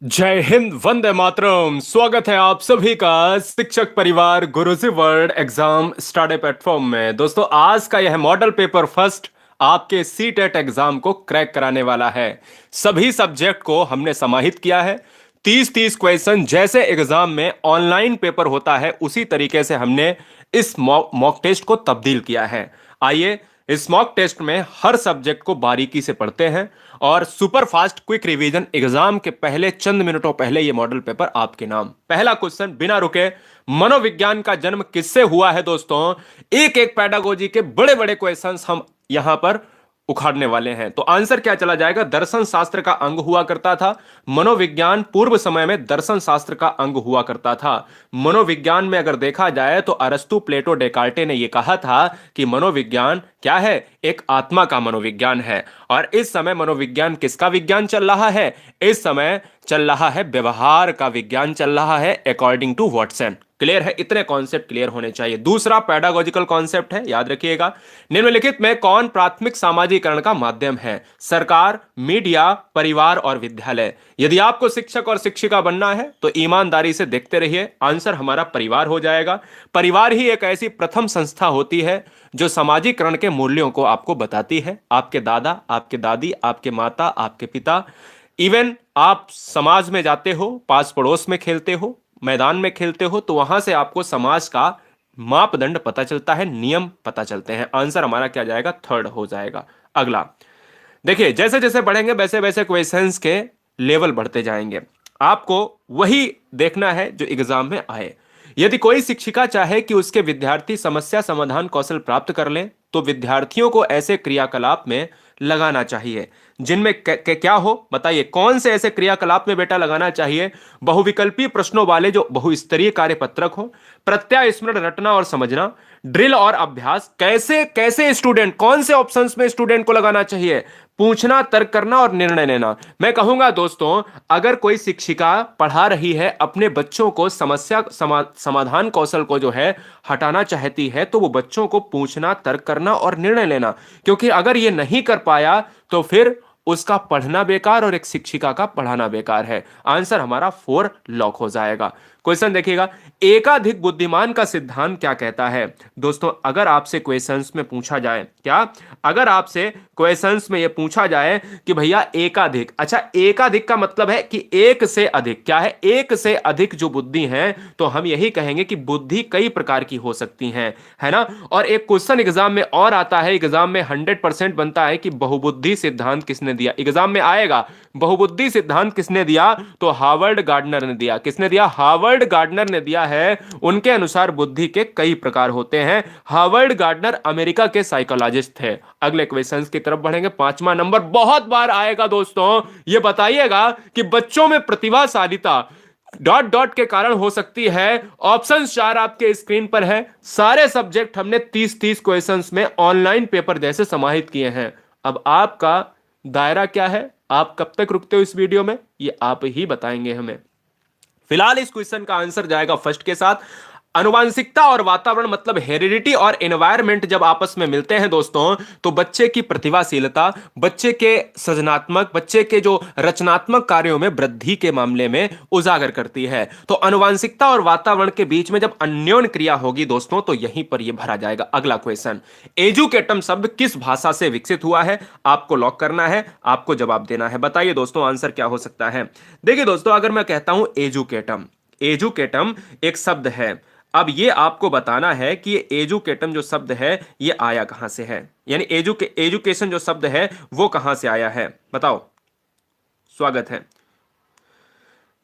जय हिंद, वंदे मातरम। स्वागत है आप सभी का शिक्षक परिवार गुरुजी वर्ल्ड एग्जाम स्टडी प्लेटफॉर्म में। दोस्तों, आज का यह मॉडल पेपर फर्स्ट आपके सी टेट एग्जाम को क्रैक कराने वाला है। सभी सब्जेक्ट को हमने समाहित किया है। 30-30 क्वेश्चन जैसे एग्जाम में ऑनलाइन पेपर होता है उसी तरीके से हमने इस मॉक टेस्ट को तब्दील किया है। आइए इस मॉक टेस्ट में हर सब्जेक्ट को बारीकी से पढ़ते हैं और super fast quick revision exam के पहले चंद मिनटों पहले ये मॉडल पेपर आपके नाम। पहला क्वेश्चन बिना रुके, मनोविज्ञान का जन्म किससे हुआ है? दोस्तों, एक एक पेडागोजी के बड़े बड़े क्वेश्चंस हम यहां पर उखाड़ने वाले हैं। तो आंसर क्या चला जाएगा? दर्शन शास्त्र का अंग हुआ करता था मनोविज्ञान। पूर्व समय में दर्शन शास्त्र का अंग हुआ करता था। मनोविज्ञान में अगर देखा जाए तो अरस्तु, प्लेटो, डेकार्टे ने यह कहा था कि मनोविज्ञान क्या है? एक आत्मा का मनोविज्ञान है। और इस समय मनोविज्ञान किसका विज्ञान चल रहा है? इस समय चल रहा है व्यवहार का विज्ञान चल रहा है, अकॉर्डिंग टू वॉटसन। क्लियर है? इतने कॉन्सेप्ट क्लियर होने चाहिए। दूसरा पेडागोजिकल कॉन्सेप्ट है, याद रखिएगा, निम्नलिखित में कौन प्राथमिक सामाजिकरण का माध्यम है? सरकार, मीडिया, परिवार और विद्यालय। यदि आपको शिक्षक और शिक्षिका बनना है तो ईमानदारी से देखते रहिए, आंसर हमारा परिवार हो जाएगा। परिवार ही एक ऐसी प्रथम संस्था होती है जो सामाजिकरण के मूल्यों को आपको बताती है। आपके दादा, आपके दादी, आपके माता, आपके पिता, इवन आप समाज में जाते हो, पास पड़ोस में खेलते हो, मैदान में खेलते हो, तो वहां से आपको समाज का मापदंड पता चलता है, नियम पता चलते हैं। आंसर हमारा क्या जाएगा? थर्ड हो जाएगा। अगला देखिए, जैसे जैसे बढ़ेंगे वैसे वैसे क्वेश्चंस के लेवल बढ़ते जाएंगे। आपको वही देखना है जो एग्जाम में आए। यदि कोई शिक्षिका चाहे कि उसके विद्यार्थी समस्या समाधान कौशल प्राप्त कर लें तो विद्यार्थियों को ऐसे क्रियाकलाप में लगाना चाहिए जिनमें क्या हो? बताइए, कौन से ऐसे क्रियाकलाप में बेटा लगाना चाहिए? बहुविकल्पी प्रश्नों वाले जो बहुस्तरीय कार्यपत्रक हो, प्रत्यय स्मरण रटना और समझना, ड्रिल और अभ्यास। कैसे कैसे स्टूडेंट, कौन से ऑप्शंस में स्टूडेंट को लगाना चाहिए? पूछना, तर्क करना और निर्णय लेना। मैं कहूंगा दोस्तों, अगर कोई शिक्षिका पढ़ा रही है, अपने बच्चों को समस्या समाधान कौशल को जो है हटाना चाहती है, तो वो बच्चों को पूछना, तर्क करना और निर्णय लेना, क्योंकि अगर ये नहीं कर पाया तो फिर उसका पढ़ना बेकार और एक शिक्षिका का पढ़ाना बेकार है। आंसर हमारा 4 लॉक हो जाएगा। क्वेश्चन देखिएगा, एकाधिक बुद्धिमान का सिद्धांत क्या कहता है? दोस्तों, अगर आपसे क्वेश्चंस में पूछा जाए, क्या अगर आपसे क्वेश्चंस में यह पूछा जाए कि भैया एकाधिक, अच्छा एकाधिक का मतलब है कि एक से अधिक। क्या है? एक से अधिक जो बुद्धि है, तो हम यही कहेंगे कि बुद्धि कई प्रकार की हो सकती है ना। और एक क्वेश्चन एग्जाम में और आता है, एग्जाम में 100% बनता है कि बहुबुद्धि सिद्धांत किसने दिया? एग्जाम में आएगा बहुबुद्धि सिद्धांत किसने दिया? तो हार्वर्ड गार्डनर ने दिया। किसने दिया? हार्वर्ड गार्डनर ने दिया है। उनके अनुसार बुद्धि के कई प्रकार होते हैं। हार्वर्ड गार्डनर अमेरिका के साइकोलॉजिस्ट थे। अगले क्वेश्चंस की तरफ बढ़ेंगे। 5वां नंबर बहुत बार आएगा दोस्तों। यह बताइएगा कि बच्चों में प्रतिभाशालीता डॉट डॉट के कारण हो सकती है। ऑप्शन 4 आपके स्क्रीन पर है। सारे सब्जेक्ट हमने 30-30 क्वेश्चंस में ऑनलाइन पेपर जैसे समाहित किए हैं। अब आपका दायरा क्या है? आप कब तक रुकते हो इस वीडियो में, ये आप ही बताएंगे हमें। फिलहाल इस क्वेश्चन का आंसर जाएगा फर्स्ट के साथ। अनुवांशिकता और वातावरण मतलब हेरिडिटी और एनवायरनमेंट जब आपस में मिलते हैं दोस्तों, तो बच्चे की प्रतिभाशीलता, बच्चे के सृजनात्मक, बच्चे के जो रचनात्मक कार्यों में वृद्धि के मामले में उजागर करती है। तो अनुवांशिकता और वातावरण के बीच में जब अन्योन्य क्रिया होगी दोस्तों, तो यहीं पर यह भरा जाएगा। अगला क्वेश्चन, एजुकेटम शब्द किस भाषा से विकसित हुआ है? आपको लॉक करना है, आपको जवाब देना है। बताइए दोस्तों, आंसर क्या हो सकता है? देखिए दोस्तों, अगर मैं कहता हूं एजुकेटम, एजुकेटम एक शब्द है। अब ये आपको बताना है कि ये एजुकेटम जो शब्द है ये आया कहां से है, यानी एजुकेशन जो शब्द है वो कहां से आया है, बताओ। स्वागत है।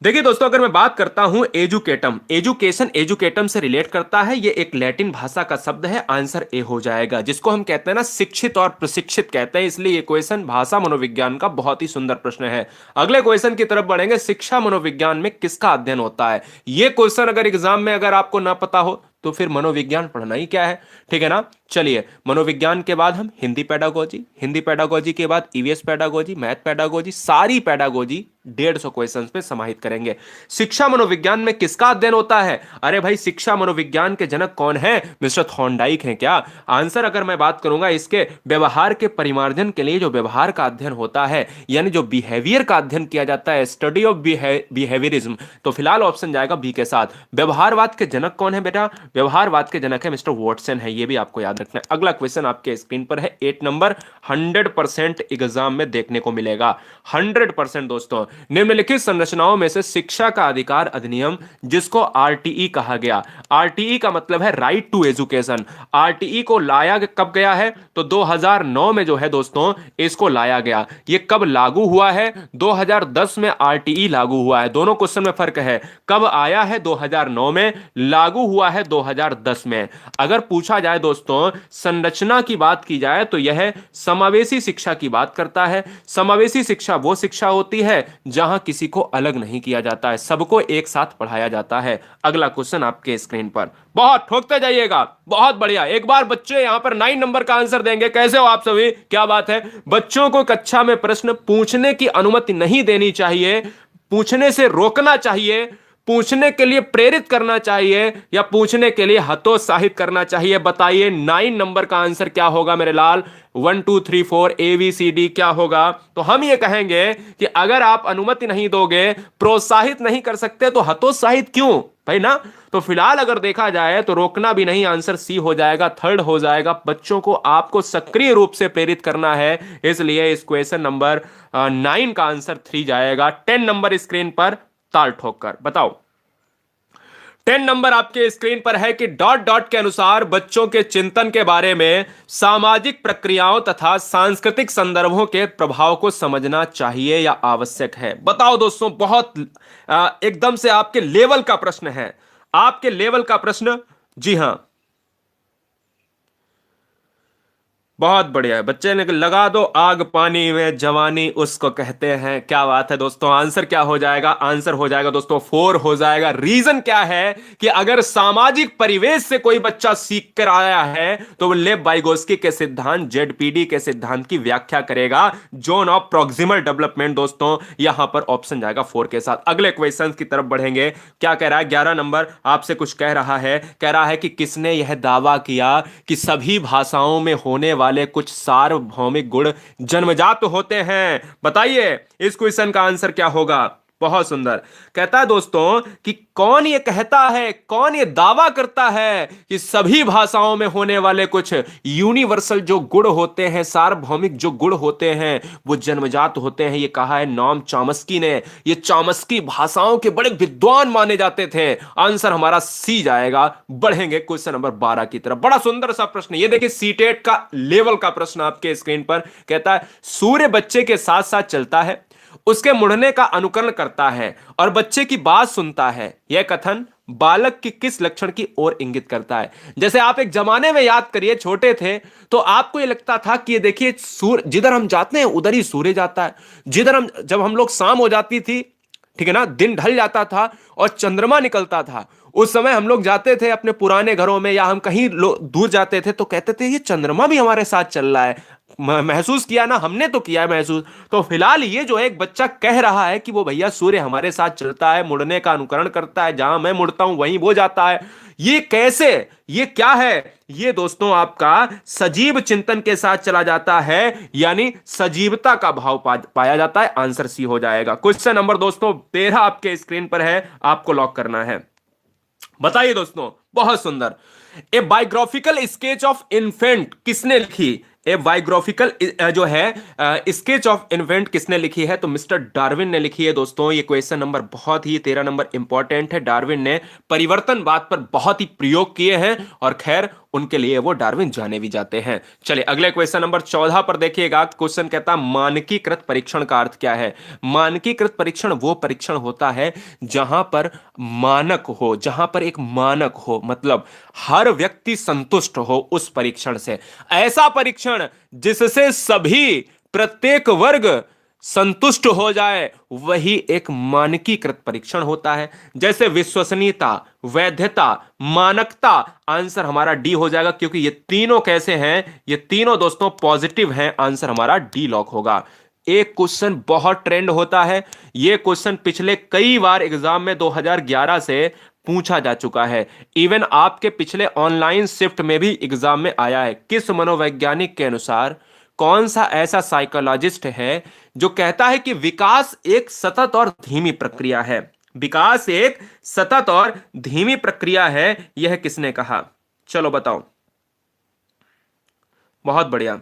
देखिए दोस्तों, अगर मैं बात करता हूं एजुकेटम, एजुकेशन एजुकेटम से रिलेट करता है। ये एक लैटिन भाषा का शब्द है। आंसर ए हो जाएगा, जिसको हम कहते हैं ना शिक्षित और प्रशिक्षित कहते हैं। इसलिए ये क्वेश्चन भाषा मनोविज्ञान का बहुत ही सुंदर प्रश्न है। अगले क्वेश्चन की तरफ बढ़ेंगे। शिक्षा मनोविज्ञान में किसका अध्ययन होता है? ये क्वेश्चन अगर एग्जाम में अगर आपको ना पता हो तो फिर मनोविज्ञान पढ़ना ही क्या है? ठीक है ना। चलिए, मनोविज्ञान के बाद हम हिंदी पेडागोजी, हिंदी पेडागोजी के बाद ईवीएस पेडागोजी, मैथ पेडागोजी, सारी पेडागोजी 150 क्वेश्चंस पे समाहित करेंगे। शिक्षा मनोविज्ञान में किसका अध्ययन होता है? अरे भाई, शिक्षा मनोविज्ञान के जनक कौन है? मिस्टर थॉर्नडाइक हैं क्या? आंसर अगर मैं बात करूंगा इसके, व्यवहार के परिमार्जन के लिए जो व्यवहार का अध्ययन होता है, यानी जो बिहेवियर का अध्ययन किया जाता है, स्टडी ऑफ बिहेवियरिज्म, तो फिलहाल ऑप्शन जाएगा बी के साथ। व्यवहारवाद के जनक कौन है बेटा? व्यवहारवाद के जनक है मिस्टर वॉटसन है, ये भी आपको याद रखना है। अगला क्वेश्चन आपके स्क्रीन पर है 8 नंबर, 100% एग्जाम में देखने को मिलेगा, 100% दोस्तों। निम्नलिखित संरचनाओं में से शिक्षा का अधिकार अधिनियम, जिसको आरटीई कहा गया, आरटीई का मतलब है राइट टू एजुकेशन, आरटीई को लाया कब गया है? तो 2009 में जो है दोस्तों इसको लाया गया। ये कब लागू हुआ है? 2010 में आरटीई लागू हुआ है। दोनों क्वेश्चन में फर्क है, कब आया है 2009 में, लागू हुआ है 2010 में। अगर पूछा जाए दोस्तों संरचना की बात की जाए तो यह समावेशी शिक्षा की बात करता है। समावेशी शिक्षा वो शिक्षा होती है जहां किसी को अलग नहीं किया जाता है, सबको एक साथ पढ़ाया जाता है। अगला क्वेश्चन आपके स्क्रीन पर, बहुत ठोकते जाइएगा, बहुत बढ़िया। एक बार बच्चे यहां पर 9 नंबर का आंसर देंगे। कैसे हो आप सभी? क्या बात है? बच्चों को कक्षा में प्रश्न पूछने की अनुमति नहीं देनी चाहिए, पूछने से रोकना चाहिए, पूछने के लिए प्रेरित करना चाहिए, या पूछने के लिए हतोत्साहित करना चाहिए? बताइए 9 नंबर का आंसर क्या होगा मेरे लाल? 1 2 3 4 ABCD क्या होगा? तो हम ये कहेंगे कि अगर आप अनुमति नहीं दोगे, प्रोत्साहित नहीं कर सकते, तो हतोत्साहित क्यों भाई ना? तो फिलहाल अगर देखा जाए तो रोकना भी नहीं, आंसर सी हो जाएगा, थर्ड हो जाएगा। बच्चों को आपको सक्रिय रूप से प्रेरित करना है, इसलिए इस क्वेश्चन नंबर 9 का आंसर 3 जाएगा। 10 नंबर स्क्रीन पर ताल ठोक कर बताओ। 10 नंबर आपके स्क्रीन पर है कि डॉट डॉट के अनुसार बच्चों के चिंतन के बारे में सामाजिक प्रक्रियाओं तथा सांस्कृतिक संदर्भों के प्रभाव को समझना चाहिए या आवश्यक है। बताओ दोस्तों, बहुत एकदम से आपके लेवल का प्रश्न है, आपके लेवल का प्रश्न। जी हां, बहुत बढ़िया है बच्चे ने, लगा दो आग पानी में जवानी उसको कहते हैं। क्या बात है दोस्तों, आंसर क्या हो जाएगा? आंसर हो जाएगा दोस्तों 4 हो जाएगा। रीजन क्या है कि अगर सामाजिक परिवेश से कोई बच्चा सीख कर आया है तो वो लेव वाइगोस्की के सिद्धांत, जेडपीडी के सिद्धांत की व्याख्या करेगा, जोन ऑफ प्रॉक्सिमल डेवलपमेंट। दोस्तों यहां पर ऑप्शन जाएगा 4 के साथ। अगले क्वेश्चन की तरफ बढ़ेंगे। क्या कह रहा है 11 नंबर? आपसे कुछ कह रहा है, कह रहा है कि किसने यह दावा किया कि सभी भाषाओं में होने वाले कुछ सार्वभौमिक गुण जन्मजात होते हैं? बताइए इस क्वेश्चन का आंसर क्या होगा? बहुत सुंदर। कहता है दोस्तों कि कौन ये कहता है, कौन ये दावा करता है कि सभी भाषाओं में होने वाले कुछ यूनिवर्सल जो गुण होते हैं, सार्वभौमिक जो गुण होते हैं, वो जन्मजात होते हैं। ये कहा है नॉम चॉम्स्की ने। ये चॉम्स्की भाषाओं के बड़े विद्वान माने जाते थे। आंसर हमारा सी जाएगा। बढ़ेंगे क्वेश्चन नंबर 12 की तरफ। बड़ा सुंदर सा प्रश्न, ये देखिए सीटेट का लेवल का प्रश्न आपके स्क्रीन पर। कहता है सूर्य बच्चे के साथ साथ चलता है, उसके मुड़ने का अनुकरण करता है और बच्चे की बात सुनता है। यह कथन बालक की किस लक्षण की ओर इंगित करता है? जैसे आप एक जमाने में याद करिए, छोटे थे तो आपको यह लगता था कि ये देखिए सूर्य, जिधर हम जाते हैं उधर ही सूर्य जाता है। जब हम लोग शाम हो जाती थी, ठीक है ना, दिन ढल जाता था और चंद्रमा निकलता था, उस समय हम लोग जाते थे अपने पुराने घरों में या हम कहीं दूर जाते थे तो कहते थे ये चंद्रमा भी हमारे साथ चल रहा है। महसूस किया ना, हमने तो किया है महसूस। तो फिलहाल ये जो एक बच्चा कह रहा है कि वो भैया सूर्य हमारे साथ चलता है, मुड़ने का अनुकरण करता है, जहां मैं मुड़ता हूं वहीं वो जाता है, ये कैसे, ये क्या है? ये दोस्तों आपका सजीव चिंतन के साथ चला जाता है, यानी सजीवता का भाव पाया जाता है। आंसर सी हो जाएगा। क्वेश्चन नंबर दोस्तों 13 आपके स्क्रीन पर है, आपको लॉक करना है। बताइए दोस्तों, बहुत सुंदर। ए बायोग्राफिकल स्केच ऑफ इन्फेंट किसने लिखी? ए बायोग्राफिकल जो है स्केच ऑफ इन्फेंट किसने लिखी है? तो मिस्टर डार्विन ने लिखी है दोस्तों। ये क्वेश्चन नंबर बहुत ही 13 नंबर इंपॉर्टेंट है। डार्विन ने परिवर्तनवाद पर बहुत ही प्रयोग किए हैं और खैर उनके लिए वो डार्विन जाने भी जाते हैं। चलिए अगले क्वेश्चन नंबर 14 पर देखिएगा। क्वेश्चन कहता है मानकीकृत परीक्षण का अर्थ क्या है? मानकीकृत परीक्षण वो परीक्षण होता है जहां पर मानक हो, जहां पर एक मानक हो, मतलब हर व्यक्ति संतुष्ट हो उस परीक्षण से। ऐसा परीक्षण जिससे सभी, प्रत्येक वर्ग संतुष्ट हो जाए, वही एक मानकीकृत परीक्षण होता है। जैसे विश्वसनीयता, वैधता, मानकता। आंसर हमारा डी हो जाएगा क्योंकि ये तीनों कैसे हैं? ये तीनों दोस्तों पॉजिटिव हैं। आंसर हमारा डी लॉक होगा। एक क्वेश्चन बहुत ट्रेंड होता है, ये क्वेश्चन पिछले कई बार एग्जाम में 2011 से पूछा जा चुका है। इवन आपके पिछले ऑनलाइन शिफ्ट में भी एग्जाम में आया है। किस मनोवैज्ञानिक के अनुसार कौन सा ऐसा साइकोलॉजिस्ट है जो कहता है कि विकास एक सतत और धीमी प्रक्रिया है? विकास एक सतत और धीमी प्रक्रिया है, यह किसने कहा? चलो बताओ। बहुत बढ़िया,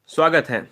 स्वागत है।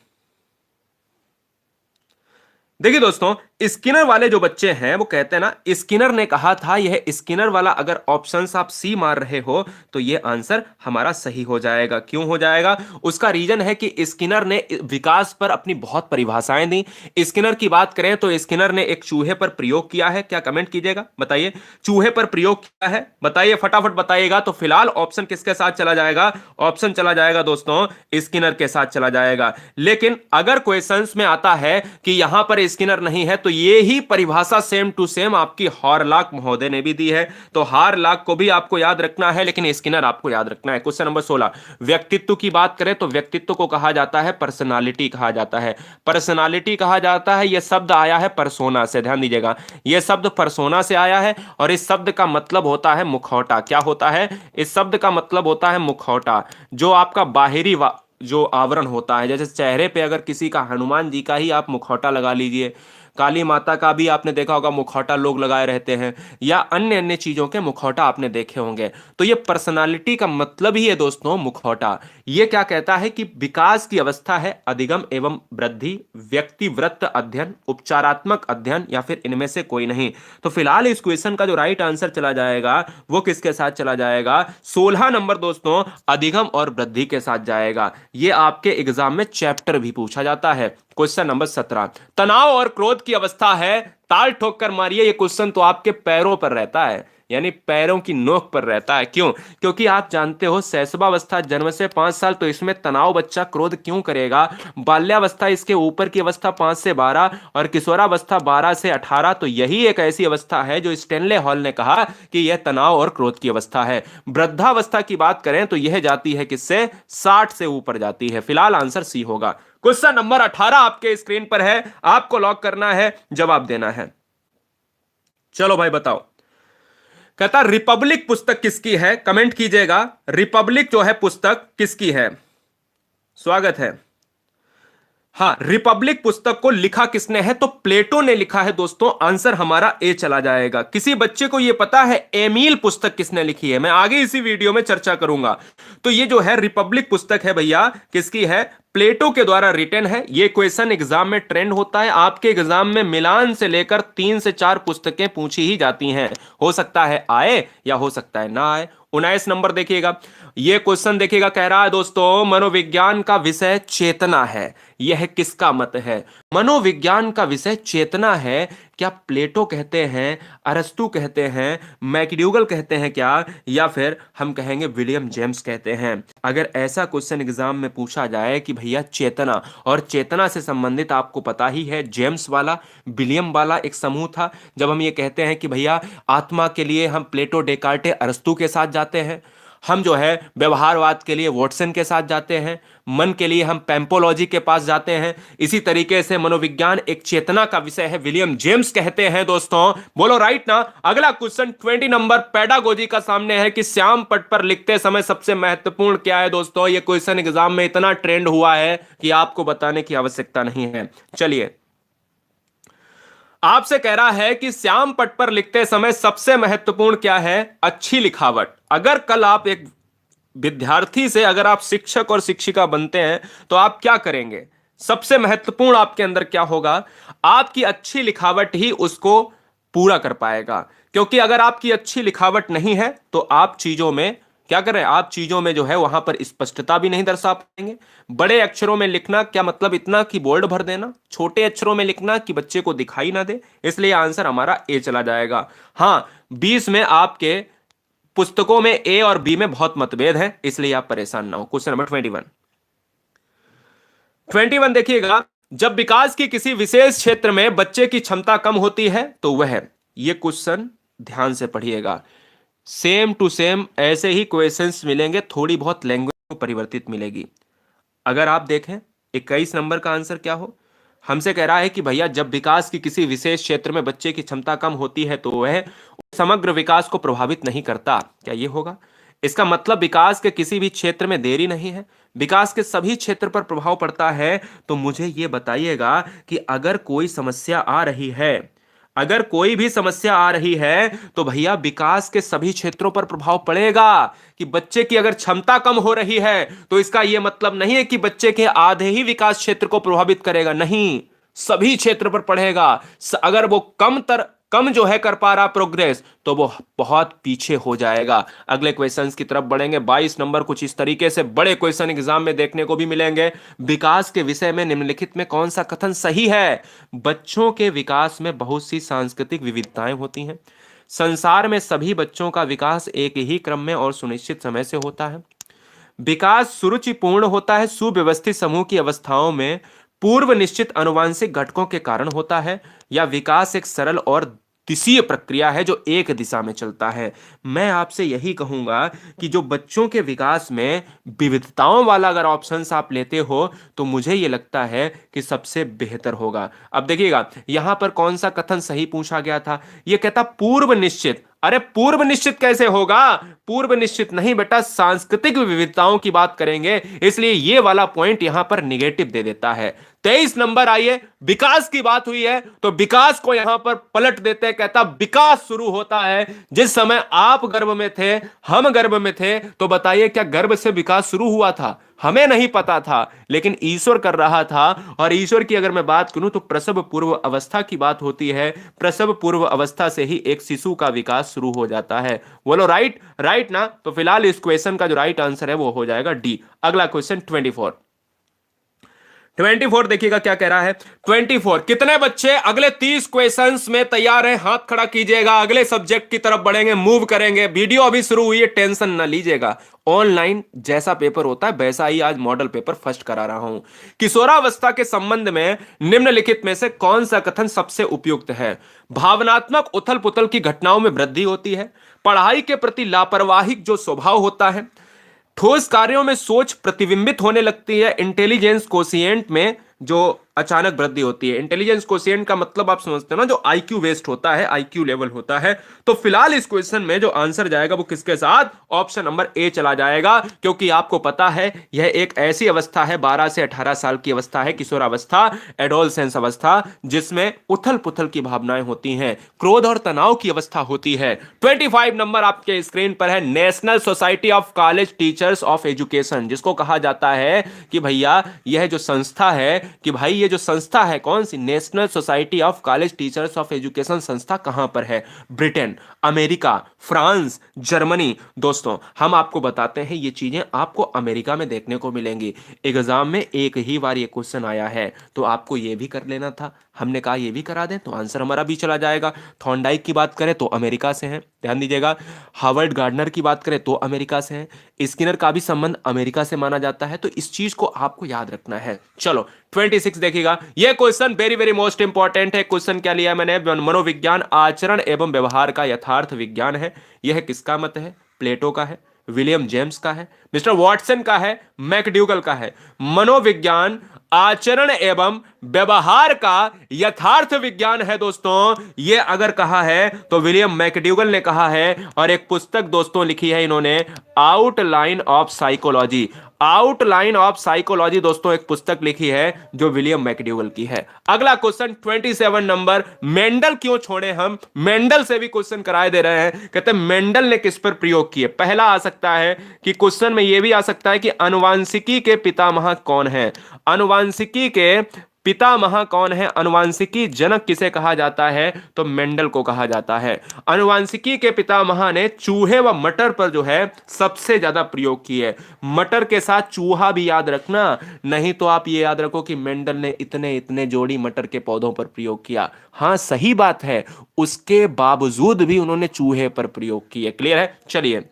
देखिए दोस्तों, स्किनर वाले जो बच्चे हैं वो कहते हैं ना, स्किनर ने कहा था, यह स्किनर वाला अगर ऑप्शंस आप सी मार रहे हो तो यह आंसर हमारा सही हो जाएगा। क्यों हो जाएगा? उसका रीजन है कि स्किनर ने विकास पर अपनी बहुत परिभाषाएं दी। स्किनर की बात करें तो स्किनर ने एक चूहे पर प्रयोग किया है। क्या कमेंट कीजिएगा, बताइए, चूहे पर प्रयोग किया है, बताइए, फटाफट बताइएगा। तो फिलहाल ऑप्शन किसके साथ चला जाएगा? ऑप्शन चला जाएगा दोस्तों स्किनर के साथ चला जाएगा। लेकिन अगर क्वेश्चंस में आता है कि यहां पर स्किनर नहीं है तो ये ही परिभाषा सेम टू सेम आपकी हारलॉक महोदय ने भी दी है। तो हारलॉक को भी आपको याद रखना है, लेकिन स्किनर आपको याद रखना है। क्वेश्चन नंबर 16, व्यक्तित्व की बात करें तो व्यक्तित्व को कहा जाता है पर्सनालिटी कहा जाता है। पर्सनालिटी कहा जाता है, यह शब्द आया है परसोना से, ध्यान दीजिएगा, यह शब्द परसोना से आया है और इस शब्द का मतलब होता है मुखौटा। क्या होता है? इस शब्द का मतलब होता है मुखौटा, जो आपका बाहरी जो आवरण होता है। जैसे चेहरे पे अगर किसी का, हनुमान जी का ही आप मुखौटा लगा लीजिए, काली माता का भी आपने देखा होगा मुखौटा लोग लगाए रहते हैं, या अन्य अन्य चीजों के मुखौटा आपने देखे होंगे। तो ये पर्सनालिटी का मतलब ही है दोस्तों मुखौटा। ये क्या कहता है कि विकास की अवस्था है अधिगम एवं वृद्धि, व्यक्तिवृत्त अध्ययन, उपचारात्मक अध्ययन, या फिर इनमें से कोई नहीं। तो फिलहाल इस क्वेश्चन का जो राइट आंसर चला जाएगा वो किसके साथ चला जाएगा? 16 नंबर दोस्तों, अधिगम और वृद्धि के साथ जाएगा। ये आपके एग्जाम में चैप्टर भी पूछा जाता है। क्वेश्चन नंबर 17, तनाव और क्रोध की अवस्था है, ताल ठोक कर मारिए। ये क्वेश्चन तो आपके पैरों पर रहता है, यानी पैरों की नोक पर रहता है। क्यों? क्योंकि आप जानते हो शैशवावस्था जन्म से 5 साल, तो इसमें तनाव बच्चा क्रोध क्यों करेगा? बाल्यावस्था इसके ऊपर की अवस्था 5 से 12 और किशोरावस्था 12 से 18। तो यही एक ऐसी अवस्था है जो स्टेनले हॉल ने कहा कि यह तनाव और क्रोध की अवस्था है। वृद्धावस्था की बात करें तो यह जाती है किससे? 60 से ऊपर जाती है। फिलहाल आंसर सी होगा। क्वेश्चन नंबर 18 आपके स्क्रीन पर है, आपको लॉक करना है, जवाब देना है। चलो भाई बताओ। कहता रिपब्लिक पुस्तक किसकी है? कमेंट कीजिएगा, रिपब्लिक जो है पुस्तक किसकी है? स्वागत है। हाँ, रिपब्लिक पुस्तक को लिखा किसने है? तो प्लेटो ने लिखा है दोस्तों। आंसर हमारा ए चला जाएगा। किसी बच्चे को यह पता है एमील पुस्तक किसने लिखी है? मैं आगे इसी वीडियो में चर्चा करूंगा। तो ये जो है रिपब्लिक पुस्तक है भैया, किसकी है? प्लेटो के द्वारा रिटन है। ये क्वेश्चन एग्जाम में ट्रेंड होता है। आपके एग्जाम में मिलान से लेकर 3 से 4 पुस्तकें पूछी ही जाती हैं। हो सकता है आए या हो सकता है ना आए। 19 नंबर देखिएगा, ये क्वेश्चन देखिएगा, कह रहा है दोस्तों मनोविज्ञान का विषय चेतना है। यह किसका मत है? मनोविज्ञान का विषय चेतना है। क्या प्लेटो कहते हैं, अरस्तु कहते हैं, मैकडूगल कहते हैं क्या, या फिर हम कहेंगे विलियम जेम्स कहते हैं? अगर ऐसा क्वेश्चन एग्जाम में पूछा जाए कि भैया चेतना, और चेतना से संबंधित आपको पता ही है जेम्स वाला, विलियम वाला एक समूह था। जब हम ये कहते हैं कि भैया आत्मा के लिए हम प्लेटो, डेकार्टे, अरस्तु के साथ जाते हैं, हम जो है व्यवहारवाद के लिए वॉटसन के साथ जाते हैं, मन के लिए हम पैम्पोलॉजी के पास जाते हैं, इसी तरीके से मनोविज्ञान एक चेतना का विषय है, विलियम जेम्स कहते हैं दोस्तों। बोलो राइट ना? अगला क्वेश्चन 20 नंबर पेडागोजी का सामने है कि श्याम पट पर लिखते समय सबसे महत्वपूर्ण क्या है? दोस्तों ये क्वेश्चन एग्जाम में इतना ट्रेंड हुआ है कि आपको बताने की आवश्यकता नहीं है। चलिए, आपसे कह रहा है कि श्याम पट पर लिखते समय सबसे महत्वपूर्ण क्या है? अच्छी लिखावट। अगर कल आप एक विद्यार्थी से, अगर आप शिक्षक और शिक्षिका बनते हैं तो आप क्या करेंगे? सबसे महत्वपूर्ण आपके अंदर क्या होगा? आपकी अच्छी लिखावट ही उसको पूरा कर पाएगा। क्योंकि अगर आपकी अच्छी लिखावट नहीं है तो आप चीजों में क्या करें? आप चीजों में जो है वहां पर स्पष्टता भी नहीं दर्शा पाएंगे। बड़े अक्षरों में लिखना क्या मतलब इतना कि बोल्ड भर देना, छोटे अक्षरों में लिखना कि बच्चे को दिखाई ना दे। इसलिए आंसर हमारा ए चला जाएगा। हाँ, 20 में आपके पुस्तकों में ए और बी में बहुत मतभेद है, इसलिए आप परेशान ना हो। क्वेश्चन नंबर 21 देखिएगा, जब विकास की किसी विशेष क्षेत्र में बच्चे की क्षमता कम होती है तो वह, ये क्वेश्चन ध्यान से पढ़िएगा, सेम टू सेम ऐसे ही क्वेश्चंस मिलेंगे, थोड़ी बहुत लैंग्वेज परिवर्तित मिलेगी। अगर आप देखें 21 नंबर का आंसर क्या हो? हमसे कह रहा है कि भैया जब विकास की किसी विशेष क्षेत्र में बच्चे की क्षमता कम होती है तो वह समग्र विकास को प्रभावित नहीं करता। क्या ये होगा? इसका मतलब विकास के किसी भी क्षेत्र में देरी नहीं है, विकास के सभी क्षेत्र पर प्रभाव पड़ता है। तो मुझे ये बताइएगा कि अगर कोई समस्या आ रही है, अगर कोई भी समस्या आ रही है तो भैया विकास के सभी क्षेत्रों पर प्रभाव पड़ेगा। कि बच्चे की अगर क्षमता कम हो रही है तो इसका यह मतलब नहीं है कि बच्चे के आधे ही विकास क्षेत्र को प्रभावित करेगा, नहीं, सभी क्षेत्र पर पड़ेगा। अगर वो कम जो है कर पा रहा प्रोग्रेस तो वो बहुत पीछे हो जाएगा। अगले क्वेश्चंस की तरफ बढ़ेंगे। 22 नंबर कुछ इस तरीके से बड़े क्वेश्चन एग्जाम में देखने को भी मिलेंगे। विकास के विषय में निम्नलिखित में कौन सा कथन सही है? बच्चों के विकास में बहुत सी सांस्कृतिक विविधताएं होती हैं। संसार में सभी बच्चों का विकास एक ही क्रम में और सुनिश्चित समय से होता है। विकास सुरुचिपूर्ण होता है सुव्यवस्थित समूह की अवस्थाओं में पूर्व निश्चित आनुवंशिक घटकों के कारण होता है। या विकास एक सरल और दिशीय प्रक्रिया है जो एक दिशा में चलता है। मैं आपसे यही कहूंगा कि जो बच्चों के विकास में विविधताओं वाला अगर ऑप्शंस आप लेते हो तो मुझे यह लगता है कि सबसे बेहतर होगा। अब देखिएगा यहां पर कौन सा कथन सही पूछा गया था। यह कहता पूर्व निश्चित। अरे पूर्व निश्चित कैसे होगा? पूर्व निश्चित नहीं बेटा, सांस्कृतिक विविधताओं की बात करेंगे, इसलिए ये वाला पॉइंट यहां पर निगेटिव दे देता है। 23 नंबर आइए, विकास की बात हुई है तो विकास को यहां पर पलट देते हैं। कहता विकास शुरू होता है जिस समय आप गर्भ में थे, हम गर्भ में थे। तो बताइए क्या गर्भ से विकास शुरू हुआ था? हमें नहीं पता था, लेकिन ईश्वर कर रहा था। और ईश्वर की अगर मैं बात करूं तो प्रसव पूर्व अवस्था की बात होती है। प्रसव पूर्व अवस्था से ही एक शिशु का विकास शुरू हो जाता है। बोलो राइट? राइट ना? तो फिलहाल इस क्वेश्चन का जो राइट आंसर है वो हो जाएगा डी। अगला क्वेश्चन 24। 24 देखिएगा क्या कह रहा है। 24 कितने बच्चे अगले 30 क्वेश्चंस में तैयार हैं? हाथ खड़ा कीजिएगा। अगले सब्जेक्ट की तरफ बढ़ेंगे, मूव करेंगे। वीडियो अभी शुरू हुई है, टेंशन ना लीजिएगा। ऑनलाइन जैसा पेपर होता है वैसा ही आज मॉडल पेपर फर्स्ट करा रहा हूं। किशोरावस्था के संबंध में निम्नलिखित में से कौन सा कथन सबसे उपयुक्त है? भावनात्मक उथल पुथल की घटनाओं में वृद्धि होती है। पढ़ाई के प्रति लापरवाही जो स्वभाव होता है। ठोस कार्यों में सोच प्रतिबिंबित होने लगती है। इंटेलिजेंस कोशिएंट में जो अचानक वृद्धि होती है। इंटेलिजेंस कोशिएंट का मतलब आप समझते हो ना, जो आईक्यू बेस्ड होता है, आईक्यू लेवल होता है। तो फिलहाल इस क्वेश्चन में जो आंसर जाएगा वो किसके साथ? ऑप्शन नंबर ए चला जाएगा, क्योंकि आपको पता है यह एक ऐसी अवस्था है, 12 से 18 साल की अवस्था है, किशोरावस्था, एडोलसेंस अवस्था, जिसमें उथल पुथल की भावनाएं होती हैं, क्रोध और तनाव की अवस्था होती है। 25 नंबर आपके स्क्रीन पर है। National society of college teachers of education, जिसको कहा जाता है कि भैया यह जो संस्था है, कि भाई ये जो संस्था है कौन सी? National society of college teachers of education संस्था कहां पर है? Britain, America, France, Germany. दोस्तों हम आपको बताते हैं ये चीजें आपको अमेरिका में देखने को मिलेंगी। एग्जाम में एक ही बार ये क्वेश्चन आया है तो आपको ये भी कर लेना था। हमने कहा ये भी करा दें तो आंसर हमारा भी चला जाएगा। थॉर्नडाइक की बात करें तो अमेरिका से है, ध्यान दीजिएगा। हार्वर्ड गार्डनर की बात करें तो अमेरिका से है। स्किनर का भी संबंध अमेरिका से माना जाता है। तो इस चीज को आपको याद रखना है। चलो 26 देखिएगा। यह question very very most important है। क्वेश्चन क्या लिया मैंने? मनोविज्ञान आचरण एवं व्यवहार का यथार्थ विज्ञान है। यह किसका मत है? प्लेटो का है, विलियम जेम्स का है, मिस्टर वॉटसन का है, मैकडूगल का है। मनोविज्ञान आचरण एवं व्यवहार का यथार्थ विज्ञान है दोस्तों। यह अगर कहा है तो विलियम मैकडूगल ने कहा है। और एक पुस्तक दोस्तों लिखी है इन्होंने, outline of psychology. Outline of psychology दोस्तों एक पुस्तक लिखी है जो विलियम मैकडूगल की है। अगला क्वेश्चन 27 नंबर। मेंडल क्यों छोड़े हम? मेंडल से भी क्वेश्चन कराए दे रहे हैं। कहते हैं मेंडल ने किस पर प्रयोग किए? पहला आ सकता है कि क्वेश्चन में यह भी आ सकता है कि आनुवांशिकी के पितामह कौन है? आनुवांशिकी के पितामह कौन है? आनुवांशिकी जनक किसे कहा जाता है? तो मेंडल को कहा जाता है। आनुवांशिकी के पितामह ने चूहे व मटर पर जो है सबसे ज्यादा प्रयोग किए। मटर के साथ चूहा भी याद रखना, नहीं तो आप ये याद रखो कि मेंडल ने इतने इतने जोड़ी मटर के पौधों पर प्रयोग किया। हां सही बात है, उसके बावजूद भी उन्होंने चूहे पर प्रयोग किए। क्लियर है? चलिए,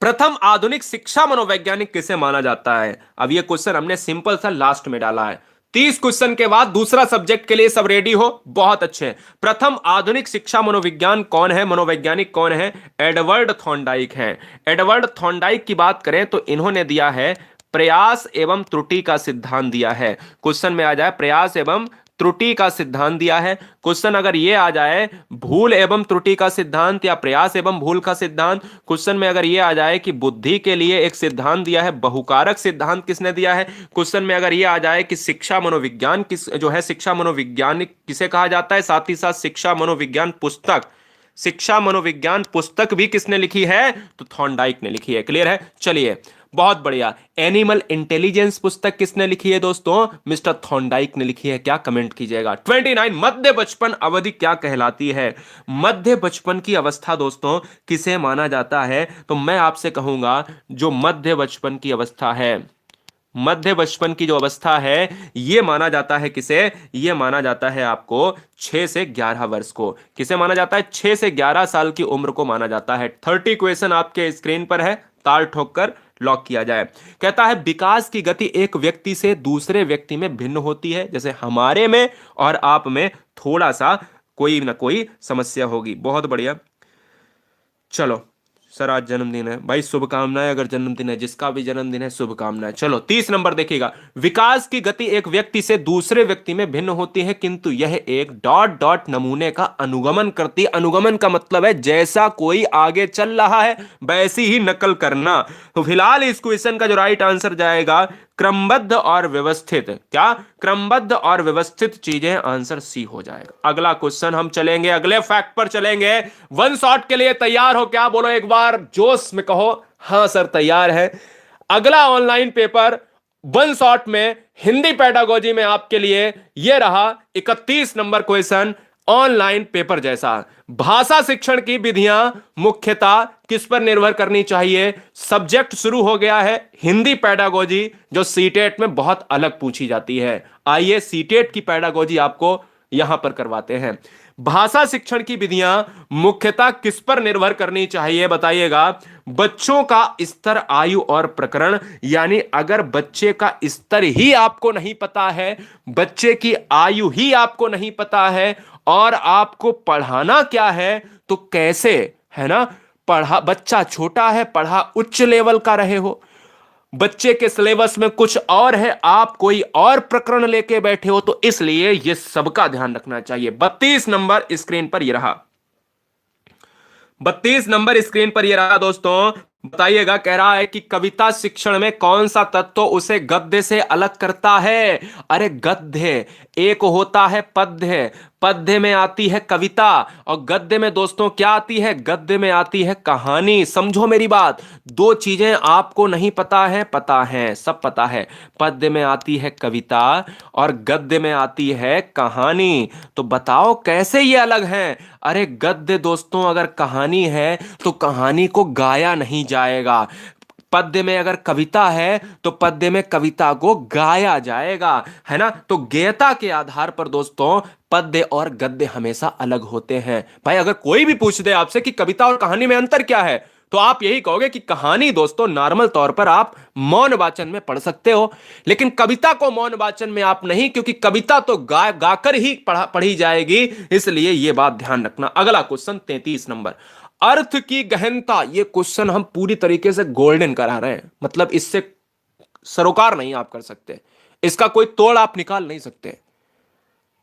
प्रथम आधुनिक शिक्षा मनोवैज्ञानिक किसे माना जाता है? अब यह क्वेश्चन हमने सिंपल सा लास्ट में डाला है। 30 क्वेश्चन के बाद दूसरा सब्जेक्ट के लिए सब रेडी हो? बहुत अच्छे। प्रथम आधुनिक शिक्षा मनोविज्ञान कौन है, मनोवैज्ञानिक कौन है? एडवर्ड थॉर्नडाइक हैं। एडवर्ड थॉर्नडाइक की बात करें तो इन्होंने दिया है प्रयास एवं त्रुटि का सिद्धांत दिया है। क्वेश्चन में आ जाए प्रयास एवं त्रुटि का सिद्धांत दिया है। क्वेश्चन अगर ये आ जाए भूल एवं त्रुटि का सिद्धांत या प्रयास एवं भूल का सिद्धांत। क्वेश्चन में अगर ये आ जाए कि बुद्धि के लिए एक सिद्धांत दिया है, बहुकारक सिद्धांत किसने दिया है। क्वेश्चन में अगर ये आ जाए कि शिक्षा मनोविज्ञान किस जो है शिक्षा मनोविज्ञानिक किसे कहा जाता है, साथ ही साथ शिक्षा मनोविज्ञान पुस्तक भी किसने लिखी है, तो थॉर्नडाइक ने लिखी है। क्लियर है, चलिए बहुत बढ़िया। एनिमल इंटेलिजेंस पुस्तक किसने लिखी है दोस्तों, मिस्टर थॉर्नडाइक ने लिखी है। क्या कमेंट कीजिएगा। 29 मध्य बचपन अवधि क्या कहलाती है। मध्य बचपन की अवस्था दोस्तों किसे माना जाता है, तो मैं आपसे कहूंगा जो मध्य बचपन की अवस्था है, मध्य बचपन की जो अवस्था है यह माना जाता है किसे, यह माना जाता है आपको 6 से 11 वर्ष को। किसे माना जाता है, 6 से 11 साल की उम्र को माना जाता है। 30 क्वेश्चन आपके स्क्रीन पर है, ताल ठोक कर लॉक किया जाए। कहता है विकास की गति एक व्यक्ति से दूसरे व्यक्ति में भिन्न होती है, जैसे हमारे में और आप में थोड़ा सा कोई ना कोई समस्या होगी। बहुत बढ़िया, चलो सर आज जन्मदिन है भाई, शुभकामनाएं। अगर जन्मदिन है, जिसका भी जन्मदिन है शुभकामनाएं। चलो 30 नंबर देखिएगा। विकास की गति एक व्यक्ति से दूसरे व्यक्ति में भिन्न होती है, किंतु यह एक डॉट डॉट नमूने का अनुगमन करती है। अनुगमन का मतलब है जैसा कोई आगे चल रहा है वैसी ही नकल करना। तो फिलहाल इस क्वेश्चन का जो राइट आंसर जाएगा क्रमबद्ध और व्यवस्थित। क्या, क्रमबद्ध और व्यवस्थित चीजें, आंसर सी हो जाएगा। अगला क्वेश्चन हम चलेंगे, अगले फैक्ट पर चलेंगे। वन शॉट के लिए तैयार हो क्या, बोलो एक बार जोश में कहो हां सर तैयार है। अगला ऑनलाइन पेपर वन शॉट में हिंदी पेडागोजी में आपके लिए यह रहा 31 नंबर क्वेश्चन, ऑनलाइन पेपर जैसा। भाषा शिक्षण की विधियां मुख्यतः किस पर निर्भर करनी चाहिए। सब्जेक्ट शुरू हो गया है हिंदी पेडागोजी, जो सीटेट में बहुत अलग पूछी जाती है। आइए सीटेट की पेडागोजी आपको यहां पर करवाते हैं। भाषा शिक्षण की विधियां मुख्यतः किस पर निर्भर करनी चाहिए, बताइएगा। बच्चों का स्तर, आयु और प्रकरण, यानी अगर बच्चे का स्तर ही आपको नहीं पता है, बच्चे की आयु ही आपको नहीं पता है और आपको पढ़ाना क्या है, तो कैसे, है ना। पढ़ा बच्चा छोटा है, पढ़ा उच्च लेवल का रहे हो, बच्चे के सिलेबस में कुछ और है, आप कोई और प्रकरण लेके बैठे हो, तो इसलिए यह सबका ध्यान रखना चाहिए। 32 नंबर स्क्रीन पर यह रहा, 32 नंबर स्क्रीन पर यह रहा दोस्तों। बताइएगा, कह रहा है कि कविता शिक्षण में कौन सा तत्व उसे गद्य से अलग करता है। अरे गद्य एक होता है पद्य, पद्य में आती है कविता और गद्य में दोस्तों क्या आती है, गद्य में आती है कहानी। समझो मेरी बात, दो चीजें आपको नहीं पता है, पता है, सब पता है। पद्य में आती है कविता और गद्य में आती है कहानी, तो बताओ कैसे ये अलग हैं। अरे गद्य दोस्तों अगर कहानी है तो कहानी को गाया नहीं जाएगा, पद्य में अगर कविता है तो पद्य में कविता को गाया जाएगा, है ना। तो गेयता के आधार पर दोस्तों पद्य और गद्य हमेशा अलग होते हैं। भाई अगर कोई भी पूछ दे आपसे कि कविता और कहानी में अंतर क्या है, तो आप यही कहोगे कि कहानी दोस्तों नॉर्मल तौर पर आप मौन वाचन में पढ़ सकते हो, लेकिन कविता को मौन वाचन में आप नहीं, क्योंकि कविता तो गाकर ही पढ़ी जाएगी, इसलिए यह बात ध्यान रखना। अगला क्वेश्चन 33 नंबर, अर्थ की गहनता। यह क्वेश्चन हम पूरी तरीके से गोल्डन करा रहे हैं, मतलब इससे सरोकार नहीं आप कर सकते, इसका कोई तोड़ आप निकाल नहीं सकते।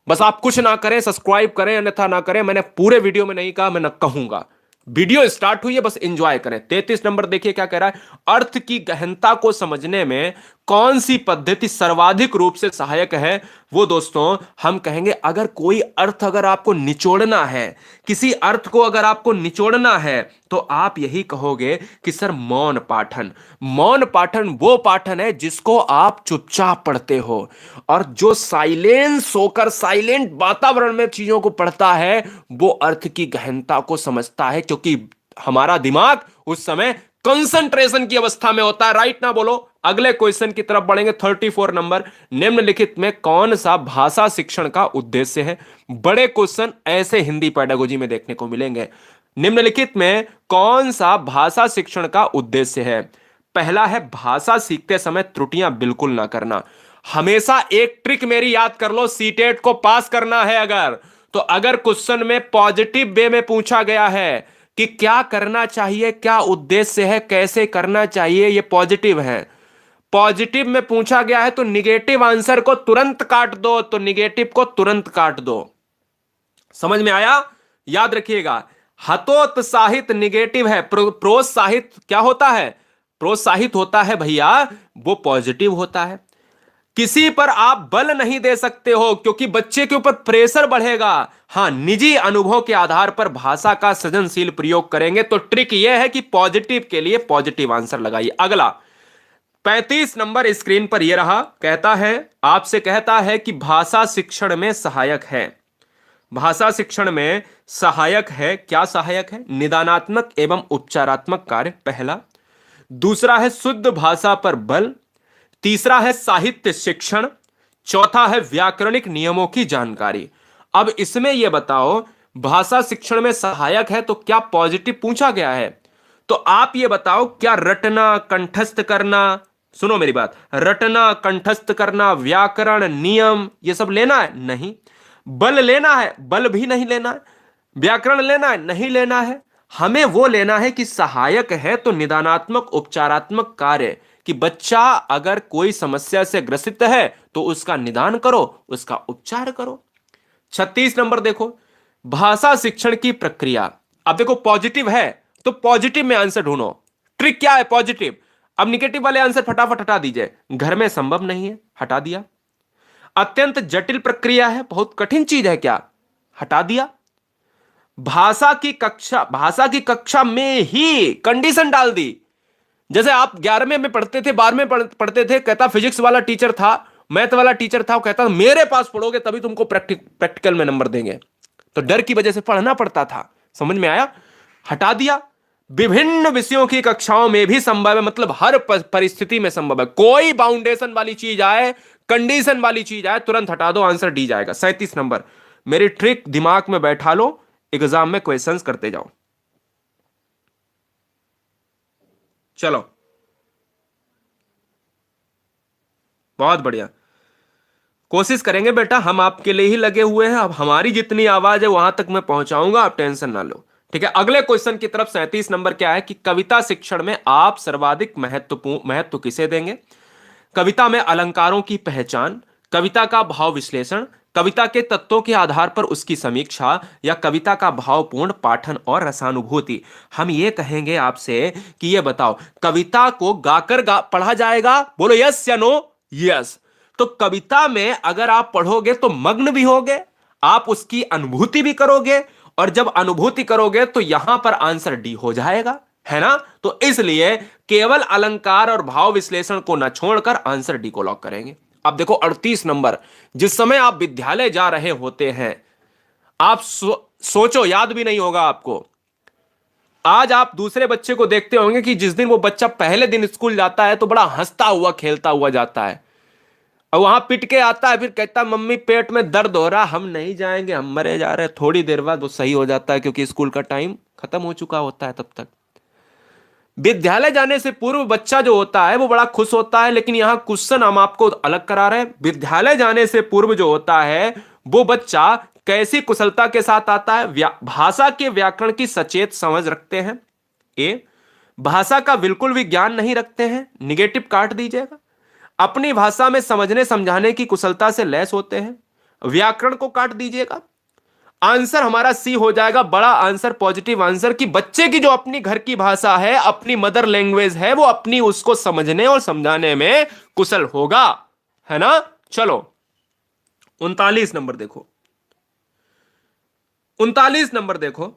बस आप कुछ ना करें, सब्सक्राइब करें अन्यथा ना करें, मैंने पूरे वीडियो में नहीं कहा, मैं ना कहूंगा। वीडियो स्टार्ट हुई है, बस एंजॉय करें। 33 नंबर देखिए क्या कह रहा है, अर्थ की गहनता को समझने में कौन सी पद्धति सर्वाधिक रूप से सहायक है। वो दोस्तों हम कहेंगे अगर कोई अर्थ अगर आपको निचोड़ना है, किसी अर्थ को अगर आपको निचोड़ना है, तो आप यही कहोगे कि सर मौन पाठन। मौन पाठन वो पाठन है जिसको आप चुपचाप पढ़ते हो, और जो साइलेंस होकर साइलेंट वातावरण में चीजों को पढ़ता है वो अर्थ की गहनता को समझता है, क्योंकि हमारा दिमाग उस समय कंसंट्रेशन की अवस्था में होता है। राइट ना बोलो। अगले क्वेश्चन की तरफ बढ़ेंगे। 34 नंबर, निम्नलिखित में कौन सा भाषा शिक्षण का उद्देश्य है। बड़े क्वेश्चन ऐसे हिंदी पेडागोजी में देखने को मिलेंगे। निम्नलिखित में कौन सा भाषा शिक्षण का उद्देश्य है। पहला है भाषा सीखते समय त्रुटियां बिल्कुल ना करना। हमेशा एक ट्रिक मेरी याद कर लो, सीटेट को पास करना है अगर क्वेश्चन में पॉजिटिव वे में पूछा गया है कि क्या करना चाहिए, क्या उद्देश्य है, कैसे करना चाहिए, ये पॉजिटिव है। पॉजिटिव में पूछा गया है तो निगेटिव आंसर को तुरंत काट दो, तो निगेटिव को तुरंत काट दो। समझ में आया? याद रखिएगा, हतोत्साहित निगेटिव है, प्रोत्साहित क्या होता है? प्रोत्साहित होता है भैया, वो पॉजिटिव होता है। किसी पर आप बल नहीं दे सकते हो क्योंकि बच्चे के ऊपर प्रेशर बढ़ेगा। हां, निजी अनुभव के आधार पर भाषा का सृजनशील प्रयोग करेंगे। तो ट्रिक यह है कि पॉजिटिव के लिए पॉजिटिव आंसर लगाइए। अगला 35 नंबर स्क्रीन पर यह रहा, कहता है, आपसे कहता है कि भाषा शिक्षण में सहायक है। भाषा शिक्षण में सहायक है, क्या सहायक है? निदानात्मक एवं उपचारात्मक कार्य, पहला। दूसरा है शुद्ध भाषा पर बल। तीसरा है साहित्य शिक्षण। चौथा है व्याकरणिक नियमों की जानकारी। अब इसमें यह बताओ, भाषा शिक्षण में सहायक है तो क्या पॉजिटिव पूछा गया है? तो आप ये बताओ, क्या रटना, कंठस्थ करना, सुनो मेरी बात, रटना, कंठस्थ करना, व्याकरण, नियम, ये सब लेना है? नहीं। बल लेना है? बल भी नहीं लेना है। व्याकरण लेना है? नहीं लेना है। हमें वो लेना है कि सहायक है तो निदानात्मक उपचारात्मक कार्य, कि बच्चा अगर कोई समस्या से ग्रसित है तो उसका निदान करो, उसका उपचार करो। 36 नंबर देखो, भाषा शिक्षण की प्रक्रिया। अब देखो पॉजिटिव है तो पॉजिटिव में आंसर ढूंढो। ट्रिक क्या है? पॉजिटिव। अब निगेटिव वाले आंसर फटाफट हटा दीजिए। घर में संभव नहीं है, हटा दिया। अत्यंत जटिल प्रक्रिया है, बहुत कठिन चीज है क्या? हटा दिया। भाषा की कक्षा में ही कंडीशन डाल दी। जैसे आप 11वें में पढ़ते थे, 12वें में पढ़ते थे, कहता फिजिक्स वाला टीचर था, मैथ वाला टीचर था, वो कहता मेरे पास पढ़ोगे तभी तुमको प्रैक्टिकल में नंबर देंगे। तो डर की वजह से पढ़ना पड़ता था। समझ में आया? हटा दिया। विभिन्न विषयों की कक्षाओं में भी संभव है, मतलब हर परिस्थिति में संभव है। कोई बाउंडेशन वाली चीज आए, कंडीशन वाली चीज आए, तुरंत हटा दो, आंसर डी जाएगा। 37 नंबर, मेरी ट्रिक दिमाग में बैठा लो, एग्जाम में क्वेश्चंस करते जाओ। चलो, बहुत बढ़िया, कोशिश करेंगे बेटा, हम आपके लिए ही लगे हुए हैं। अब हमारी जितनी आवाज है वहां तक मैं पहुंचाऊंगा, आप टेंशन ना लो। ठीक है, अगले क्वेश्चन की तरफ। 37 नंबर क्या है कि कविता शिक्षण में आप सर्वाधिक महत्व किसे देंगे? कविता में अलंकारों की पहचान, कविता का भाव विश्लेषण, कविता के तत्वों के आधार पर उसकी समीक्षा, या कविता का भावपूर्ण पाठन और रसानुभूति। हम ये कहेंगे आपसे कि ये बताओ, कविता को गाकर पढ़ा जाएगा? बोलो यस या नो? यस। तो कविता में अगर आप पढ़ोगे तो मग्न भी होगे, आप उसकी अनुभूति भी करोगे, और जब अनुभूति करोगे तो यहां पर आंसर डी हो जाएगा, है ना? तो इसलिए केवल अलंकार और भाव विश्लेषण को न छोड़कर आंसर डी को लॉक करेंगे। अब देखो 38 नंबर, जिस समय आप विद्यालय जा रहे होते हैं, आप सोचो, याद भी नहीं होगा आपको। आज आप दूसरे बच्चे को देखते होंगे कि जिस दिन वो बच्चा पहले दिन स्कूल जाता है तो बड़ा हंसता हुआ खेलता हुआ जाता है, और वहां पिट के आता है, फिर कहता है मम्मी पेट में दर्द हो रहा, हम नहीं जाएंगे, हम मरे जा रहे हैं। थोड़ी देर बाद वो सही हो जाता है क्योंकि स्कूल का टाइम खत्म हो चुका होता है तब तक। विद्यालय जाने से पूर्व बच्चा जो होता है वो बड़ा खुश होता है, लेकिन यहां क्वेश्चन हम आपको अलग करा रहे हैं। विद्यालय जाने से पूर्व जो होता है वो बच्चा कैसी कुशलता के साथ आता है? भाषा के व्याकरण की सचेत समझ रखते हैं, ए। भाषा का बिल्कुल भी ज्ञान नहीं रखते हैं, निगेटिव काट दीजिएगा। अपनी भाषा में समझने समझाने की कुशलता से लैस होते हैं, व्याकरण को काट दीजिएगा। आंसर हमारा सी हो जाएगा, बड़ा आंसर, पॉजिटिव आंसर, कि बच्चे की जो अपनी घर की भाषा है, अपनी मदर लैंग्वेज है, वो अपनी उसको समझने और समझाने में कुशल होगा, है ना? चलो 39 नंबर देखो, 39 नंबर देखो।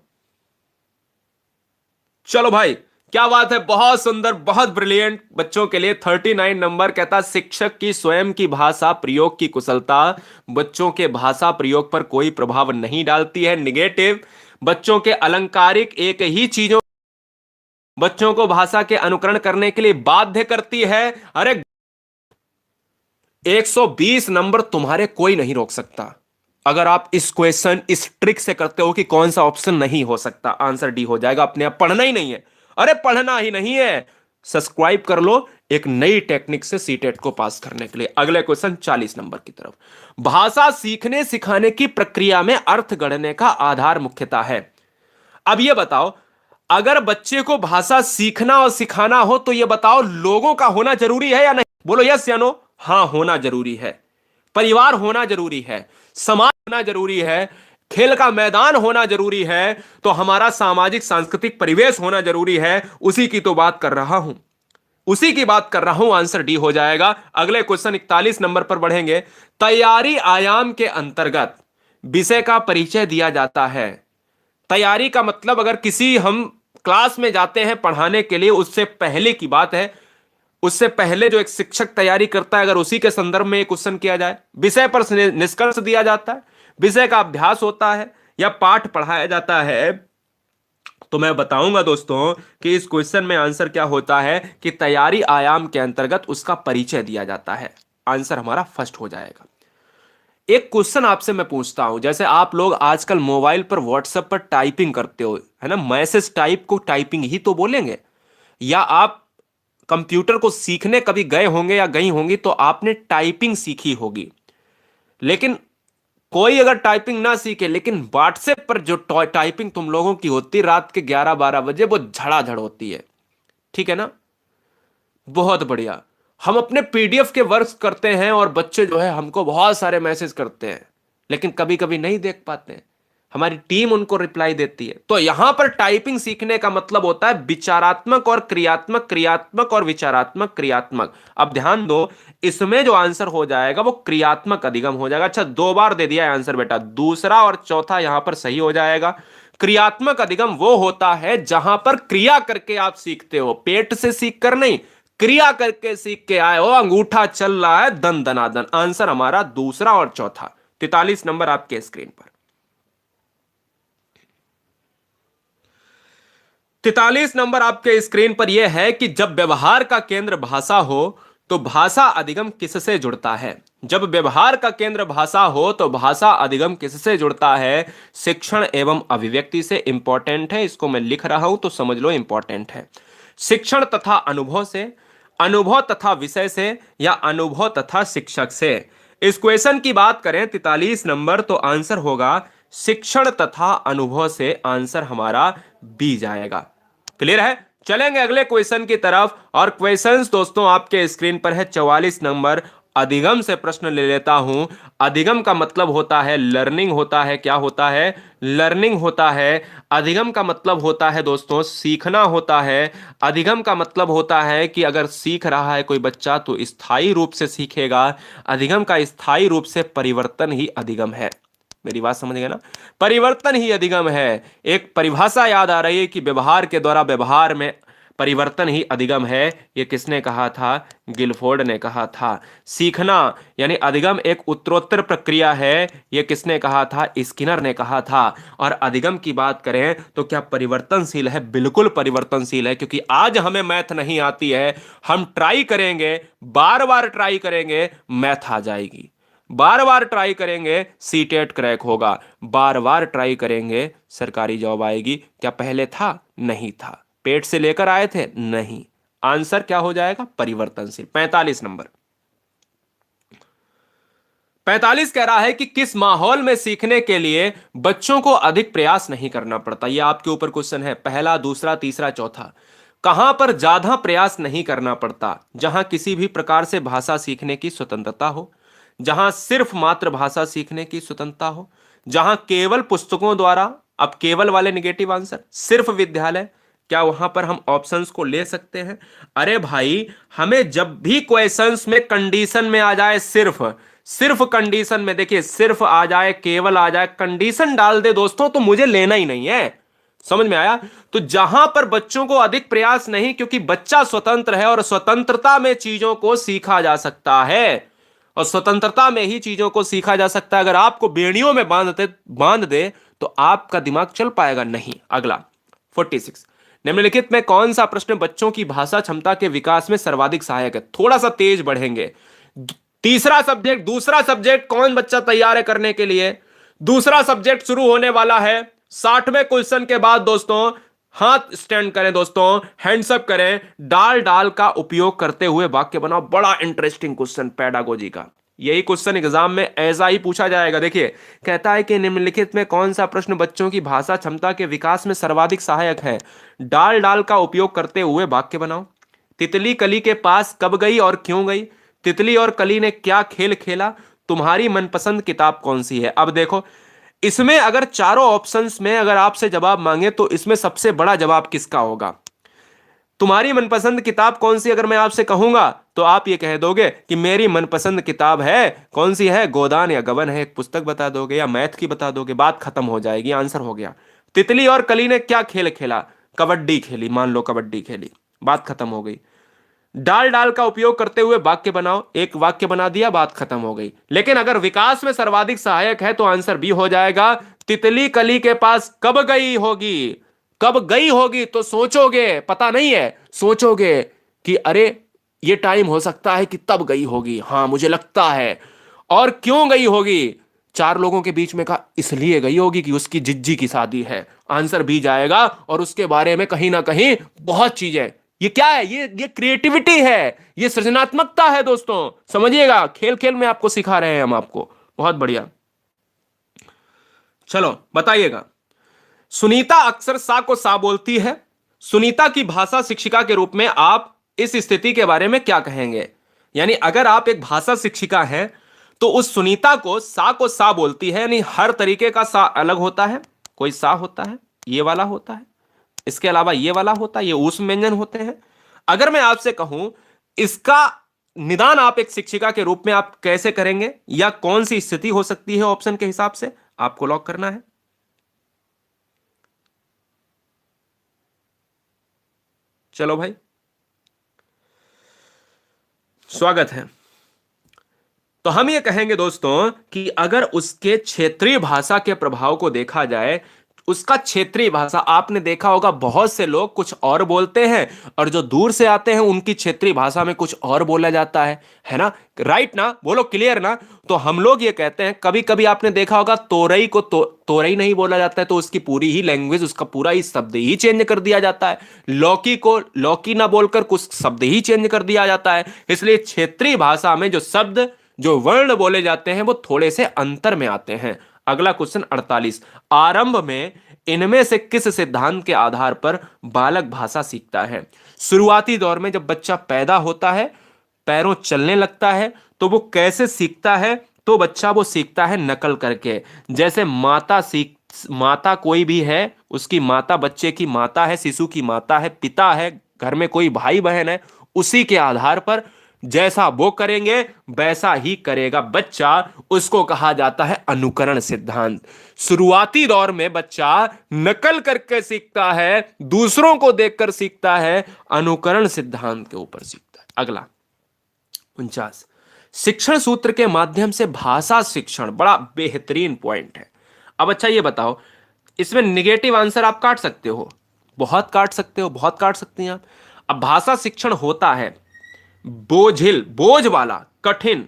चलो भाई, क्या बात है, बहुत सुंदर, बहुत ब्रिलियंट बच्चों के लिए 39 नंबर। कहता शिक्षक की स्वयं की भाषा प्रयोग की कुशलता बच्चों के भाषा प्रयोग पर कोई प्रभाव नहीं डालती है, निगेटिव। बच्चों के अलंकारिक एक ही चीजों बच्चों को भाषा के अनुकरण करने के लिए बाध्य करती है। अरे 120 नंबर तुम्हारे कोई नहीं रोक सकता अगर आप इस क्वेश्चन इस ट्रिक से करते हो कि कौन सा ऑप्शन नहीं हो सकता। आंसर डी हो जाएगा, अपने आप पढ़ना ही नहीं है। अरे पढ़ना ही नहीं है, सब्सक्राइब कर लो एक नई टेक्निक से सीटेट को पास करने के लिए। अगले क्वेश्चन 40 नंबर की तरफ। भाषा सीखने सिखाने की प्रक्रिया में अर्थ गढ़ने का आधार मुख्यता है। अब यह बताओ, अगर बच्चे को भाषा सीखना और सिखाना हो तो यह बताओ लोगों का होना जरूरी है या नहीं? बोलो यस या नो। हाँ, होना जरूरी है। परिवार होना जरूरी है, समाज होना जरूरी है, खेल का मैदान होना जरूरी है, तो हमारा सामाजिक सांस्कृतिक परिवेश होना जरूरी है। उसी की तो बात कर रहा हूं, उसी की बात कर रहा हूं। आंसर डी हो जाएगा। अगले क्वेश्चन 41 नंबर पर बढ़ेंगे। तैयारी आयाम के अंतर्गत विषय का परिचय दिया जाता है। तैयारी का मतलब, अगर किसी हम क्लास में जाते हैं पढ़ाने के लिए, उससे पहले की बात है, उससे पहले जो एक शिक्षक तैयारी करता है, अगर उसी के संदर्भ में एक क्वेश्चन किया जाए, विषय पर निष्कर्ष दिया जाता है, विषय का अभ्यास होता है या पाठ पढ़ाया जाता है, तो मैं बताऊंगा दोस्तों कि इस क्वेश्चन में आंसर क्या होता है कि तैयारी आयाम के अंतर्गत उसका परिचय दिया जाता है। आंसर हमारा फर्स्ट हो जाएगा। एक क्वेश्चन आपसे मैं पूछता हूं, जैसे आप लोग आजकल मोबाइल पर व्हाट्सएप पर टाइपिंग करते हो, है ना, मैसेज टाइप को टाइपिंग ही तो बोलेंगे। या आप कंप्यूटर को सीखने कभी गए होंगे या गई होंगी तो आपने टाइपिंग सीखी होगी। लेकिन कोई अगर टाइपिंग ना सीखे, लेकिन व्हाट्सएप पर जो टाइपिंग तुम लोगों की होती है रात के 11-12 बजे, वो झड़ाझड़ होती है। ठीक है ना? बहुत बढ़िया। हम अपने पीडीएफ के वर्क करते हैं और बच्चे जो है हमको बहुत सारे मैसेज करते हैं, लेकिन कभी कभी नहीं देख पाते हैं, हमारी टीम उनको रिप्लाई देती है। तो यहां पर टाइपिंग सीखने का मतलब होता है विचारात्मक और क्रियात्मक, क्रियात्मक और विचारात्मक, क्रियात्मक। अब ध्यान दो, इसमें जो आंसर हो जाएगा वो क्रियात्मक अधिगम हो जाएगा। अच्छा, 2 बार दे दिया है आंसर बेटा, दूसरा और चौथा यहां पर सही हो जाएगा। क्रियात्मक अधिगम वो होता है जहां पर क्रिया करके आप सीखते हो, पेट से सीख कर नहीं, क्रिया करके सीख के आए हो। अंगूठा चल रहा है दन दनादन। आंसर हमारा दूसरा और चौथा। 43 नंबर आपके स्क्रीन पर। 43 नंबर आपके स्क्रीन पर यह है कि जब व्यवहार का केंद्र भाषा हो तो भाषा अधिगम किससे जुड़ता है? जब व्यवहार का केंद्र भाषा हो तो भाषा अधिगम किससे जुड़ता है? शिक्षण एवं अभिव्यक्ति से। इंपॉर्टेंट है, इसको मैं लिख रहा हूं तो समझ लो इंपॉर्टेंट है। शिक्षण तथा अनुभव से, अनुभव तथा विषय से, या अनुभव तथा शिक्षक से। इस क्वेश्चन की बात करें 43 नंबर, तो आंसर होगा शिक्षण तथा अनुभव से। आंसर हमारा बी जाएगा। क्लियर है? चलेंगे अगले क्वेश्चन की तरफ। और क्वेश्चंस दोस्तों आपके स्क्रीन पर है 44 नंबर। अधिगम से प्रश्न ले लेता हूं। अधिगम का मतलब होता है लर्निंग होता है। क्या होता है? लर्निंग होता है। अधिगम का मतलब होता है दोस्तों सीखना होता है। अधिगम का मतलब होता है कि अगर सीख रहा है कोई बच्चा तो स्थायी रूप से सीखेगा। अधिगम का स्थायी रूप से परिवर्तन ही अधिगम है। मेरी बात समझ गए ना? परिवर्तन ही अधिगम है। एक परिभाषा याद आ रही है कि व्यवहार के द्वारा व्यवहार में परिवर्तन ही अधिगम है। ये किसने कहा था? गिलफोर्ड ने कहा था। सीखना यानी अधिगम एक उत्तरोत्तर प्रक्रिया है। ये किसने कहा था? स्किनर ने कहा था। और अधिगम की बात करें तो क्या परिवर्तनशील है? बिल्कुल परिवर्तनशील है, क्योंकि आज हमें मैथ नहीं आती है, हम ट्राई करेंगे, बार बार ट्राई करेंगे, मैथ आ जाएगी। बार बार ट्राई करेंगे, सीटेट क्रैक होगा। बार बार ट्राई करेंगे, सरकारी जॉब आएगी। क्या पहले था? नहीं था। पेट से लेकर आए थे? नहीं। आंसर क्या हो जाएगा? परिवर्तनशील। 45 नंबर। 45 कह रहा है कि किस माहौल में सीखने के लिए बच्चों को अधिक प्रयास नहीं करना पड़ता? यह आपके ऊपर क्वेश्चन है। पहला, दूसरा, तीसरा, चौथा। कहां पर ज्यादा प्रयास नहीं करना पड़ता? जहां किसी भी प्रकार से भाषा सीखने की स्वतंत्रता हो, जहां सिर्फ मातृभाषा सीखने की स्वतंत्रता हो, जहां केवल पुस्तकों द्वारा। अब केवल वाले निगेटिव आंसर, सिर्फ विद्यालय, क्या वहां पर हम ऑप्शंस को ले सकते हैं? अरे भाई, हमें जब भी क्वेश्चंस में कंडीशन में आ जाए, सिर्फ सिर्फ कंडीशन में, देखिए सिर्फ आ जाए, केवल आ जाए, कंडीशन डाल दे दोस्तों, तो मुझे लेना ही नहीं है। समझ में आया? तो जहां पर बच्चों को अधिक प्रयास नहीं, क्योंकि बच्चा स्वतंत्र है और स्वतंत्रता में चीजों को सीखा जा सकता है, और स्वतंत्रता में ही चीजों को सीखा जा सकता है। अगर आपको बेड़ियों में बांध दे तो आपका दिमाग चल पाएगा नहीं। अगला 46, निम्नलिखित में कौन सा प्रश्न बच्चों की भाषा क्षमता के विकास में सर्वाधिक सहायक है? थोड़ा सा तेज बढ़ेंगे। तीसरा सब्जेक्ट, दूसरा सब्जेक्ट कौन बच्चा तैयार है करने के लिए? दूसरा सब्जेक्ट शुरू होने वाला है 60वें क्वेश्चन के बाद दोस्तों। हाथ स्टैंड करें दोस्तों, हैंड्सअप करें, डाल डाल का उपयोग करते हुए वाक्य बनाओ। बड़ा इंटरेस्टिंग क्वेश्चन पेडागोजी का। यही क्वेश्चन एग्जाम में ऐसा ही पूछा जाएगा। देखिए, कहता है कि निम्नलिखित में कौन सा प्रश्न बच्चों की भाषा क्षमता के विकास में सर्वाधिक सहायक है? डाल डाल का उपयोग करते हुए वाक्य बनाओ। तितली कली के पास कब गई और क्यों गई, तितली और कली ने क्या खेल खेला, तुम्हारी मनपसंद किताब कौन सी है। अब देखो, इसमें अगर चारों ऑप्शंस में अगर आपसे जवाब मांगे तो इसमें सबसे बड़ा जवाब किसका होगा। तुम्हारी मनपसंद किताब कौन सी अगर मैं आपसे कहूंगा तो आप ये कह दोगे कि मेरी मनपसंद किताब है, कौन सी है, गोदान या गबन है, एक पुस्तक बता दोगे या मैथ की बता दोगे, बात खत्म हो जाएगी, आंसर हो गया। तितली और कली ने क्या खेल खेला, कबड्डी खेली, मान लो कबड्डी खेली, बात खत्म हो गई। डाल डाल का उपयोग करते हुए वाक्य बनाओ, एक वाक्य बना दिया, बात खत्म हो गई। लेकिन अगर विकास में सर्वाधिक सहायक है तो आंसर बी हो जाएगा, तितली कली के पास कब गई होगी। कब गई होगी तो सोचोगे, पता नहीं है, सोचोगे कि अरे ये टाइम हो सकता है कि तब गई होगी, हाँ मुझे लगता है। और क्यों गई होगी, चार लोगों के बीच में कहा इसलिए गई होगी कि उसकी जिज्जी की शादी है, आंसर बी जाएगा। और उसके बारे में कहीं ना कहीं बहुत चीजें, ये क्या है, ये क्रिएटिविटी है, ये सृजनात्मकता है दोस्तों, समझिएगा, खेल खेल में आपको सिखा रहे हैं हम आपको, बहुत बढ़िया। चलो बताइएगा, सुनीता अक्सर सा को सा बोलती है, सुनीता की भाषा शिक्षिका के रूप में आप इस स्थिति के बारे में क्या कहेंगे। यानी अगर आप एक भाषा शिक्षिका हैं तो उस सुनीता को सा बोलती है, यानी हर तरीके का सा अलग होता है, कोई सा होता है, ये वाला होता है, इसके अलावा ये वाला होता है, ये ऊष्म व्यंजन होते हैं। अगर मैं आपसे कहूं इसका निदान आप एक शिक्षिका के रूप में आप कैसे करेंगे, या कौन सी स्थिति हो सकती है ऑप्शन के हिसाब से, आपको लॉक करना है। चलो भाई, स्वागत है। तो हम ये कहेंगे दोस्तों कि अगर उसके क्षेत्रीय भाषा के प्रभाव को देखा जाए, उसका क्षेत्रीय भाषा, आपने देखा होगा बहुत से लोग कुछ और बोलते हैं और जो दूर से आते हैं उनकी क्षेत्रीय भाषा में कुछ और बोला जाता है ना, राइट ना, बोलो क्लियर ना। तो हम लोग ये कहते हैं, कभी कभी आपने देखा होगा तोरई को तोरई नहीं बोला जाता है तो उसकी पूरी ही लैंग्वेज, उसका पूरा ही शब्द ही चेंज कर दिया जाता है। लौकी को लौकी ना बोलकर कुछ शब्द ही चेंज कर दिया जाता है। इसलिए क्षेत्रीय भाषा में जो शब्द, जो वर्ण बोले जाते हैं वो थोड़े से अंतर में आते हैं। अगला क्वेश्चन 48, आरंभ में इनमें से किस सिद्धांत के आधार पर बालक भाषा सीखता है। शुरुआती दौर में जब बच्चा पैदा होता है, पैरों चलने लगता है, तो वो कैसे सीखता है, तो बच्चा वो सीखता है नकल करके। जैसे माता कोई भी है, उसकी माता बच्चे की माता है, शिशु की माता है, पिता है, घर में कोई भाई बहन है, उसी के आधार पर जैसा वो करेंगे वैसा ही करेगा बच्चा, उसको कहा जाता है अनुकरण सिद्धांत। शुरुआती दौर में बच्चा नकल करके सीखता है, दूसरों को देखकर सीखता है, अनुकरण सिद्धांत के ऊपर सीखता है। अगला 49, शिक्षण सूत्र के माध्यम से भाषा शिक्षण, बड़ा बेहतरीन पॉइंट है। अब अच्छा ये बताओ, इसमें निगेटिव आंसर आप काट सकते हो, बहुत काट सकते हो, बहुत काट सकती हैं आप। अब भाषा शिक्षण होता है बोझिल, बोझ वाला, कठिन,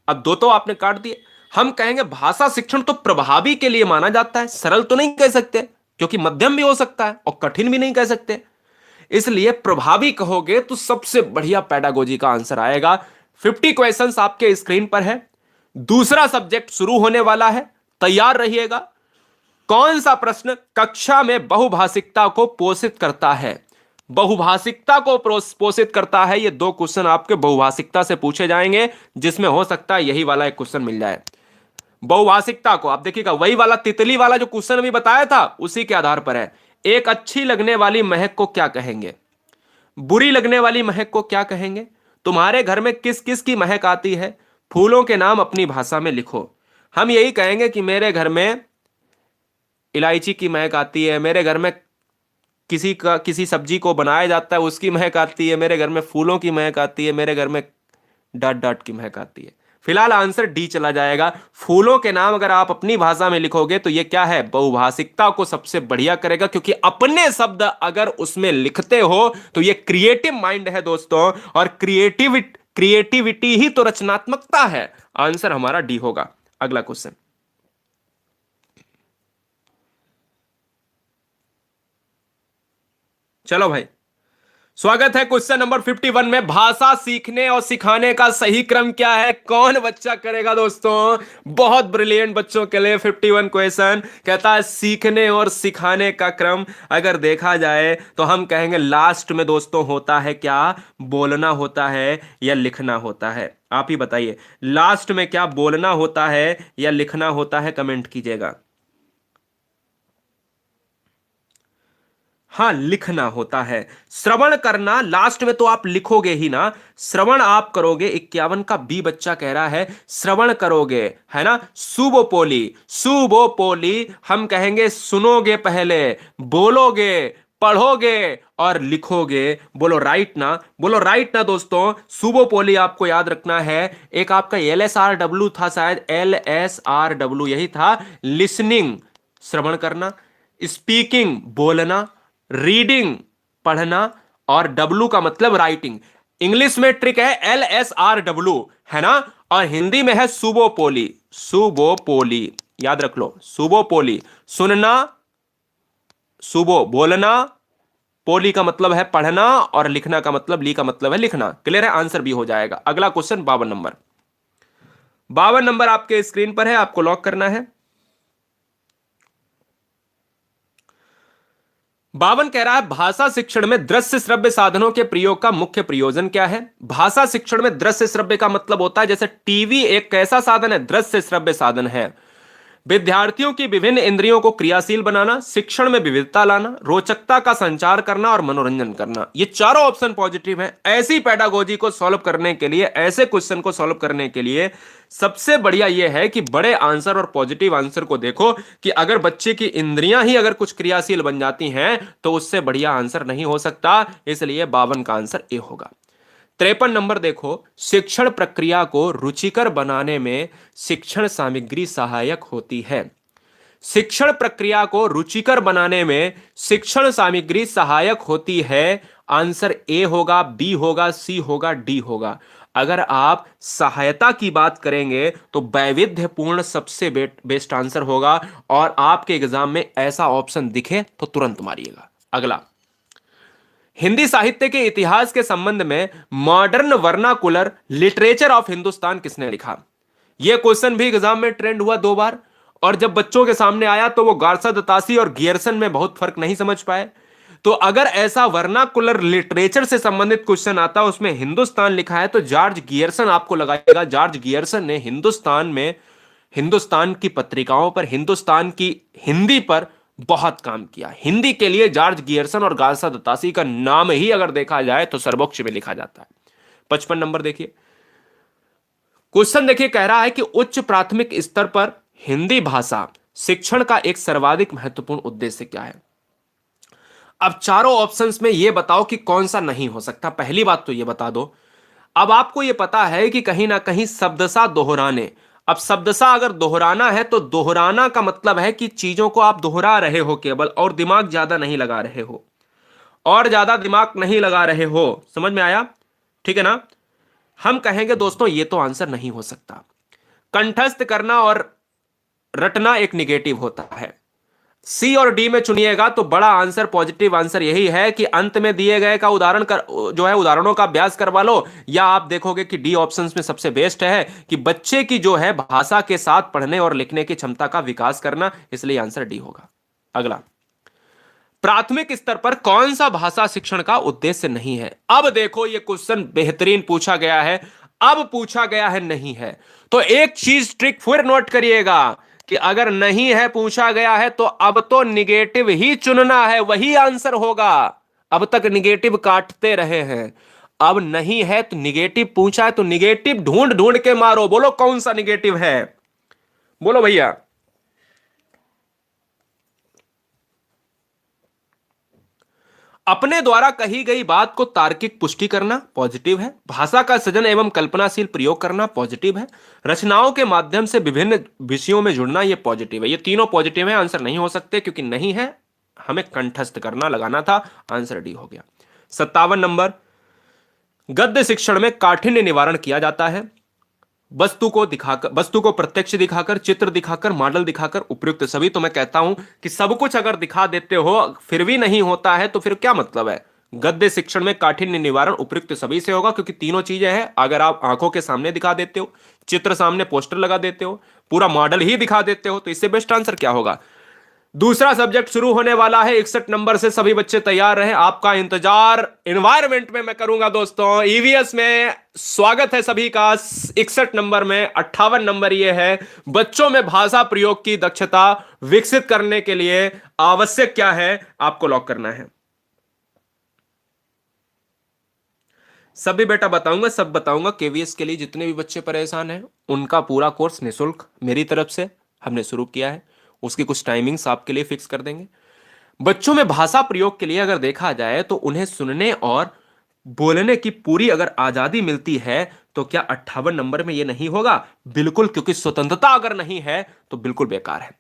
अब दो तो आपने काट दिए। हम कहेंगे भाषा शिक्षण तो प्रभावी के लिए माना जाता है, सरल तो नहीं कह सकते क्योंकि मध्यम भी हो सकता है और कठिन भी नहीं कह सकते, इसलिए प्रभावी कहोगे तो सबसे बढ़िया पेडागोजी का आंसर आएगा। 50 क्वेश्चंस आपके स्क्रीन पर है, दूसरा सब्जेक्ट शुरू होने वाला है, तैयार रहिएगा। कौन सा प्रश्न कक्षा में बहुभाषिकता को पोषित करता है, बहुभाषिकता को पोषित करता है, ये दो क्वेश्चन आपके बहुभाषिकता से पूछे जाएंगे, जिसमें हो सकता है यही वाला एक क्वेश्चन मिल जाए। बहुभाषिकता को आप देखिएगा, वही वाला तितली वाला जो क्वेश्चन अभी बताया था उसी के आधार पर है। एक अच्छी लगने वाली महक को क्या कहेंगे, बुरी लगने वाली महक को क्या कहेंगे, तुम्हारे घर में किस किस की महक आती है, फूलों के नाम अपनी भाषा में लिखो। हम यही कहेंगे कि मेरे घर में इलायची की महक आती है, मेरे घर में किसी सब्जी को बनाया जाता है उसकी महक आती है, मेरे घर में फूलों की महक आती है, मेरे घर में डॉट डॉट की महक आती है। फिलहाल आंसर डी चला जाएगा। फूलों के नाम अगर आप अपनी भाषा में लिखोगे तो ये क्या है, बहुभाषिकता को सबसे बढ़िया करेगा, क्योंकि अपने शब्द अगर उसमें लिखते हो तो ये क्रिएटिव माइंड है दोस्तों, और क्रिएटिविटी ही तो रचनात्मकता है। आंसर हमारा डी होगा। अगला क्वेश्चन, चलो भाई स्वागत है क्वेश्चन नंबर 51 में। भाषा सीखने और सिखाने का सही क्रम क्या है? कौन बच्चा करेगा दोस्तों? बहुत ब्रिलियंट बच्चों के लिए 51 क्वेश्चन कहता है सीखने और सिखाने का क्रम अगर देखा जाए तो हम कहेंगे लास्ट में दोस्तों होता है क्या? बोलना होता है या लिखना होता है? आप ही बताइए, लास्ट में क्या बोलना होता है या लिखना होता है? कमेंट कीजिएगा। हाँ, लिखना होता है। श्रवण करना लास्ट में तो आप लिखोगे ही ना, श्रवण आप करोगे। 51 का बी बच्चा कह रहा है श्रवण करोगे, है ना। सुबोपोली, सुबोपोली हम कहेंगे सुनोगे, पहले बोलोगे, पढ़ोगे और लिखोगे। बोलो राइट ना, बोलो राइट ना दोस्तों। सुबोपोली आपको याद रखना है। एक आपका LSRW था, शायद LSRW यही था। लिसनिंग श्रवण करना, स्पीकिंग बोलना, रीडिंग पढ़ना और डब्लू का मतलब राइटिंग। इंग्लिश में ट्रिक है LSRW, है ना। और हिंदी में है सुबोपोली, सुबोपोली याद रख लो। सुबोपोली सुनना, सुबो बोलना, पोली का मतलब है पढ़ना और लिखना का मतलब, ली का मतलब है लिखना। क्लियर है? आंसर भी हो जाएगा। अगला क्वेश्चन 52 नंबर। 52 नंबर आपके स्क्रीन पर है, आपको लॉक करना है। 52 कह रहा है भाषा शिक्षण में दृश्य श्रव्य साधनों के प्रयोग का मुख्य प्रयोजन क्या है? भाषा शिक्षण में दृश्य श्रव्य का मतलब होता है, जैसे टीवी एक कैसा साधन है? दृश्य श्रव्य साधन है। विद्यार्थियों की विभिन्न इंद्रियों को क्रियाशील बनाना, शिक्षण में विविधता लाना, रोचकता का संचार करना और मनोरंजन करना। ये चारों ऑप्शन पॉजिटिव हैं। ऐसी पेडागोजी को सॉल्व करने के लिए, ऐसे क्वेश्चन को सॉल्व करने के लिए सबसे बढ़िया यह है कि बड़े आंसर और पॉजिटिव आंसर को देखो कि अगर बच्चे की इंद्रियां ही अगर कुछ क्रियाशील बन जाती हैं तो उससे बढ़िया आंसर नहीं हो सकता। इसलिए 52 का आंसर ए होगा। 53 नंबर देखो, शिक्षण प्रक्रिया को रुचिकर बनाने में शिक्षण सामग्री सहायक होती है। शिक्षण प्रक्रिया को रुचिकर बनाने में शिक्षण सामग्री सहायक होती है। आंसर ए होगा, बी होगा, सी होगा, डी होगा। अगर आप सहायता की बात करेंगे तो वैविध्यपूर्ण सबसे बेस्ट आंसर होगा। और आपके एग्जाम में ऐसा ऑप्शन दिखे तो तुरंत मारिएगा। अगला, हिंदी साहित्य के इतिहास के संबंध में modern vernacular literature of Hindustan किसने लिखा? यह क्वेश्चन भी एग्जाम में ट्रेंड हुआ 2 बार, और जब बच्चों के सामने आया तो वो गार्सा दतासी और गियर्सन में बहुत फर्क नहीं समझ पाए। तो अगर ऐसा वर्नाकुलर लिटरेचर से संबंधित क्वेश्चन आता उसमें हिंदुस्तान लिखा है तो जॉर्ज गियर्सन आपको लगाएगा। जॉर्ज गियर्सन ने हिंदुस्तान में, हिंदुस्तान की पत्रिकाओं पर, हिंदुस्तान की हिंदी पर बहुत काम किया। हिंदी के लिए जॉर्ज गियर्सन और गार्सा दतासी का नाम ही अगर देखा जाए तो सर्वोच्च में लिखा जाता है। 55 नंबर देखिए, क्वेश्चन देखिए, कह रहा है कि उच्च प्राथमिक स्तर पर हिंदी भाषा शिक्षण का एक सर्वाधिक महत्वपूर्ण उद्देश्य क्या है? अब चारों ऑप्शंस में यह बताओ कि कौन सा नहीं हो सकता। पहली बात तो यह बता दो, अब आपको यह पता है कि कहीं ना कहीं शब्दशः दोहराने। अब शब्दशः अगर दोहराना है तो दोहराना का मतलब है कि चीजों को आप दोहरा रहे हो केवल, और दिमाग ज्यादा नहीं लगा रहे हो, और ज्यादा दिमाग नहीं लगा रहे हो। समझ में आया? ठीक है ना। हम कहेंगे दोस्तों ये तो आंसर नहीं हो सकता। कंठस्थ करना और रटना एक निगेटिव होता है। सी और डी में चुनिएगा तो बड़ा आंसर, पॉजिटिव आंसर यही है कि अंत में दिए गए का उदाहरण कर, जो है उदाहरणों का अभ्यास करवा लो। या आप देखोगे कि डी ऑप्शंस में सबसे बेस्ट है कि बच्चे की जो है भाषा के साथ पढ़ने और लिखने की क्षमता का विकास करना। इसलिए आंसर डी होगा। अगला, प्राथमिक स्तर पर कौन सा भाषा शिक्षण का उद्देश्य नहीं है? अब देखो ये क्वेश्चन बेहतरीन पूछा गया है। अब पूछा गया है नहीं है तो एक चीज ट्रिक फिर नोट करिएगा कि अगर नहीं है पूछा गया है तो अब तो निगेटिव ही चुनना है, वही आंसर होगा। अब तक निगेटिव काटते रहे हैं, अब नहीं है तो निगेटिव पूछा है तो निगेटिव ढूंढ ढूंढ के मारो। बोलो कौन सा निगेटिव है? बोलो भैया। अपने द्वारा कही गई बात को तार्किक पुष्टि करना पॉजिटिव है। भाषा का सृजन एवं कल्पनाशील प्रयोग करना पॉजिटिव है। रचनाओं के माध्यम से विभिन्न विषयों में जुड़ना यह पॉजिटिव है। ये तीनों पॉजिटिव है, आंसर नहीं हो सकते क्योंकि नहीं है, हमें कंठस्थ करना लगाना था। आंसर डी हो गया। 57 नंबर, गद्य शिक्षण में काठिन्य निवारण किया जाता है वस्तु को दिखाकर, वस्तु को प्रत्यक्ष दिखाकर, चित्र दिखाकर, मॉडल दिखाकर, उपयुक्त सभी। तो मैं कहता हूं कि सब कुछ अगर दिखा देते हो फिर भी नहीं होता है तो फिर क्या मतलब है? गद्य शिक्षण में काठिन्य निवारण उपयुक्त सभी से होगा, क्योंकि तीनों चीजें हैं। अगर आप आंखों के सामने दिखा देते हो, चित्र सामने पोस्टर लगा देते हो, पूरा मॉडल ही दिखा देते हो, तो इससे बेस्ट आंसर क्या होगा। दूसरा सब्जेक्ट शुरू होने वाला है 61 नंबर से, सभी बच्चे तैयार रहे। आपका इंतजार एनवायरमेंट में मैं करूंगा दोस्तों। ईवीएस में स्वागत है सभी का। 61 नंबर में 58 नंबर ये है, बच्चों में भाषा प्रयोग की दक्षता विकसित करने के लिए आवश्यक क्या है, आपको लॉक करना है। सब भी बेटा बताऊंगा, सब बताऊंगा। केवीएस के लिए जितने भी बच्चे परेशान हैं उनका पूरा कोर्स निःशुल्क मेरी तरफ से हमने शुरू किया है। उसकी कुछ टाइमिंग्स आपके लिए फिक्स कर देंगे। बच्चों में भाषा प्रयोग के लिए अगर देखा जाए तो उन्हें सुनने और बोलने की पूरी अगर आजादी मिलती है तो क्या 58 नंबर में यह नहीं होगा? बिल्कुल, क्योंकि स्वतंत्रता अगर नहीं है तो बिल्कुल बेकार है।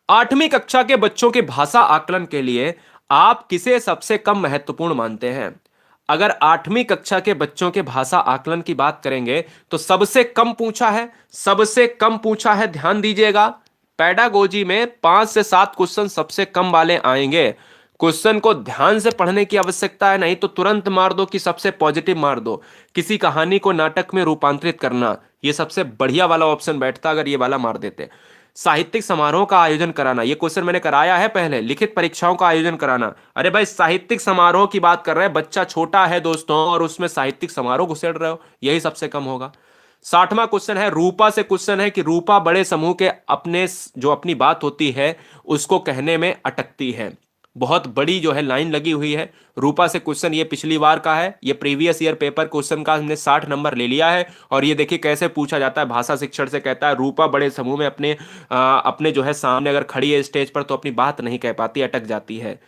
8वीं कक्षा के बच्चों के भाषा आकलन के लिए आप किसे सबसे कम महत्वपूर्ण मानते हैं? अगर 8वीं कक्षा के बच्चों के भाषा आकलन की बात करेंगे तो सबसे कम पूछा है, सबसे कम पूछा है, ध्यान दीजिएगा। पेडागोजी में 5 से 7 क्वेश्चन सबसे कम वाले आएंगे। क्वेश्चन को ध्यान से पढ़ने की आवश्यकता है, नहीं तो तुरंत मार दो कि सबसे पॉजिटिव मार दो। किसी कहानी को नाटक में रूपांतरित करना, यह सबसे बढ़िया वाला ऑप्शन बैठता अगर ये वाला मार देते। साहित्यिक समारोह का आयोजन कराना, ये क्वेश्चन मैंने कराया है पहले। लिखित परीक्षाओं का आयोजन कराना, अरे भाई साहित्यिक समारोह की बात कर रहे हैं, बच्चा छोटा है दोस्तों और उसमें साहित्यिक समारोह घुसेड़ रहे हो, यही सबसे कम होगा। 60वां क्वेश्चन है, रूपा से क्वेश्चन है कि रूपा बड़े समूह के अपने जो अपनी बात होती है उसको कहने में अटकती है। बहुत बड़ी जो है लाइन लगी हुई है। रूपा से क्वेश्चन ये पिछली बार का है, ये प्रीवियस ईयर पेपर क्वेश्चन का हमने 60 नंबर ले लिया है। और ये देखिए कैसे पूछा जाता है, भाषा शिक्षण से कहता है रूपा बड़े समूह में अपने जो है सामने अगर खड़ी है स्टेज पर तो अपनी बात नहीं कह पाती, अटक जाती है।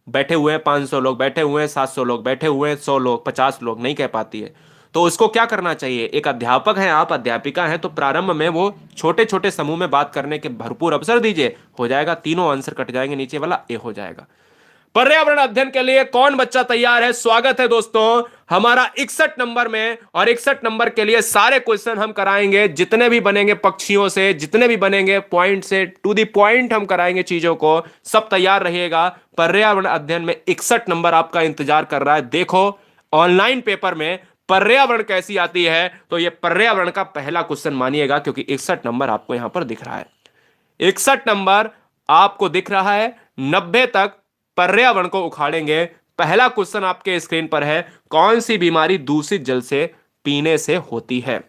बैठे हुए हैं 500 लोग, बैठे हुए हैं 700 लोग, बैठे हुए हैं 100 लोग, 50 लोग, नहीं कह पाती है। तो उसको क्या करना चाहिए? एक अध्यापक हैं आप, अध्यापिका हैं, तो प्रारंभ में वो छोटे छोटे समूह में बात करने के भरपूर अवसर दीजिए, हो जाएगा। तीनों आंसर कट जाएंगे, नीचे वाला ए हो जाएगा। पर्यावरण अध्ययन के लिए कौन बच्चा तैयार है? स्वागत है दोस्तों हमारा 61 नंबर में। और 61 नंबर के लिए सारे क्वेश्चन हम कराएंगे, जितने भी बनेंगे पक्षियों से, जितने भी बनेंगे पॉइंट से, टू दी पॉइंट हम कराएंगे चीजों को। सब तैयार रहिएगा। पर्यावरण अध्ययन में 61 नंबर आपका इंतजार कर रहा है। देखो ऑनलाइन पेपर में पर्यावरण कैसी आती है, तो ये पर्यावरण का पहला क्वेश्चन मानिएगा, क्योंकि 61 नंबर आपको यहां पर दिख रहा है। 61 नंबर आपको दिख रहा है, 90 तक पर्यावरण को उखाड़ेंगे। पहला क्वेश्चन आपके स्क्रीन पर है, कौन सी बीमारी दूषित जल से पीने से होती है?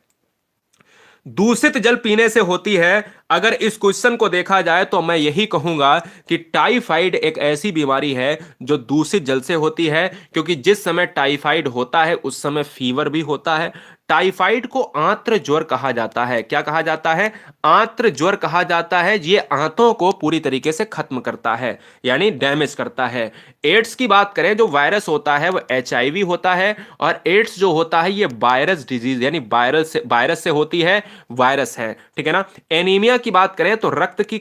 दूषित जल पीने से होती है। अगर इस क्वेश्चन को देखा जाए तो मैं यही कहूंगा कि टाइफाइड एक ऐसी बीमारी है जो दूषित जल से होती है, क्योंकि जिस समय टाइफाइड होता है उस समय फीवर भी होता है। टाइफाइड को आंत्र ज्वर कहा जाता है। क्या कहा जाता है? आंत्र ज्वर कहा जाता है। ये आंतों को पूरी तरीके से खत्म करता है, यानी डैमेज करता है। एड्स की बात करें, जो वायरस होता है वो एचआईवी होता है, और एड्स जो होता है ये वायरस डिजीज यानी वायरस से होती है, वायरस है, ठीक है ना। एनीमिया की बात करें तो रक्त की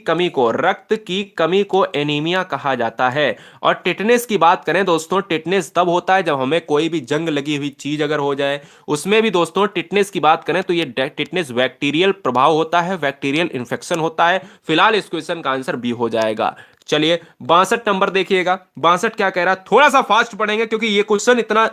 कमी को एनीमिया कहा जाता है। और टिटनेस की बात करें दोस्तों, टिटनेस तब होता है जब हमें कोई भी जंग लगी हुई चीज अगर हो जाए, उसमें भी दोस्तों टिटनेस की बात करें तो ये टिटनेस बैक्टीरियल प्रभाव होता है, बैक्टीरियल इंफेक्शन होता है। फिलहाल इस क्वेश्चन का आंसर बी हो जाएगा। चलिए 62 नंबर देखिएगा। 62 क्या कह रहा है? थोड़ा सा फास्ट पढ़ेंगे क्योंकि ये क्वेश्चन इतना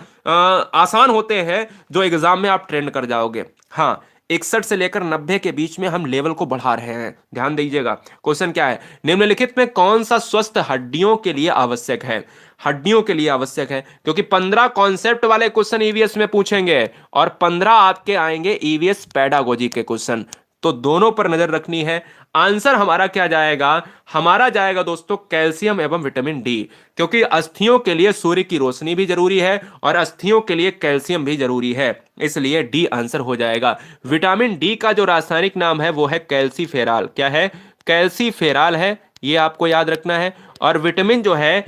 आसान होते हैं जो एग्जाम में आप ट्रेंड कर जाओगे। हाँ, 61 से लेकर 90 के बीच में हम लेवल को बढ़ा रहे हैं, ध्यान दीजिएगा। क्वेश्चन क्या है? निम्नलिखित में कौन सा स्वस्थ हड्डियों के लिए आवश्यक है? हड्डियों के लिए आवश्यक है, क्योंकि 15 कॉन्सेप्ट वाले क्वेश्चन ईवीएस में पूछेंगे और 15 आपके आएंगे ईवीएस पेडागोजी के क्वेश्चन, तो दोनों पर नजर रखनी है। आंसर हमारा क्या जाएगा? हमारा जाएगा दोस्तों कैल्शियम एवं विटामिन डी, क्योंकि अस्थियों के लिए सूर्य की रोशनी भी जरूरी है और अस्थियों के लिए कैल्शियम भी जरूरी है, इसलिए डी आंसर हो जाएगा। विटामिन डी का जो रासायनिक नाम है वो है कैल्सीफेराल। क्या है? कैल्सीफेराल है, ये आपको याद रखना है। और विटामिन जो है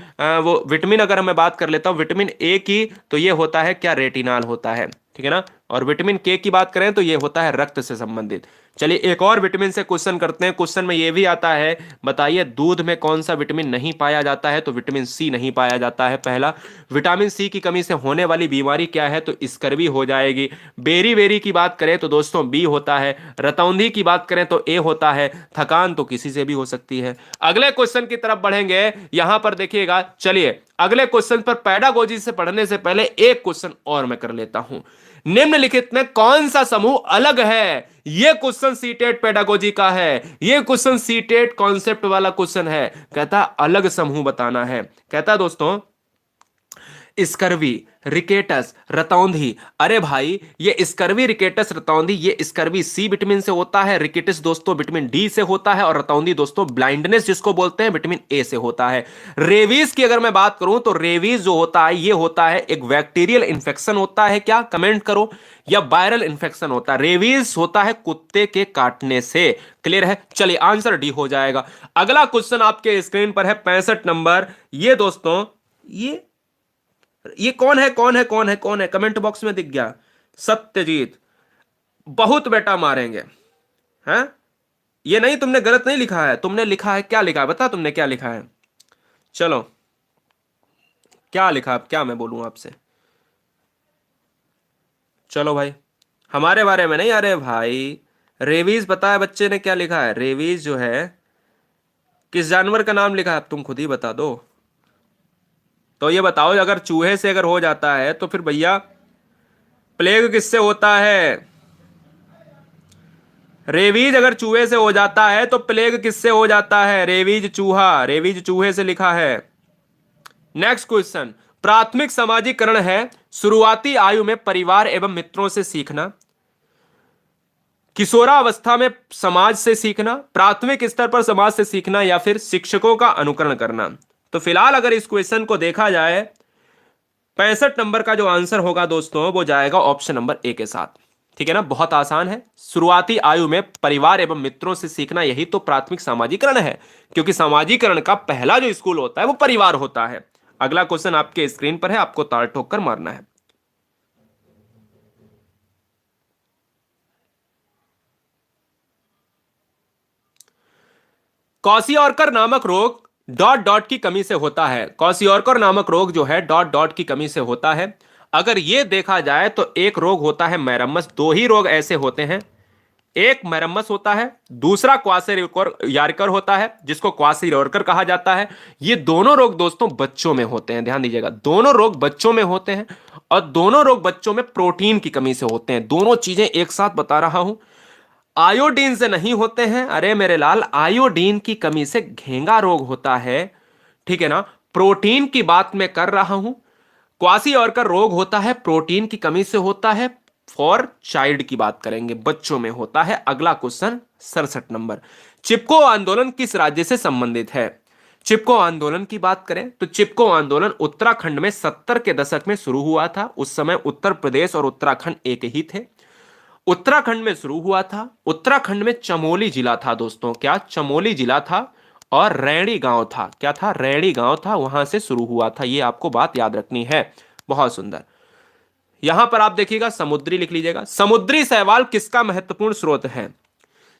वो विटामिन अगर मैं बात कर लेता हूं विटामिन ए की, तो ये होता है क्या? रेटिनॉल होता है, ठीक है ना। और विटामिन के की बात करें तो ये होता है रक्त से संबंधित। चलिए एक और विटामिन से क्वेश्चन करते हैं। क्वेश्चन में ये भी आता है, बताइए दूध में कौन सा विटामिन नहीं पाया जाता है? तो विटामिन सी नहीं पाया जाता है पहला। विटामिन सी की कमी से होने वाली बीमारी क्या है? तो स्कर्वी हो जाएगी। बेरी बेरी की बात करें तो दोस्तों बी होता है। रतौंधी की बात करें तो ए होता है। थकान तो किसी से भी हो सकती है। अगले क्वेश्चन की तरफ बढ़ेंगे, यहां पर देखिएगा। चलिए अगले क्वेश्चन पर पैडागोजी से पढ़ने से पहले एक क्वेश्चन और मैं कर लेता हूं। निम्नलिखित में कौन सा समूह अलग है? यह क्वेश्चन सीटेट पेडागोजी का है, यह क्वेश्चन सीटेट कॉन्सेप्ट वाला क्वेश्चन है। कहता अलग समूह बताना है। कहता दोस्तों स्कर्वी, रिकेटस, रतौंधी। अरे भाई ये स्कर्वी, रिकेटस, रतौंधी ये स्कर्वी सी विटामिन से होता है, रिकेटस दोस्तों विटामिन डी से होता है, और रतौंधी दोस्तों ब्लाइंडनेस जिसको बोलते हैं विटामिन ए से होता है। रेबीज की अगर मैं बात करूं तो रेबीज जो होता है ये होता है एक बैक्टीरियल इंफेक्शन होता है, क्या कमेंट करो, या वायरल इंफेक्शन होता है। रेबीज होता है कुत्ते के काटने से। क्लियर है? चलिए आंसर डी हो जाएगा। अगला क्वेश्चन आपके स्क्रीन पर है 65 नंबर। ये दोस्तों ये कौन है, कौन है, कौन है, कौन है? कमेंट बॉक्स में दिख गया। सत्यजीत, बहुत बेटा मारेंगे हैं। ये नहीं, तुमने गलत नहीं लिखा है, तुमने लिखा है, क्या लिखा है बता, तुमने क्या लिखा है? चलो क्या लिखा, अब क्या मैं बोलूं आपसे? चलो भाई हमारे बारे में नहीं, अरे भाई रेबीज पता है बच्चे ने क्या लिखा है? रेबीज जो है किस जानवर का नाम लिखा है, अब तुम खुद ही बता दो। तो ये बताओ, अगर चूहे से अगर हो जाता है तो फिर भैया प्लेग किससे होता है? रेबीज अगर चूहे से हो जाता है तो प्लेग किससे हो जाता है? रेबीज चूहा, रेबीज चूहे से लिखा है। नेक्स्ट क्वेश्चन, प्राथमिक सामाजिकरण है शुरुआती आयु में परिवार एवं मित्रों से सीखना, किशोरावस्था में समाज से सीखना, प्राथमिक स्तर पर समाज से सीखना, या फिर शिक्षकों का अनुकरण करना। तो फिलहाल अगर इस क्वेश्चन को देखा जाए, 65 नंबर का जो आंसर होगा दोस्तों वो जाएगा ऑप्शन नंबर ए के साथ। ठीक है ना, बहुत आसान है। शुरुआती आयु में परिवार एवं मित्रों से सीखना, यही तो प्राथमिक सामाजिकरण है, क्योंकि सामाजिकरण का पहला जो स्कूल होता है वो परिवार होता है। अगला क्वेश्चन आपके स्क्रीन पर है, आपको ताल ठोक कर मारना है। क्वाशियोर्कर नामक रोग डॉट डॉट की कमी से होता है। क्वाशियोर्कर नामक रोग जो है डॉट डॉट की कमी से होता है। अगर यह देखा जाए तो एक रोग होता है मैरम्मस, दो ही रोग ऐसे होते हैं, एक मैरम्मस होता है, दूसरा क्वाशियोर्कर होता है जिसको क्वाशियोर्कर कहा जाता है। ये दोनों रोग दोस्तों बच्चों में होते हैं, ध्यान दीजिएगा, दोनों रोग बच्चों में होते हैं, और दोनों रोग बच्चों में प्रोटीन की कमी से होते हैं। दोनों चीजें एक साथ बता रहा हूं। आयोडीन से नहीं होते हैं, अरे मेरे लाल, आयोडीन की कमी से घेंगा रोग होता है। ठीक है ना, प्रोटीन की बात मैं कर रहा हूं। क्वाशियोर्कर रोग होता है प्रोटीन की कमी से होता है, फॉर चाइल्ड की बात करेंगे, बच्चों में होता है। अगला क्वेश्चन 67 नंबर, चिपको आंदोलन किस राज्य से संबंधित है? चिपको आंदोलन की बात करें तो चिपको आंदोलन उत्तराखंड में 70 के दशक में शुरू हुआ था। उस समय उत्तर प्रदेश और उत्तराखंड एक ही थे। उत्तराखंड में शुरू हुआ था। उत्तराखंड में चमोली जिला था दोस्तों, क्या चमोली जिला था, और रैणी गांव था। क्या था? रैणी गांव था, वहां से शुरू हुआ था। ये आपको बात याद रखनी है। बहुत सुंदर। यहां पर आप देखिएगा समुद्री लिख लीजिएगा। समुद्री शैवाल किसका महत्वपूर्ण स्रोत है?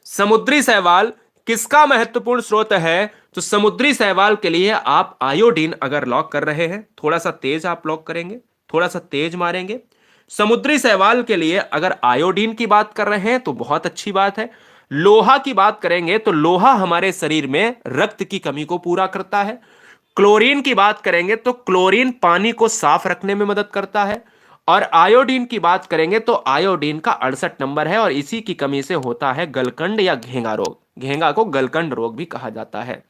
समुद्री शैवाल किसका महत्वपूर्ण स्रोत है? तो समुद्री शैवाल के लिए आप आयोडीन अगर लॉक कर रहे हैं, थोड़ा सा तेज आप लॉक करेंगे, थोड़ा सा तेज मारेंगे। समुद्री शैवाल के लिए अगर आयोडीन की बात कर रहे हैं तो बहुत अच्छी बात है। लोहा की बात करेंगे तो लोहा हमारे शरीर में रक्त की कमी को पूरा करता है। क्लोरीन की बात करेंगे तो क्लोरीन पानी को साफ रखने में मदद करता है। और आयोडीन की बात करेंगे तो आयोडीन का 68 नंबर है, और इसी की कमी से होता है गलकंड या घेंगा रोग। घेंगा को गलकंड रोग भी कहा जाता है।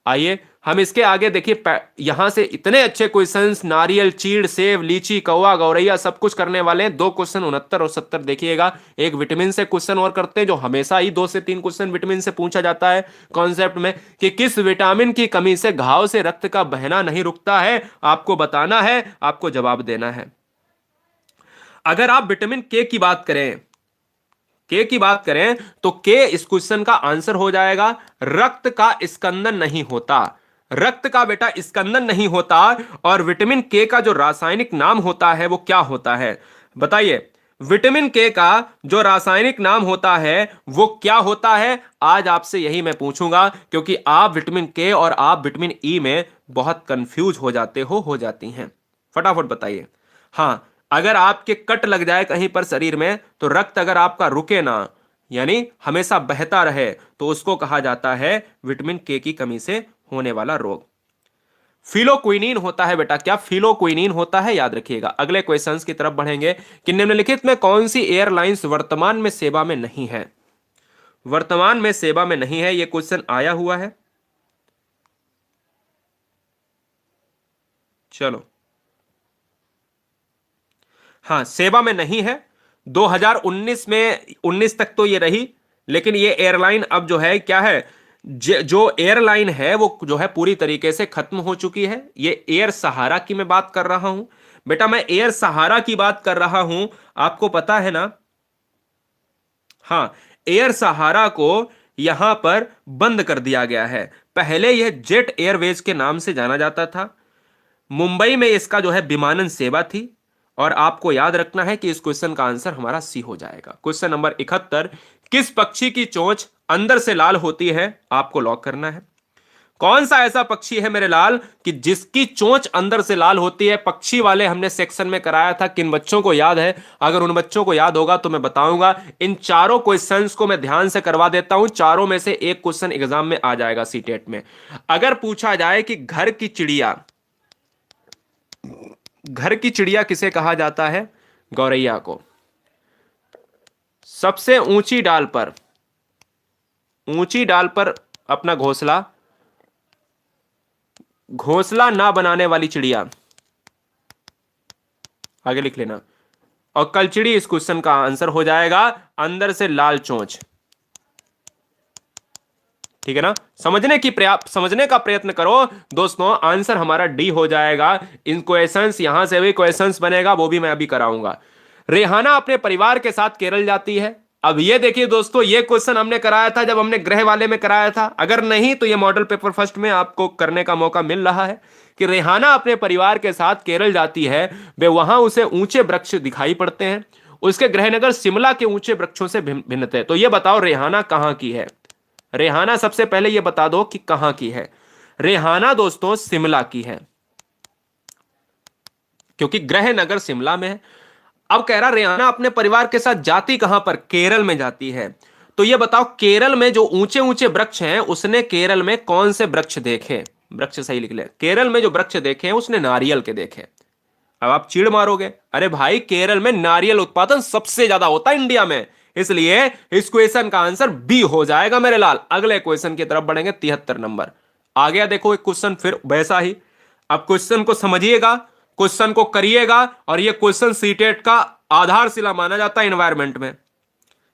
आइए हम इसके आगे देखिए, यहां से इतने अच्छे क्वेश्चंस, नारियल, चीड़, सेब, लीची, कौवा, गौरैया सब कुछ करने वाले हैं। दो क्वेश्चन 69 और 70 देखिएगा। एक विटामिन से क्वेश्चन और करते हैं, जो हमेशा ही 2 से 3 क्वेश्चन विटामिन से पूछा जाता है कॉन्सेप्ट में, कि किस विटामिन की कमी से घाव से रक्त का बहना नहीं रुकता है। आपको बताना है, आपको जवाब देना है। अगर आप विटामिन के की बात करें, के की बात करें तो के इस क्वेश्चन का आंसर हो जाएगा, रक्त का स्कंदन नहीं होता। रक्त का बेटा स्कंदन नहीं होता। और विटामिन के का जो रासायनिक नाम होता है वो क्या होता है बताइए? विटामिन के का जो रासायनिक नाम होता है वो क्या होता है, आज आपसे यही मैं पूछूंगा, क्योंकि आप विटामिन के और आप विटामिन ई में बहुत कंफ्यूज हो जाते हो जाती हैं। फटाफट बताइए। हां, अगर आपके कट लग जाए कहीं पर शरीर में, तो रक्त अगर आपका रुके ना, यानी हमेशा बहता रहे, तो उसको कहा जाता है विटामिन के की कमी से होने वाला रोग। फिलोक्विनीन होता है बेटा, क्या फिलोक्विनीन होता है, याद रखिएगा। अगले क्वेश्चंस की तरफ बढ़ेंगे कि निम्नलिखित में कौन सी एयरलाइंस वर्तमान में सेवा में नहीं है। वर्तमान में सेवा में नहीं है, यह क्वेश्चन आया हुआ है। चलो, हाँ, सेवा में नहीं है। 2019 में 19 तक तो ये रही, लेकिन ये एयरलाइन अब जो है क्या है, जो एयरलाइन है वो जो है पूरी तरीके से खत्म हो चुकी है। ये एयर सहारा की मैं बात कर रहा हूं बेटा, मैं एयर सहारा की बात कर रहा हूं, आपको पता है ना। हां, एयर सहारा को यहां पर बंद कर दिया गया है। पहले यह जेट एयरवेज के नाम से जाना जाता था। मुंबई में इसका जो है विमानन सेवा थी। और आपको याद रखना है कि इस क्वेश्चन का आंसर हमारा सी हो जाएगा। क्वेश्चन नंबर 71, किस पक्षी की चोंच अंदर से लाल होती है, आपको लॉक करना है। कौन सा ऐसा पक्षी है मेरे लाल कि जिसकी चोंच अंदर से लाल होती है। पक्षी वाले हमने सेक्शन में कराया था, किन बच्चों को याद है? अगर उन बच्चों को याद होगा तो मैं बताऊंगा। इन चारों क्वेश्चंस को मैं ध्यान से करवा देता हूं, चारों में से एक क्वेश्चन एग्जाम में आ जाएगा सीटेट में। अगर पूछा जाए कि घर की चिड़िया किसे कहा जाता है? गौरैया को। सबसे ऊंची डाल पर अपना घोंसला ना बनाने वाली चिड़िया, आगे लिख लेना। और कलचिड़ी इस क्वेश्चन का आंसर हो जाएगा, अंदर से लाल चोंच। ठीक है ना? समझने का प्रयत्न करो दोस्तों, आंसर हमारा डी हो जाएगा। इन क्वेश्चंस यहां से भी क्वेश्चंस बनेगा, वो भी मैं अभी कराऊंगा। रेहाना अपने परिवार के साथ केरल जाती है। अब ये देखिए दोस्तों, ये क्वेश्चन हमने कराया था जब हमने गृह वाले में कराया था। अगर नहीं तो ये मॉडल पेपर फर्स्ट में आपको करने का मौका मिल रहा है कि रेहाना अपने परिवार के साथ केरल जाती है। वे वहां उसे ऊंचे वृक्ष दिखाई पड़ते हैं। उसके गृहनगर शिमला के ऊंचे वृक्षों से भिन्न थे। तो ये बताओ रेहाना कहां की है? रेहाना सबसे पहले ये बता दो कि कहां की है। रेहाना दोस्तों शिमला की है, क्योंकि गृह नगर शिमला में है। अब कह रहा रेहाना अपने परिवार के साथ जाती कहां पर? केरल में जाती है। तो ये बताओ, केरल में जो ऊंचे ऊंचे वृक्ष हैं, उसने केरल में कौन से वृक्ष देखे? वृक्ष सही लिख ले। केरल में जो वृक्ष देखे हैं उसने नारियल के देखे। अब आप चिढ़ मारोगे, अरे भाई केरल में नारियल उत्पादन सबसे ज्यादा होता है इंडिया में, इसलिए इस क्वेश्चन का आंसर बी हो जाएगा मेरे लाल। अगले क्वेश्चन की तरफ बढ़ेंगे। 73 नंबर आ गया। देखो एक क्वेश्चन फिर वैसा ही। अब क्वेश्चन को समझिएगा, क्वेश्चन को करिएगा, और यह क्वेश्चन सीटेट का आधारशिला माना जाता है एनवायरमेंट में।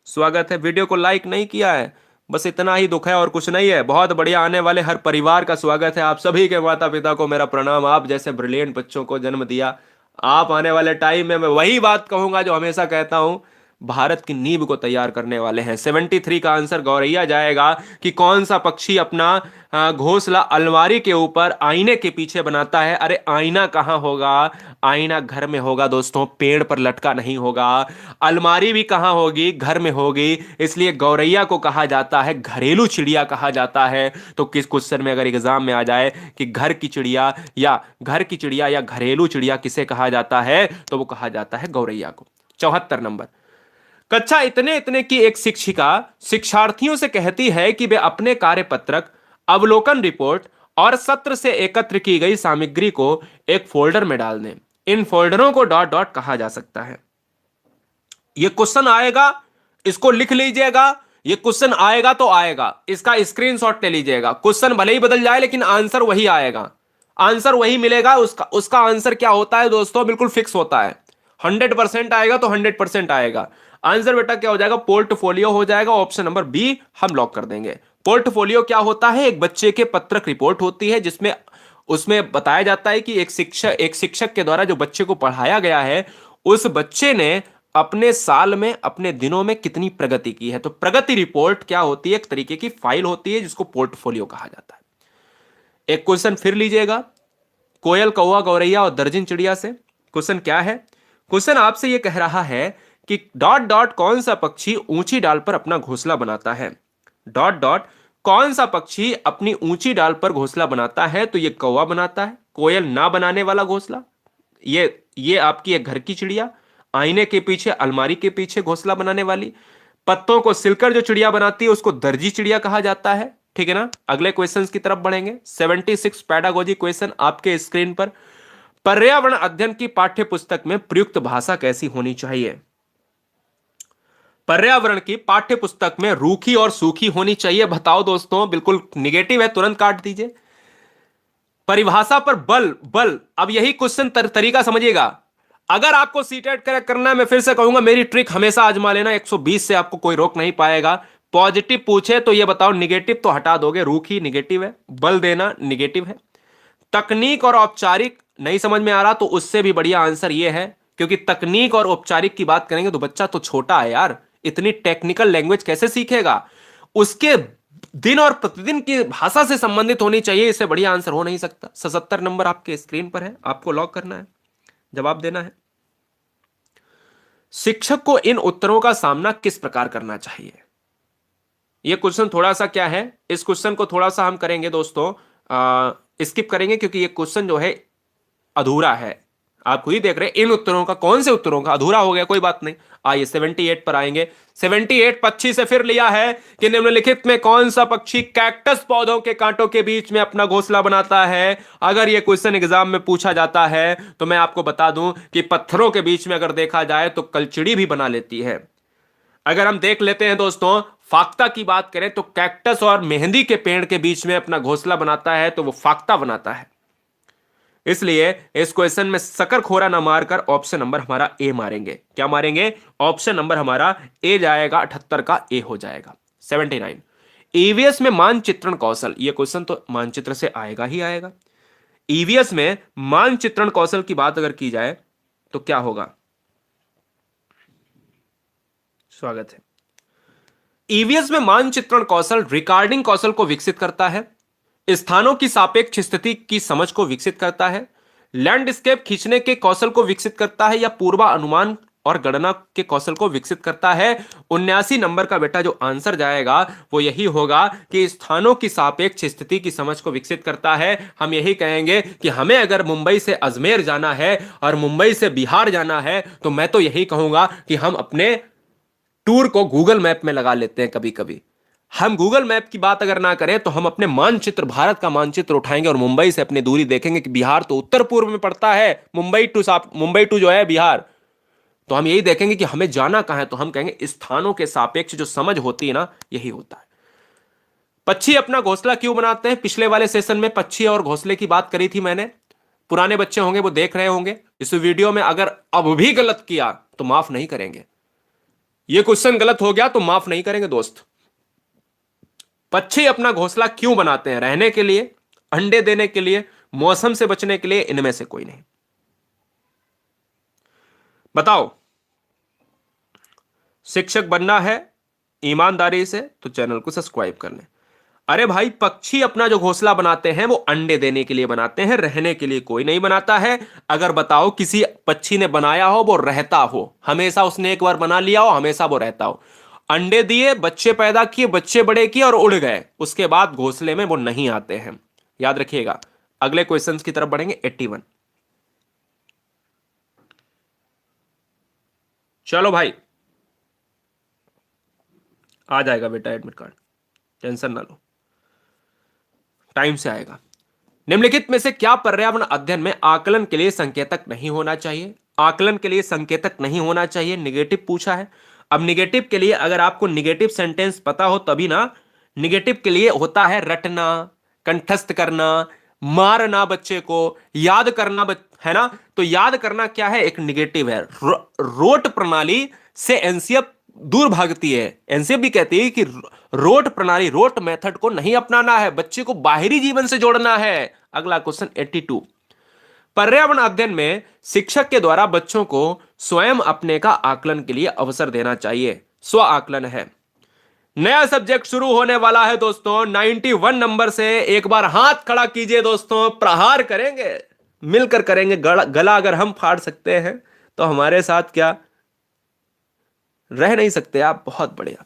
स्वागत है। वीडियो को लाइक नहीं किया है, बस इतना ही दुख है और कुछ नहीं है। बहुत बढ़िया। आने वाले हर परिवार का स्वागत है। आप सभी के माता पिता को मेरा प्रणाम, आप जैसे ब्रिलियंट बच्चों को जन्म दिया। आप आने वाले टाइम में, मैं वही बात कहूंगा जो हमेशा कहता हूं, भारत की नींव को तैयार करने वाले हैं। 73 का आंसर गौरैया जाएगा कि कौन सा पक्षी अपना घोंसला अलमारी के ऊपर आईने के पीछे बनाता है। अरे आईना कहां होगा? आईना घर में होगा दोस्तों, पेड़ पर लटका नहीं होगा। अलमारी भी कहां होगी? घर में होगी। इसलिए गौरैया को कहा जाता है घरेलू चिड़िया कहा जाता है। तो किस क्वेश्चन में अगर एग्जाम में आ जाए कि घर की चिड़िया या घरेलू चिड़िया किसे कहा जाता है, तो वो कहा जाता है गौरैया को। 74 नंबर, कक्षा इतने इतने की एक शिक्षिका शिक्षार्थियों से कहती है कि वे अपने कार्यपत्रक, अवलोकन रिपोर्ट और सत्र से एकत्र की गई सामग्री को एक फोल्डर में डाल दें। इन फोल्डरों को डॉट डॉट कहा जा सकता है। यह क्वेश्चन आएगा, इसको लिख लीजिएगा। यह क्वेश्चन आएगा तो आएगा, इसका स्क्रीनशॉट ले लीजिएगा। क्वेश्चन भले ही बदल जाए लेकिन आंसर वही आएगा, आंसर वही मिलेगा। उसका आंसर क्या होता है दोस्तों? बिल्कुल फिक्स होता है। 100% आएगा तो 100% आएगा। आंसर बेटा क्या हो जाएगा? पोर्टफोलियो हो जाएगा। ऑप्शन नंबर बी हम लॉक कर देंगे। पोर्टफोलियो क्या होता है? एक बच्चे के पत्रक रिपोर्ट होती है, जिसमें उसमें बताया जाता है कि एक शिक्षक के द्वारा जो बच्चे को पढ़ाया गया है, उस बच्चे ने अपने साल में, अपने दिनों में कितनी प्रगति की है। तो प्रगति रिपोर्ट क्या होती है? एक तरीके की फाइल होती है जिसको पोर्टफोलियो कहा जाता है। एक क्वेश्चन फिर लीजिएगा, कोयल, कौवा, गौरैया और दर्जन चिड़िया से। क्वेश्चन क्या है? क्वेश्चन आपसे यह कह रहा है कि डॉट डॉट कौन सा पक्षी ऊंची डाल पर अपना घोंसला बनाता है। डॉट डॉट कौन सा पक्षी अपनी ऊंची डाल पर घोंसला बनाता है? तो ये कौवा बनाता है, कोयल ना बनाने वाला घोंसला। ये आपकी एक घर की चिड़िया, आईने के पीछे, अलमारी के पीछे घोंसला बनाने वाली। पत्तों को सिलकर जो चिड़िया बनाती है उसको दर्जी चिड़िया कहा जाता है। ठीक है ना। अगले क्वेश्चंस की तरफ बढ़ेंगे। 76 पैडागोजी क्वेश्चन आपके स्क्रीन पर। पर्यावरण अध्ययन की पाठ्य पुस्तक में प्रयुक्त भाषा कैसी होनी चाहिए? पर्यावरण की पाठ्य पुस्तक में रूखी और सूखी होनी चाहिए। बताओ दोस्तों, बिल्कुल निगेटिव है, तुरंत काट दीजिए। परिभाषा पर बल बल, अब यही क्वेश्चन तरीका समझिएगा। अगर आपको सीटेट क्रैक करना है, मैं फिर से कहूंगा मेरी ट्रिक हमेशा आजमा लेना, 120 से आपको कोई रोक नहीं पाएगा। पॉजिटिव पूछे तो ये बताओ, निगेटिव तो हटा दोगे, रूखी निगेटिव है, बल देना निगेटिव है। तकनीक और औपचारिक नहीं समझ में आ रहा तो उससे भी बढ़िया आंसर ये है, क्योंकि तकनीक और औपचारिक की बात करेंगे तो बच्चा तो छोटा है यार, इतनी टेक्निकल लैंग्वेज कैसे सीखेगा? उसके दिन और प्रतिदिन की भाषा से संबंधित होनी चाहिए, इससे बढ़िया आंसर हो नहीं सकता। 77 नंबर आपके स्क्रीन पर है, आपको लॉक करना है, जवाब देना है। शिक्षक को इन उत्तरों का सामना किस प्रकार करना चाहिए? यह क्वेश्चन थोड़ा सा क्या है, इस क्वेश्चन को थोड़ा सा हम करेंगे दोस्तों, स्किप करेंगे, क्योंकि यह क्वेश्चन जो है अधूरा है। आप खुद ही देख रहे हैं, इन उत्तरों का, कौन से उत्तरों का अधूरा हो गया, कोई बात नहीं। आइए 78 पर आएंगे। 78 पक्षी से फिर लिया है कि निम्नलिखित में कौन सा पक्षी कैक्टस पौधों के कांटों के बीच में अपना घोंसला बनाता है? अगर यह क्वेश्चन एग्जाम में पूछा जाता है तो मैं आपको बता दूं कि पत्थरों के बीच में अगर देखा जाए तो कलचिड़ी भी बना लेती है। अगर हम देख लेते हैं दोस्तों, फाख्ता की बात करें तो कैक्टस और मेहंदी के पेड़ के बीच में अपना घोंसला बनाता है, तो वो फाख्ता बनाता है। इसलिए इस क्वेश्चन में सकर खोरा ना मारकर ऑप्शन नंबर हमारा ए मारेंगे। क्या मारेंगे? ऑप्शन नंबर हमारा ए जाएगा, 78 का ए हो जाएगा। 79 ईवीएस में मानचित्रण कौशल, यह क्वेश्चन तो मानचित्र से आएगा ही आएगा। ईवीएस में मानचित्रण कौशल की बात अगर की जाए तो क्या होगा? स्वागत है। ईवीएस में मानचित्रण कौशल रिकॉर्डिंग कौशल को विकसित करता है, स्थानों की सापेक्ष स्थिति की समझ को विकसित करता है, लैंडस्केप खींचने के कौशल को विकसित करता है, या पूर्वानुमान और गणना के कौशल को विकसित करता है। 79 नंबर का बेटा जो आंसर जाएगा वो यही होगा कि स्थानों की सापेक्ष स्थिति की समझ को विकसित करता है। हम यही कहेंगे कि हमें अगर मुंबई से अजमेर जाना है और मुंबई से बिहार जाना है तो मैं तो यही कहूंगा कि हम अपने टूर को गूगल मैप में लगा लेते हैं। कभी कभी हम गूगल मैप की बात अगर ना करें तो हम अपने मानचित्र, भारत का मानचित्र उठाएंगे और मुंबई से अपनी दूरी देखेंगे कि बिहार तो उत्तर पूर्व में पड़ता है, मुंबई टू जो है बिहार, तो हम यही देखेंगे कि हमें जाना कहां है, तो हम कहेंगे स्थानों के सापेक्ष जो समझ होती है ना, यही होता है। पक्षी अपना घोंसला क्यों बनाते हैं? पिछले वाले सेशन में पक्षी और घोंसले की बात करी थी मैंने, पुराने बच्चे होंगे वो देख रहे होंगे इस वीडियो में। अगर अब भी गलत किया तो माफ नहीं करेंगे, ये क्वेश्चन गलत हो गया तो माफ नहीं करेंगे दोस्त। पक्षी अपना घोंसला क्यों बनाते हैं? रहने के लिए, अंडे देने के लिए, मौसम से बचने के लिए, इनमें से कोई नहीं। बताओ। शिक्षक बनना है ईमानदारी से तो चैनल को सब्सक्राइब कर लें। अरे भाई, पक्षी अपना जो घोंसला बनाते हैं वो अंडे देने के लिए बनाते हैं, रहने के लिए कोई नहीं बनाता है। अगर बताओ किसी पक्षी ने बनाया हो, वो रहता हो, हमेशा उसने एक बार बना लिया हो, हमेशा वो रहता हो। अंडे दिए, बच्चे पैदा किए, बच्चे बड़े किए और उड़ गए, उसके बाद घोंसले में वो नहीं आते हैं, याद रखिएगा। अगले क्वेश्चंस की तरफ बढ़ेंगे। 81 चलो भाई, आ जाएगा बेटा एडमिट कार्ड, टेंशन ना लो, टाइम से आएगा। निम्नलिखित में से क्या पर्यावरण अध्ययन में आकलन के लिए संकेतक नहीं होना चाहिए? आकलन के लिए संकेतक नहीं होना चाहिए, निगेटिव पूछा है। अब निगेटिव के लिए अगर आपको निगेटिव सेंटेंस पता हो तभी ना। निगेटिव के लिए होता है रटना, कंठस्थ करना, मारना बच्चे को, याद करना, है ना। तो याद करना क्या है? एक निगेटिव है। रोट प्रणाली से एनसीएफ दूर भागती है। एनसीएफ भी कहती है कि रोट प्रणाली, रोट मेथड को नहीं अपनाना है, बच्चे को बाहरी जीवन से जोड़ना है। अगला क्वेश्चन 82 पर्यावरण अध्ययन में शिक्षक के द्वारा बच्चों को स्वयं अपने का आकलन के लिए अवसर देना चाहिए। स्व आकलन है, नया सब्जेक्ट शुरू होने वाला है दोस्तों। 91 नंबर से एक बार हाथ खड़ा कीजिए दोस्तों, प्रहार करेंगे, मिलकर करेंगे। गला अगर हम फाड़ सकते हैं तो हमारे साथ क्या रह नहीं सकते आप, बहुत बढ़िया।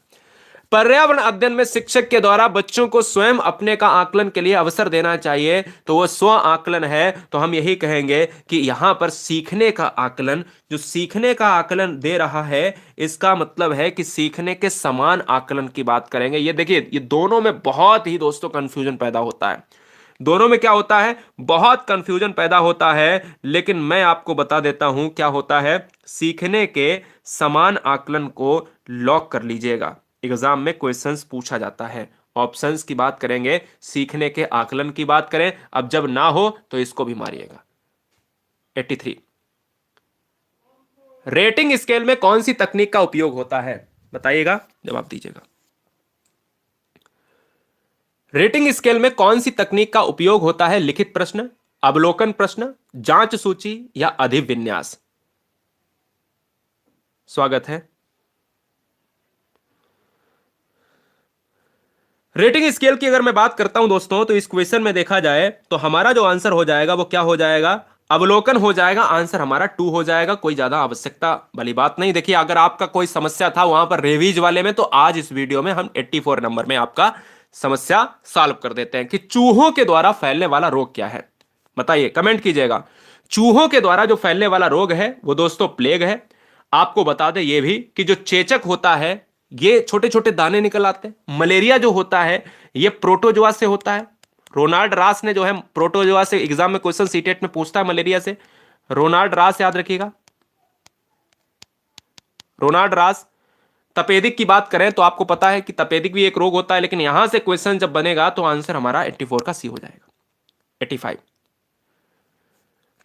पर्यावरण अध्ययन में शिक्षक के द्वारा बच्चों को स्वयं अपने का आकलन के लिए अवसर देना चाहिए, तो वो स्व आकलन है। तो हम यही कहेंगे कि यहां पर सीखने का आकलन, जो सीखने का आकलन दे रहा है, इसका मतलब है कि सीखने के समान आकलन की बात करेंगे। ये देखिए, ये दोनों में बहुत ही दोस्तों कंफ्यूजन पैदा होता है। दोनों में क्या होता है, बहुत कंफ्यूजन पैदा होता है। लेकिन मैं आपको बता देता हूं क्या होता है। सीखने के समान आकलन को लॉक कर लीजिएगा, एग्जाम में क्वेश्चंस पूछा जाता है। ऑप्शंस की बात करेंगे, सीखने के आकलन की बात करें, अब जब ना हो तो इसको भी मारिएगा। 83, रेटिंग स्केल में कौन सी तकनीक का उपयोग होता है, बताइएगा, जवाब दीजिएगा। रेटिंग स्केल में कौन सी तकनीक का उपयोग होता है? लिखित प्रश्न, अवलोकन प्रश्न, जांच सूची या अधिविन्यास? स्वागत है। रेटिंग स्केल की अगर मैं बात करता हूं दोस्तों, तो इस क्वेश्चन में देखा जाए तो हमारा जो आंसर हो जाएगा वो क्या हो जाएगा, अवलोकन हो जाएगा। आंसर हमारा 2 हो जाएगा। कोई ज्यादा आवश्यकता वाली बात नहीं। देखिए, अगर आपका कोई समस्या था वहां पर रेवीज वाले में, तो आज इस वीडियो में हम 84 नंबर में आपका समस्या सॉल्व कर देते हैं कि चूहों के द्वारा फैलने वाला रोग क्या है। बताइए, कमेंट कीजिएगा। चूहों के द्वारा जो फैलने वाला रोग है वो दोस्तों प्लेग है। आपको बता दें ये भी कि जो चेचक होता है, ये छोटे छोटे दाने निकल आते हैं। मलेरिया जो होता है ये प्रोटोजोआ से होता है। रोनाल्ड रास ने जो है प्रोटोजोआ से, एग्जाम में क्वेश्चन सीटेट में पूछता है मलेरिया से, रोनाल्ड रास याद रखिएगा, रोनाल्ड रास। तपेदिक की बात करें तो आपको पता है कि तपेदिक भी एक रोग होता है, लेकिन यहां से क्वेश्चन जब बनेगा तो आंसर हमारा 84 का सी हो जाएगा। 85,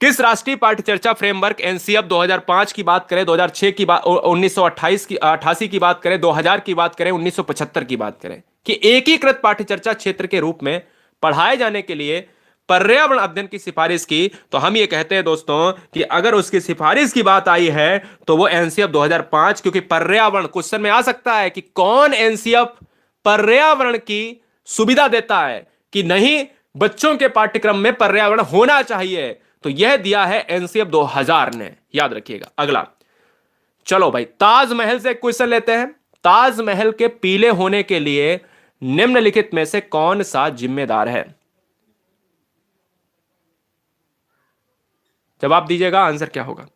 किस राष्ट्रीय पाठ्य चर्चा फ्रेमवर्क एनसीएफ 2005 की बात करें, 2006 की बात, 1928 की 88 की बात करें, 2000 की बात करें, 1975 की बात करें, कि एकीकृत पाठ्य चर्चा क्षेत्र के रूप में पढ़ाए जाने के लिए पर्यावरण अध्ययन की सिफारिश की, तो हम ये कहते हैं दोस्तों कि अगर उसकी सिफारिश की बात आई है तो वो एनसीएफ 2005, क्योंकि पर्यावरण क्वेश्चन में आ सकता है कि कौन एनसीएफ पर्यावरण की सुविधा देता है कि नहीं बच्चों के पाठ्यक्रम में पर्यावरण होना चाहिए, तो यह दिया है एनसीएफ 2000 ने, याद रखिएगा। अगला, चलो भाई, ताजमहल से क्वेश्चन लेते हैं। ताजमहल के पीले होने के लिए निम्नलिखित में से कौन सा जिम्मेदार है? जवाब दीजिएगा, आंसर क्या होगा।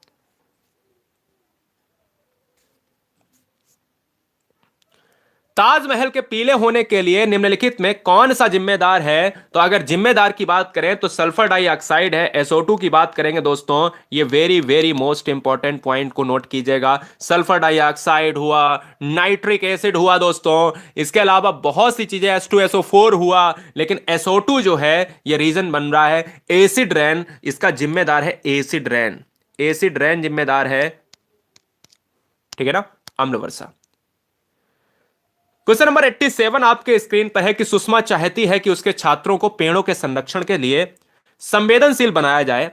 ताजमहल के पीले होने के लिए निम्नलिखित में कौन सा जिम्मेदार है? तो अगर जिम्मेदार की बात करें तो सल्फर डाइऑक्साइड है। SO2 की बात करेंगे दोस्तों, ये very very most important point को नोट कीजिएगा। सल्फर डाइऑक्साइड हुआ, नाइट्रिक एसिड हुआ दोस्तों, इसके अलावा बहुत सी चीजें, H2SO4 हुआ, लेकिन SO2 जो है ये रीजन बन रहा है। एसिड रेन इसका जिम्मेदार है, एसिड रेन, एसिड रेन जिम्मेदार है, ठीक है ना, अम्ल वर्षा। क्वेश्चन नंबर 87 आपके स्क्रीन पर है कि सुषमा चाहती है कि उसके छात्रों को पेड़ों के संरक्षण के लिए संवेदनशील बनाया जाए।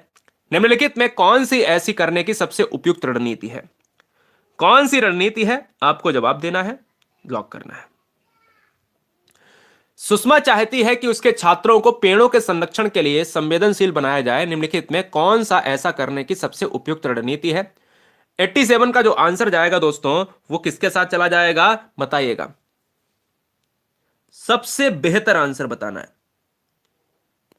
निम्नलिखित में कौन सी ऐसी करने की सबसे उपयुक्त रणनीति है? कौन सी रणनीति है, आपको जवाब देना है, लॉक करना है। सुषमा चाहती है कि उसके छात्रों को पेड़ों के संरक्षण के लिए संवेदनशील बनाया जाए। निम्नलिखित में कौन सा ऐसा करने की सबसे उपयुक्त रणनीति है? 87 का जो आंसर जाएगा दोस्तों वो किसके साथ चला जाएगा, बताइएगा। सबसे बेहतर आंसर बताना है।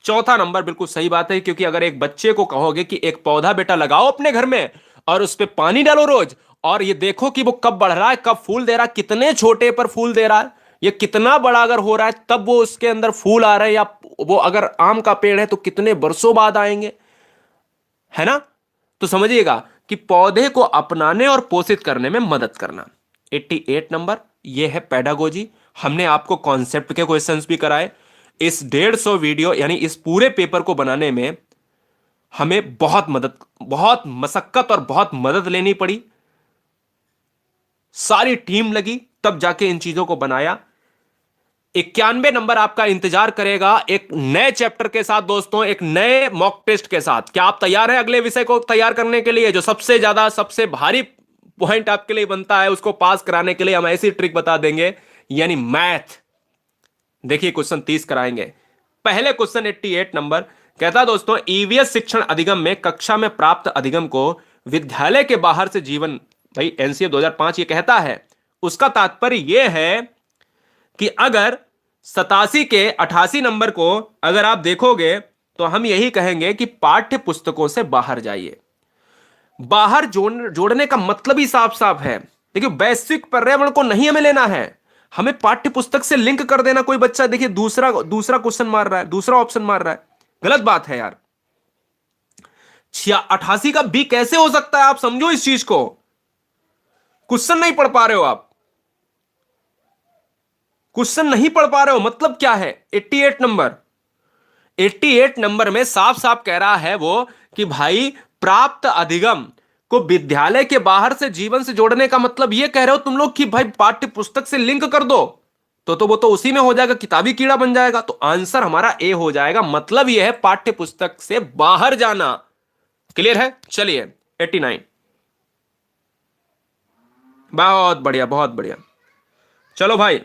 चौथा नंबर बिल्कुल सही बात है, क्योंकि अगर एक बच्चे को कहोगे कि एक पौधा बेटा लगाओ अपने घर में और उस पर पानी डालो रोज, और ये देखो कि वो कब बढ़ रहा है, कब फूल दे रहा है, कितने छोटे पर फूल दे रहा है, ये कितना बड़ा अगर हो रहा है तब वो उसके अंदर फूल आ रहे हैं, या वो अगर आम का पेड़ है तो कितने बरसों बाद आएंगे, है ना। तो समझिएगा कि पौधे को अपनाने और पोषित करने में मदद करना। 88 नंबर ये है पेडागोजी। हमने आपको कॉन्सेप्ट के क्वेश्चंस भी कराए। इस 150 वीडियो यानी इस पूरे पेपर को बनाने में हमें बहुत मशक्कत और बहुत मदद लेनी पड़ी। सारी टीम लगी तब जाके इन चीजों को बनाया। 91 नंबर आपका इंतजार करेगा एक नए चैप्टर के साथ दोस्तों, एक नए मॉक टेस्ट के साथ। क्या आप तैयार हैं अगले विषय को तैयार करने के लिए? जो सबसे ज्यादा सबसे भारी पॉइंट आपके लिए बनता है उसको पास कराने के लिए हम ऐसी ट्रिक बता देंगे, यानी मैथ। देखिए क्वेश्चन 30 कराएंगे। पहले क्वेश्चन 88 नंबर कहता है दोस्तों, ईवीएस शिक्षण अधिगम में कक्षा में प्राप्त अधिगम को विद्यालय के बाहर से जीवन भाई एनसीएफ 2005 ये कहता है, उसका तात्पर्य यह है कि अगर 87 के 88 नंबर को अगर आप देखोगे तो हम यही कहेंगे कि पाठ्य पुस्तकों से बाहर जाइए। बाहर जोड़ने का मतलब ही साफ साफ है। देखिए वैश्विक पर्यावरण को नहीं हमें लेना है, हमें पाठ्य पुस्तक से लिंक कर देना। कोई बच्चा देखिए दूसरा दूसरा क्वेश्चन मार रहा है, दूसरा ऑप्शन मार रहा है, गलत बात है यार। 88 का बी कैसे हो सकता है, आप समझो इस चीज को। क्वेश्चन नहीं पढ़ पा रहे हो आप, क्वेश्चन नहीं पढ़ पा रहे हो, मतलब क्या है। 88 नंबर, 88 नंबर में साफ साफ कह रहा है वो कि भाई प्राप्त अधिगम को विद्यालय के बाहर से जीवन से जोड़ने का मतलब ये कह रहे हो तुम लोग कि भाई पाठ्य पुस्तक से लिंक कर दो, तो वो तो उसी में हो जाएगा, किताबी कीड़ा बन जाएगा। तो आंसर हमारा ए हो जाएगा। मतलब यह है पाठ्य पुस्तक से बाहर जाना। क्लियर है? चलिए 89, बहुत बढ़िया बहुत बढ़िया। चलो भाई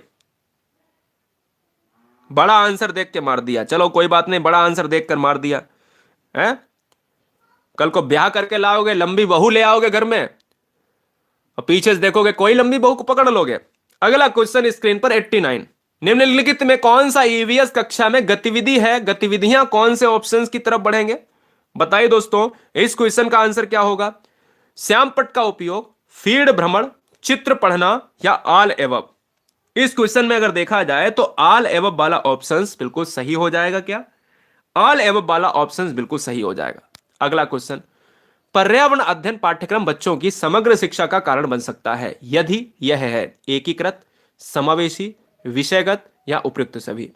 बड़ा आंसर देख के मार दिया, चलो कोई बात नहीं, बड़ा आंसर देख कर मार दिया है। कल को ब्याह करके लाओगे, लंबी बहू ले आओगे घर में और पीछे से देखोगे कोई लंबी बहू को पकड़ लोगे। अगला क्वेश्चन स्क्रीन पर 89, निम्नलिखित में कौन सा ईवीएस कक्षा में गतिविधि है, गतिविधियां कौन से ऑप्शंस की तरफ बढ़ेंगे? बताइए दोस्तों इस क्वेश्चन का आंसर क्या होगा। श्यामपट्ट का उपयोग, फील्ड भ्रमण, चित्र पढ़ना या ऑल एबव। इस क्वेश्चन में अगर देखा जाए तो ऑल एबव वाला ऑप्शंस बिल्कुल सही हो जाएगा। क्या ऑल एबव वाला ऑप्शंस बिल्कुल सही हो जाएगा। अगला क्वेश्चन, पर्यावरण अध्ययन पाठ्यक्रम बच्चों की समग्र शिक्षा का कारण बन सकता है यदि यह है एकीकृत, समावेशी, विषयगत या उपयुक्त सभी।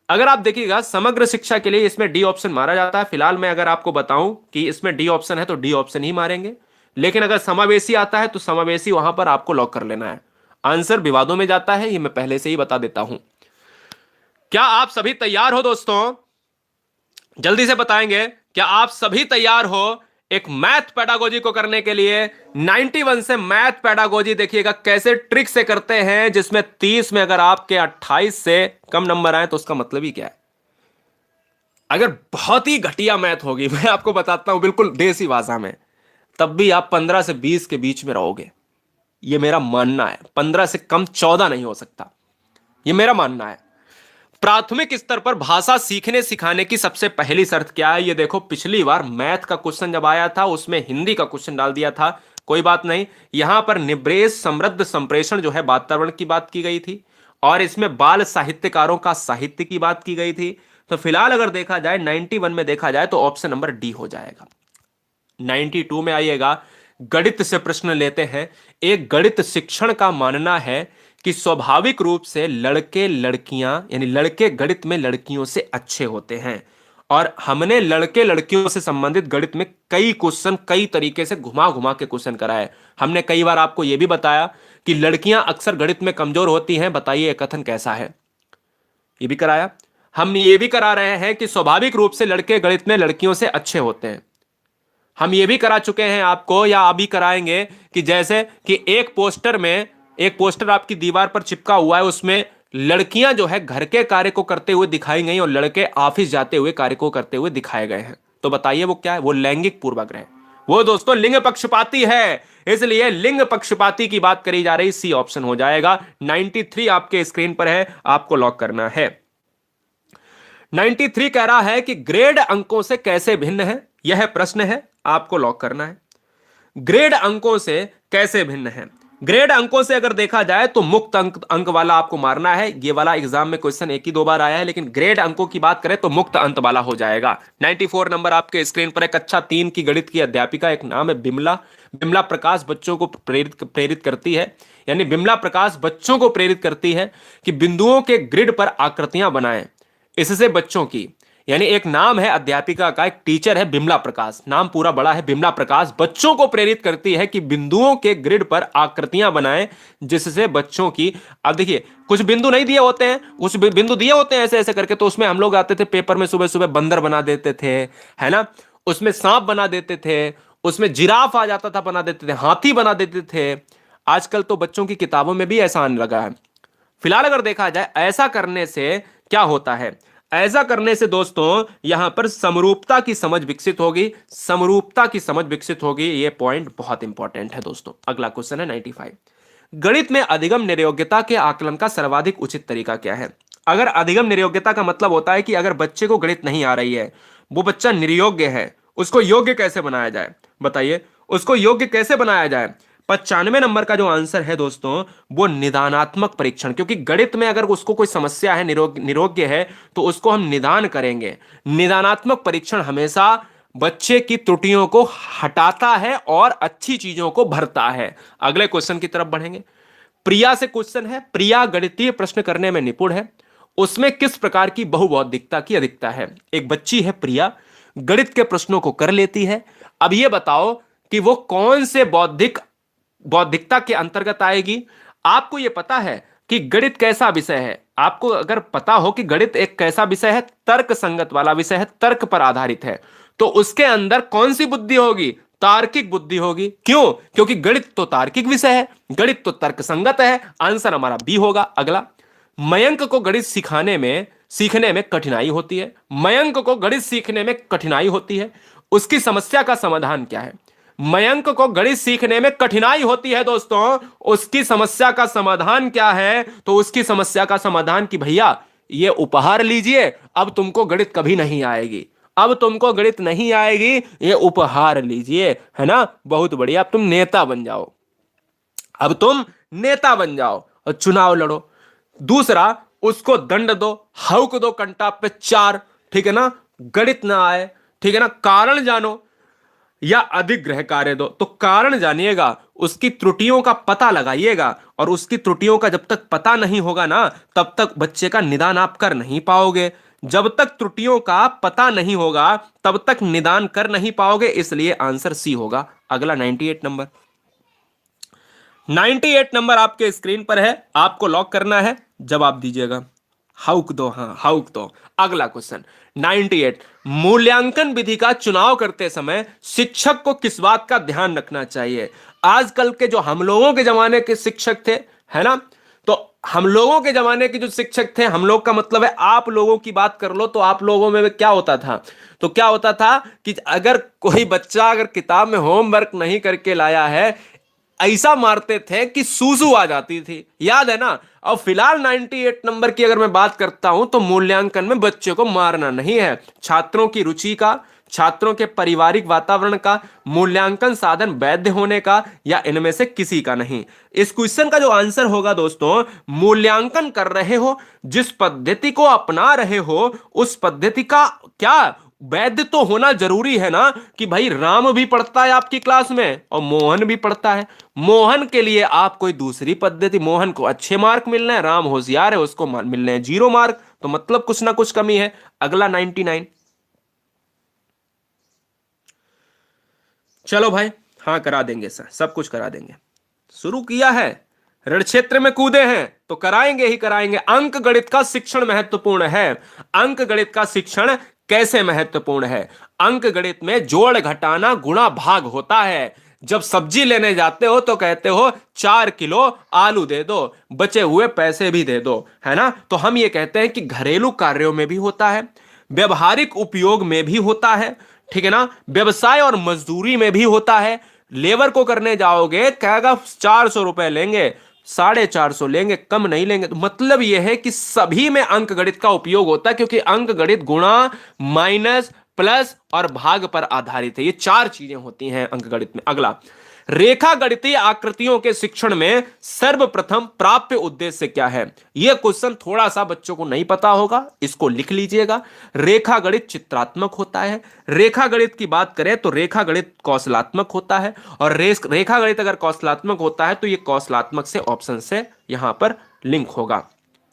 अगर आप देखिएगा समग्र शिक्षा के लिए इसमें डी ऑप्शन मारा जाता है। फिलहाल मैं अगर आपको बताऊं कि इसमें डी ऑप्शन है तो डी ऑप्शन ही मारेंगे, लेकिन अगर समावेशी आता है तो समावेशी वहां पर आपको लॉक कर लेना है। आंसर विवादों में जाता है, ये मैं पहले से ही बता देता हूं। क्या आप सभी तैयार हो दोस्तों? जल्दी से बताएंगे, क्या आप सभी तैयार हो एक मैथ पेडागोजी को करने के लिए? 91 से मैथ पेडागोजी देखिएगा कैसे ट्रिक से करते हैं, जिसमें 30 में अगर आपके 28 से कम नंबर आए तो उसका मतलब ही क्या है। अगर बहुत ही घटिया मैथ होगी, मैं आपको बताता हूं बिल्कुल देसी भाषा में, तब भी आप 15 से 20 के बीच में रहोगे। यह मेरा मानना है। 15 से कम 14 नहीं हो सकता, यह मेरा मानना है। प्राथमिक स्तर पर भाषा सीखने सिखाने की सबसे पहली शर्त क्या है? ये देखो पिछली बार मैथ का क्वेश्चन जब आया था उसमें हिंदी का क्वेश्चन डाल दिया था, कोई बात नहीं। यहां पर निब्रेश समृद्ध संप्रेषण जो है वातावरण की बात की गई थी और इसमें बाल साहित्यकारों का साहित्य की बात की गई थी। तो फिलहाल अगर देखा जाए 91 में देखा जाए तो ऑप्शन नंबर डी हो जाएगा। 92 में आइएगा, गणित से प्रश्न लेते हैं। एक गणित शिक्षण का मानना है कि स्वाभाविक रूप से लड़के लड़कियां यानी लड़के गणित में लड़कियों से अच्छे होते हैं और हमने लड़के लड़कियों से संबंधित गणित में कई क्वेश्चन कई तरीके से घुमा घुमा के क्वेश्चन कराए। हमने कई बार आपको यह भी बताया कि लड़कियां अक्सर गणित में कमजोर होती हैं। बताइए यह कथन कैसा है? ये भी कराया। हम ये भी करा रहे हैं कि स्वाभाविक रूप से लड़के गणित में लड़कियों से अच्छे होते हैं। हम ये भी करा चुके हैं आपको या अभी कराएंगे कि जैसे कि एक पोस्टर आपकी दीवार पर चिपका हुआ है, उसमें लड़कियां जो है घर के कार्य को करते हुए दिखाई गई और लड़के ऑफिस जाते हुए कार्य को करते हुए दिखाए गए हैं। तो बताइए वो क्या है? वो लैंगिक पूर्वाग्रह, वो दोस्तों लिंग पक्षपाती है। इसलिए लिंग पक्षपाती की बात करी जा रही, सी ऑप्शन हो जाएगा। 93 आपके स्क्रीन पर है, आपको लॉक करना है। 93 कह रहा है कि ग्रेड अंकों से कैसे भिन्न है, यह प्रश्न है, आपको लॉक करना है। ग्रेड अंकों से कैसे भिन्न है? ग्रेड अंकों से अगर देखा जाए तो मुक्त अंक वाला आपको मारना है। ये वाला एग्जाम में क्वेश्चन एक ही दो बार आया है, लेकिन ग्रेड अंकों की बात करें तो मुक्त अंक वाला हो जाएगा। 94 नंबर आपके स्क्रीन पर है। कक्षा 3 की गणित की अध्यापिका, एक नाम है बिमला। बिमला प्रकाश बच्चों को प्रेरित करती है, यानी बिमला प्रकाश बच्चों को प्रेरित करती है कि बिंदुओं के ग्रिड पर आकृतियां बनाएं। इससे बच्चों की, यानी एक नाम है अध्यापिका का, एक टीचर है बिमला प्रकाश, नाम पूरा बड़ा है बिमला प्रकाश, बच्चों को प्रेरित करती है कि बिंदुओं के ग्रिड पर आकृतियां बनाएं, जिससे बच्चों की, अब देखिए कुछ बिंदु नहीं दिए होते हैं, कुछ बिंदु दिए होते हैं ऐसे ऐसे करके, तो उसमें हम लोग आते थे पेपर में सुबह सुबह बंदर बना देते थे, है ना, उसमें सांप बना देते थे, उसमें जिराफ आ जाता था बना देते थे, हाथी बना देते थे। आजकल तो बच्चों की किताबों में भी ऐसा आने लगा है। फिलहाल अगर देखा जाए ऐसा करने से क्या होता है, ऐसा करने से दोस्तों यहां पर समरूपता की समझ विकसित होगी, समरूपता की समझ विकसित होगी। ये पॉइंट बहुत इंपॉर्टेंट है दोस्तों। अगला क्वेश्चन है 95। गणित में अधिगम निर्योग्यता के आकलन का सर्वाधिक उचित तरीका क्या है? अगर अधिगम निर्योग्यता का मतलब होता है कि अगर बच्चे को गणित नहीं आ रही है, वो बच्चा निर्योग्य है, उसको योग्य कैसे बनाया जाए? बताइए, उसको योग्य कैसे बनाया जाए? 95 नंबर का जो आंसर है दोस्तों, वो निदानात्मक परीक्षण। क्योंकि गणित में अगर उसको कोई समस्या है, निरोग्य है, तो उसको हम निदान करेंगे। निदानात्मक परीक्षण हमेशा बच्चे की त्रुटियों को हटाता है और अच्छी चीजों को भरता है। अगले क्वेश्चन की तरफ बढ़ेंगे। प्रिया से क्वेश्चन है। प्रिया गणितीय प्रश्न करने में निपुण है, उसमें किस प्रकार की बहुबौद्धिकता की अधिकता है? एक बच्ची है प्रिया, गणित के प्रश्नों को कर लेती है। अब यह बताओ कि वो कौन से बौद्धिकता के अंतर्गत आएगी? आपको यह पता है कि गणित कैसा विषय है? आपको अगर पता हो कि गणित एक कैसा विषय है, तर्क संगत वाला विषय है, तर्क पर आधारित है, तो उसके अंदर कौन सी बुद्धि होगी? तार्किक बुद्धि होगी। क्यों? क्योंकि गणित तो तार्किक विषय है, गणित तो तर्क संगत है। आंसर हमारा बी होगा। अगला, मयंक को गणित सीखने में कठिनाई होती है। मयंक को गणित सीखने में कठिनाई होती है, उसकी समस्या का समाधान क्या है? मयंक को गणित सीखने में कठिनाई होती है दोस्तों, उसकी समस्या का समाधान क्या है? तो उसकी समस्या का समाधान कि भैया ये उपहार लीजिए, अब तुमको गणित कभी नहीं आएगी, अब तुमको गणित नहीं आएगी, ये उपहार लीजिए, है ना? बहुत बढ़िया, अब तुम नेता बन जाओ, अब तुम नेता बन जाओ और चुनाव लड़ो। दूसरा, उसको दंड दो, हौक दो कंटा पे 4, ठीक है ना? गणित ना आए, ठीक है ना? कारण जानो या अधिक गृह कार्य दो। तो कारण जानिएगा, उसकी त्रुटियों का पता लगाइएगा, और उसकी त्रुटियों का जब तक पता नहीं होगा ना, तब तक बच्चे का निदान आप कर नहीं पाओगे। जब तक त्रुटियों का पता नहीं होगा, तब तक निदान कर नहीं पाओगे। इसलिए आंसर सी होगा। अगला 98 नंबर। 98 नंबर आपके स्क्रीन पर है, आपको लॉक करना है, जवाब दीजिएगा। हाउक दो, हाँ हाउक दो। अगला क्वेश्चन 98। मूल्यांकन विधि का चुनाव करते समय शिक्षक को किस बात का ध्यान रखना चाहिए? आजकल के जो हम लोगों के जमाने के शिक्षक थे, है ना, तो हम लोगों के जमाने के जो शिक्षक थे, हम लोग का मतलब है आप लोगों की बात कर लो, तो आप लोगों में क्या होता था? तो क्या होता था कि अगर कोई बच्चा अगर किताब में होमवर्क नहीं करके लाया है, ऐसा मारते थे कि सूसू आ जाती थी, याद है ना? और फिलहाल 98 नंबर की अगर मैं बात करता हूं, तो मूल्यांकन में बच्चे को मारना नहीं है। छात्रों की रुचि का, छात्रों के पारिवारिक वातावरण का, मूल्यांकन साधन वैध होने का, या इनमें से किसी का नहीं। इस क्वेश्चन का जो आंसर होगा दोस्तों, मूल्यांकन कर रहे हो, जिस पद्धति को अपना रहे हो, उस पद्धति का क्या वैध तो होना जरूरी है ना? कि भाई राम भी पढ़ता है आपकी क्लास में और मोहन भी पढ़ता है, मोहन के लिए आप कोई दूसरी पद्धति, मोहन को अच्छे मार्क मिलने हैं, राम होशियार है, उसको मिलने हैं 0 मार्क, तो मतलब कुछ ना कुछ कमी है। अगला 99। चलो भाई, हाँ करा देंगे सर, सब कुछ करा देंगे। शुरू किया है, ऋण क्षेत्र में कूदे हैं, तो कराएंगे ही कराएंगे। अंक गणित का शिक्षण महत्वपूर्ण है। अंक गणित का शिक्षण कैसे महत्वपूर्ण है? अंक गणित में जोड़ घटाना गुणा भाग होता है। जब सब्जी लेने जाते हो तो कहते हो 4 किलो आलू दे दो, बचे हुए पैसे भी दे दो, है ना? तो हम ये कहते हैं कि घरेलू कार्यों में भी होता है, व्यवहारिक उपयोग में भी होता है, ठीक है ना? व्यवसाय और मजदूरी में भी होता है। लेबर को करने जाओगे, कहेगा 400 रुपए लेंगे, 450 लेंगे, कम नहीं लेंगे। तो मतलब यह है कि सभी में अंक गणित का उपयोग होता है, क्योंकि अंक गणित गुणा, माइनस, प्लस और भाग पर आधारित है। ये 4 चीजें होती हैं अंक गणित में। अगला, रेखा गणितीय आकृतियों के शिक्षण में सर्वप्रथम प्राप्य उद्देश्य क्या है? यह क्वेश्चन थोड़ा सा बच्चों को नहीं पता होगा, इसको लिख लीजिएगा। रेखा गणित चित्रात्मक होता है। रेखा गणित की बात करें तो रेखा गणित कौशलात्मक होता है, और रेखा गणित अगर कौशलात्मक होता है तो यह कौशलात्मक से ऑप्शन से यहां पर लिंक होगा।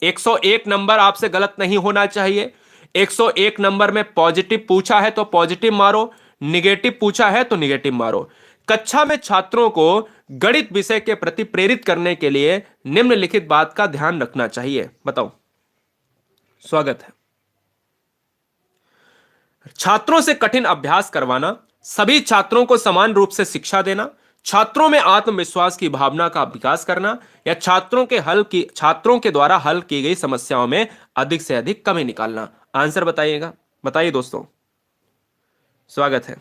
101 नंबर आपसे गलत नहीं होना चाहिए। 101 नंबर में पॉजिटिव पूछा है तो पॉजिटिव मारो, निगेटिव पूछा है तो निगेटिव मारो। कक्षा में छात्रों को गणित विषय के प्रति प्रेरित करने के लिए निम्नलिखित बात का ध्यान रखना चाहिए। बताओ। स्वागत है। छात्रों से कठिन अभ्यास करवाना, सभी छात्रों को समान रूप से शिक्षा देना, छात्रों में आत्मविश्वास की भावना का विकास करना, या छात्रों के द्वारा हल की गई समस्याओं में अधिक से अधिक कमी निकालना। आंसर बताइएगा, बताइए दोस्तों, स्वागत है।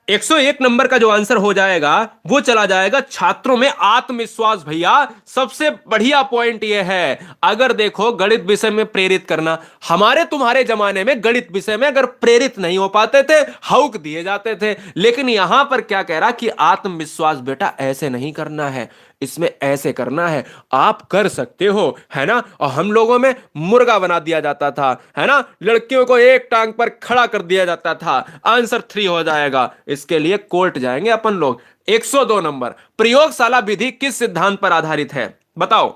101 नंबर का जो आंसर हो जाएगा वो चला जाएगा छात्रों में आत्मविश्वास। भैया सबसे बढ़िया पॉइंट ये है, अगर देखो गणित विषय में प्रेरित करना, हमारे तुम्हारे जमाने में गणित विषय में अगर प्रेरित नहीं हो पाते थे, हौक दिए जाते थे, लेकिन यहां पर क्या कह रहा कि आत्मविश्वास बेटा ऐसे नहीं करना है, इसमें ऐसे करना है, आप कर सकते हो, है ना। और हम लोगों में मुर्गा बना दिया जाता था, है ना, लड़कियों को एक टांग पर खड़ा कर दिया जाता था। आंसर 3 हो जाएगा, इसके लिए कोर्ट जाएंगे अपन लोग। 102 नंबर, प्रयोगशाला विधि किस सिद्धांत पर आधारित है, बताओ।